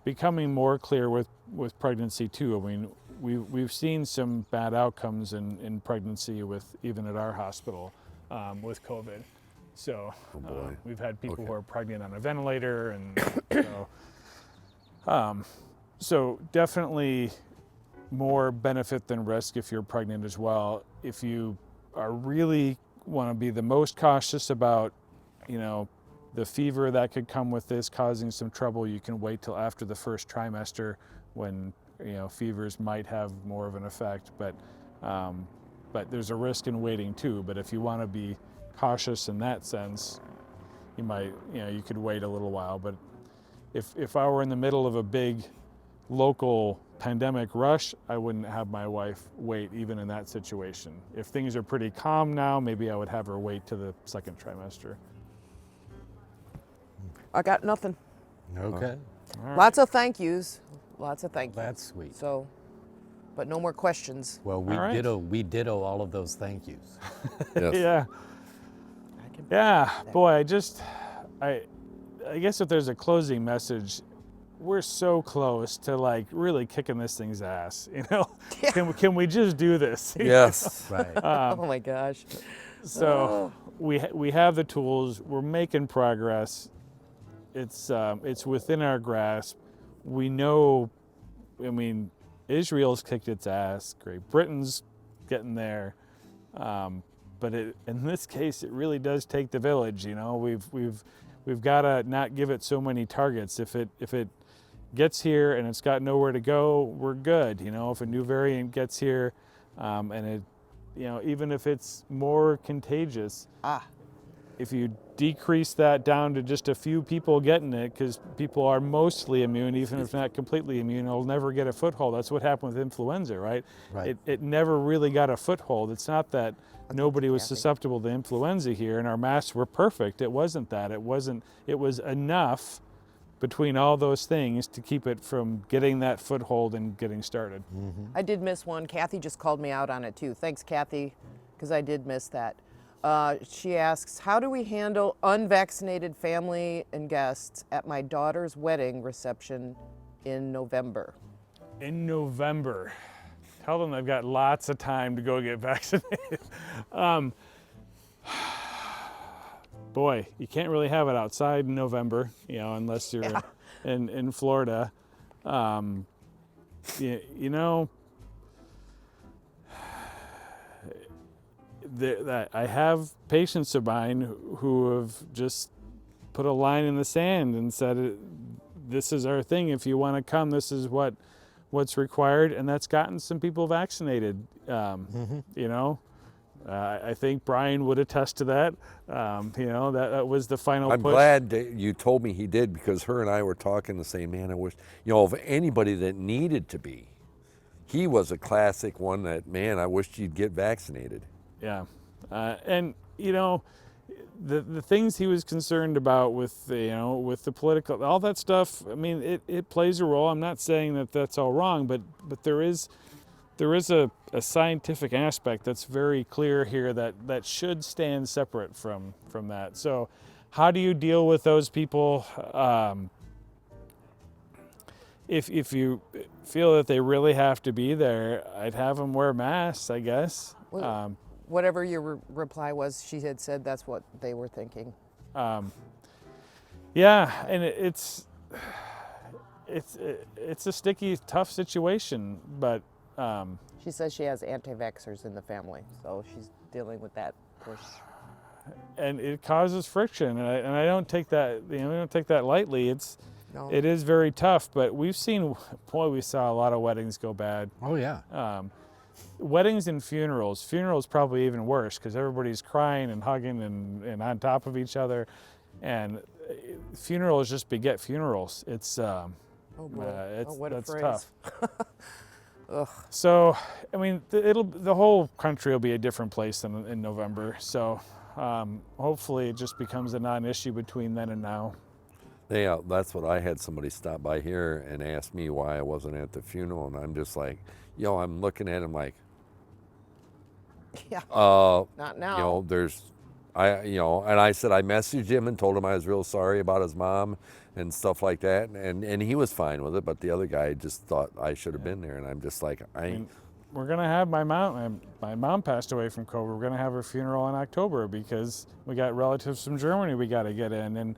Speaker 3: becoming more clear with pregnancy too. I mean, we've seen some bad outcomes in pregnancy with even at our hospital with COVID. So we've had people who are pregnant on a ventilator, and so definitely more benefit than risk if you're pregnant as well. If you are really want to be the most cautious about, the fever that could come with this causing some trouble, you can wait till after the first trimester when, fevers might have more of an effect. But there's a risk in waiting too. But if you want to be cautious in that sense, you might, you could wait a little while. But if I were in the middle of a big local pandemic rush, I wouldn't have my wife wait even in that situation. If things are pretty calm now, maybe I would have her wait to the second trimester.
Speaker 2: I got nothing.
Speaker 4: Okay.
Speaker 3: Right.
Speaker 2: Lots of thank yous. Lots of thank yous.
Speaker 4: That's sweet.
Speaker 2: So, but no more questions.
Speaker 4: Well, we
Speaker 3: All right.
Speaker 4: we ditto all of those thank yous.
Speaker 1: Yes.
Speaker 3: Yeah. Yeah. Boy, I guess if there's a closing message, we're so close to like really kicking this thing's ass.
Speaker 2: Yeah.
Speaker 3: Can we just do this?
Speaker 1: Yes.
Speaker 4: Right.
Speaker 2: Oh my gosh.
Speaker 3: So we have the tools. We're making progress. It's within our grasp. We know. I mean, Israel's kicked its ass. Great Britain's getting there. But in this case, it really does take the village. We've got to not give it so many targets. If it gets here and it's got nowhere to go, we're good. If a new variant gets here, and it, even if it's more contagious, if you decrease that down to just a few people getting it, because people are mostly immune, even if not completely immune, it'll never get a foothold. That's what happened with influenza, right?
Speaker 4: Right.
Speaker 3: It never really got a foothold. It's not that nobody was susceptible to influenza here and our masks were perfect. It wasn't that. It was enough between all those things to keep it from getting that foothold and getting started.
Speaker 4: Mm-hmm.
Speaker 2: I did miss one. Kathy just called me out on it too. Thanks, Kathy, because I did miss that. She asks, how do we handle unvaccinated family and guests at my daughter's wedding reception in November?
Speaker 3: In November. Tell them they've got lots of time to go get vaccinated. Boy, you can't really have it outside in November, unless you're in Florida. I have patients of mine who have just put a line in the sand and said, this is our thing. If you want to come, this is what's required. And that's gotten some people vaccinated. I think Brian would attest to that. That was the final
Speaker 1: I'm
Speaker 3: push.
Speaker 1: glad that you told me he did, because her and I were talking the same, man, I wish, of anybody that needed to be, he was a classic one that, man, I wish you'd get vaccinated.
Speaker 3: Yeah. And, the things he was concerned about with the political, all that stuff, I mean, it plays a role. I'm not saying that that's all wrong, but there is a scientific aspect that's very clear here that should stand separate from that. So how do you deal with those people? If you feel that they really have to be there, I'd have them wear masks, I guess.
Speaker 2: Whatever your reply was, she had said that's what they were thinking.
Speaker 3: Yeah, and it's a sticky, tough situation, but
Speaker 2: She says she has anti-vaxxers in the family, so she's dealing with that push.
Speaker 3: And it causes friction, and I don't take that, I don't take that lightly. It is very tough, but we saw a lot of weddings go bad.
Speaker 4: Oh yeah.
Speaker 3: weddings and funerals. Funerals probably even worse because everybody's crying and hugging and on top of each other, and funerals just beget funerals. It's
Speaker 2: Oh boy. What a
Speaker 3: that's
Speaker 2: phrase.
Speaker 3: tough.
Speaker 2: Ugh.
Speaker 3: So, I mean, the whole country will be a different place than in November. So, hopefully, it just becomes a non-issue between then and now.
Speaker 1: That's what I had somebody stop by here and ask me why I wasn't at the funeral, and I'm just like, I'm looking at him like,
Speaker 2: Yeah. Not now.
Speaker 1: And I said I messaged him and told him I was real sorry about his mom and stuff like that, and he was fine with it, but the other guy just thought I should have been there, and I'm just like,
Speaker 3: I mean, we're gonna have my mom passed away from COVID. We're gonna have her funeral in October because we got relatives from Germany we got to get in, and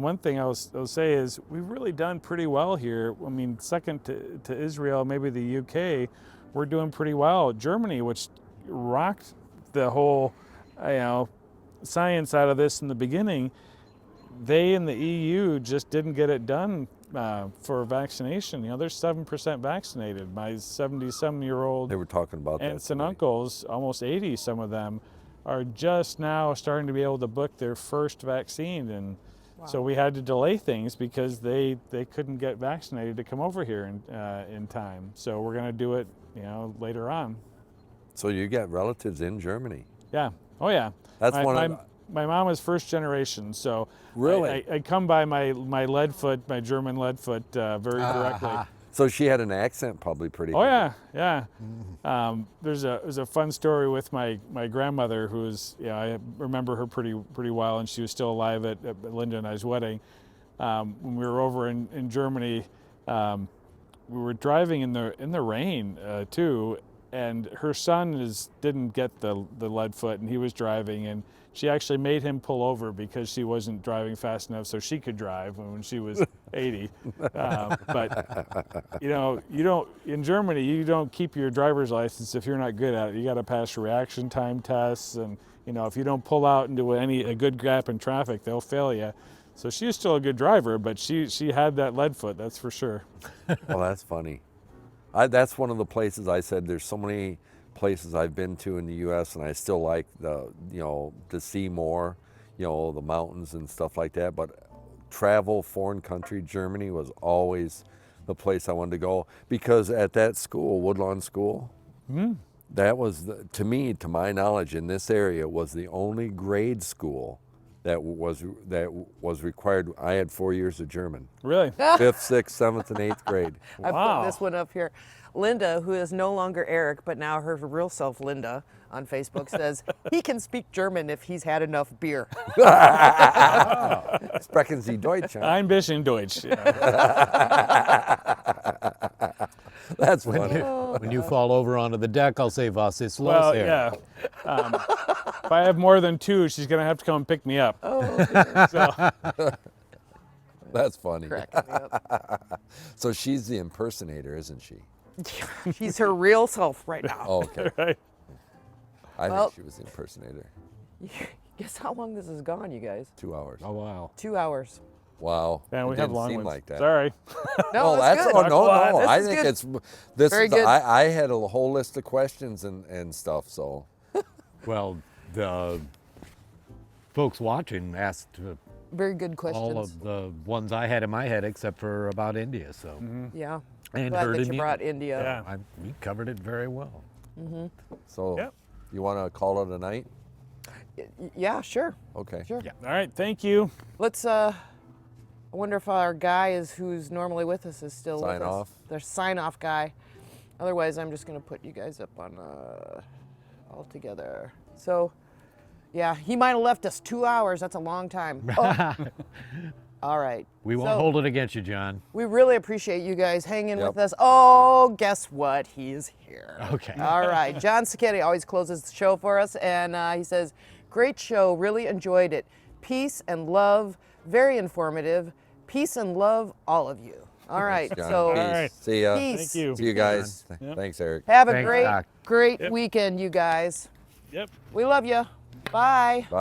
Speaker 3: one thing I'll say is we've really done pretty well here. I mean, second to Israel, maybe the UK, we're doing pretty well. Germany, which rocked the whole, science out of this in the beginning, they in the EU just didn't get it done for vaccination. They're 7% vaccinated. My 70-some-year-old
Speaker 1: they were talking about
Speaker 3: aunts
Speaker 1: that
Speaker 3: and
Speaker 1: today.
Speaker 3: uncles, almost 80, some of them, are just now starting to be able to book their first vaccine, and so we had to delay things because they couldn't get vaccinated to come over here in time. So we're going to do it, later on.
Speaker 1: So you got relatives in Germany?
Speaker 3: Yeah. Oh yeah.
Speaker 1: That's
Speaker 3: my mom is first generation, so
Speaker 1: really
Speaker 3: I come by my German Leadfoot very directly.
Speaker 1: So she had an accent probably pretty
Speaker 3: Oh
Speaker 1: good.
Speaker 3: yeah. There's a fun story with my grandmother who's I remember her pretty well, and she was still alive at Linda and I's wedding. When we were over in Germany, we were driving in the rain too, and her son didn't get the Leadfoot, and he was driving, and she actually made him pull over because she wasn't driving fast enough so she could drive when she was 80. But you don't in Germany, you don't keep your driver's license if you're not good at it. You got to pass reaction time tests, and if you don't pull out into a good gap in traffic, they'll fail you. So she was still a good driver, but she had that Leadfoot, that's for sure.
Speaker 1: Well, that's funny. That's one of the places I said there's so many places I've been to in the U.S. and I still like to see more, the mountains and stuff like that. But travel, foreign country, Germany was always the place I wanted to go, because at that school, Woodlawn School, that was to my knowledge, in this area, was the only grade school that was required. I had 4 years of German.
Speaker 3: Really?
Speaker 1: 5th, 6th, 7th, and 8th grade.
Speaker 2: I put this one up here. Linda, who is no longer Eric, but now her real self, Linda, on Facebook says he can speak German if he's had enough beer.
Speaker 1: Sprechen Sie Deutsch? Huh?
Speaker 3: Ein bisschen Deutsch.
Speaker 1: That's funny.
Speaker 4: When you fall over onto the deck, I'll say, "Was ist los?"
Speaker 3: Well,
Speaker 4: here?"
Speaker 3: yeah. If I have more than two, she's going to have to come and pick me up. So,
Speaker 1: That's funny.
Speaker 2: Cracks me up.
Speaker 1: So she's the impersonator, isn't she?
Speaker 2: She's her real self right now.
Speaker 1: Oh, okay.
Speaker 3: right.
Speaker 1: I
Speaker 2: Well-
Speaker 1: think she was the impersonator.
Speaker 2: Guess how long this has gone, you guys?
Speaker 1: 2 hours.
Speaker 4: Oh wow.
Speaker 2: 2 hours.
Speaker 1: Wow.
Speaker 3: And we
Speaker 1: It
Speaker 3: have
Speaker 1: didn't
Speaker 3: long
Speaker 1: seem
Speaker 3: ones.
Speaker 1: like that.
Speaker 3: Sorry.
Speaker 2: No,
Speaker 1: Oh,
Speaker 2: that's good.
Speaker 1: oh no.
Speaker 2: This
Speaker 1: I
Speaker 2: is
Speaker 1: think
Speaker 2: good.
Speaker 1: it's this.
Speaker 2: Very
Speaker 1: is,
Speaker 2: good.
Speaker 1: I had a whole list of questions and stuff. So
Speaker 4: Well, the folks watching asked
Speaker 2: Very good questions.
Speaker 4: all of the ones I had in my head, except for about India. So
Speaker 2: Yeah.
Speaker 4: and
Speaker 2: Glad
Speaker 4: heard
Speaker 2: that
Speaker 4: in
Speaker 2: you brought India.
Speaker 3: Yeah.
Speaker 4: we covered it very well.
Speaker 1: so
Speaker 3: Yep.
Speaker 1: you want to call it a night?
Speaker 2: Yeah, sure.
Speaker 1: Okay.
Speaker 2: Sure.
Speaker 4: Yeah.
Speaker 3: All right. Thank you.
Speaker 2: Let's I wonder if our guy who's normally with us is still
Speaker 1: Sign
Speaker 2: with us.
Speaker 1: off?
Speaker 2: The sign off guy. Otherwise, I'm just going to put you guys up on all together. So, yeah, he might have left us 2 hours. That's a long time. Oh. All right.
Speaker 4: We won't
Speaker 2: So,
Speaker 4: hold it against you, John.
Speaker 2: We really appreciate you guys hanging
Speaker 1: Yep.
Speaker 2: with us. Oh, guess what? He's here.
Speaker 4: Okay.
Speaker 2: All right. John Sacchetti always closes the show for us, and he says, great show. Really enjoyed it. Peace and love. Very informative. Peace and love, all of you. All right.
Speaker 1: John.
Speaker 2: So,
Speaker 1: Peace.
Speaker 3: All right.
Speaker 1: See ya.
Speaker 2: peace.
Speaker 3: Thank you.
Speaker 1: See you guys.
Speaker 3: Yep.
Speaker 1: Thanks, Eric.
Speaker 2: Have a
Speaker 4: Thanks,
Speaker 2: great,
Speaker 4: Doc.
Speaker 2: great
Speaker 3: Yep.
Speaker 2: weekend, you guys.
Speaker 3: Yep.
Speaker 2: We love you. Bye.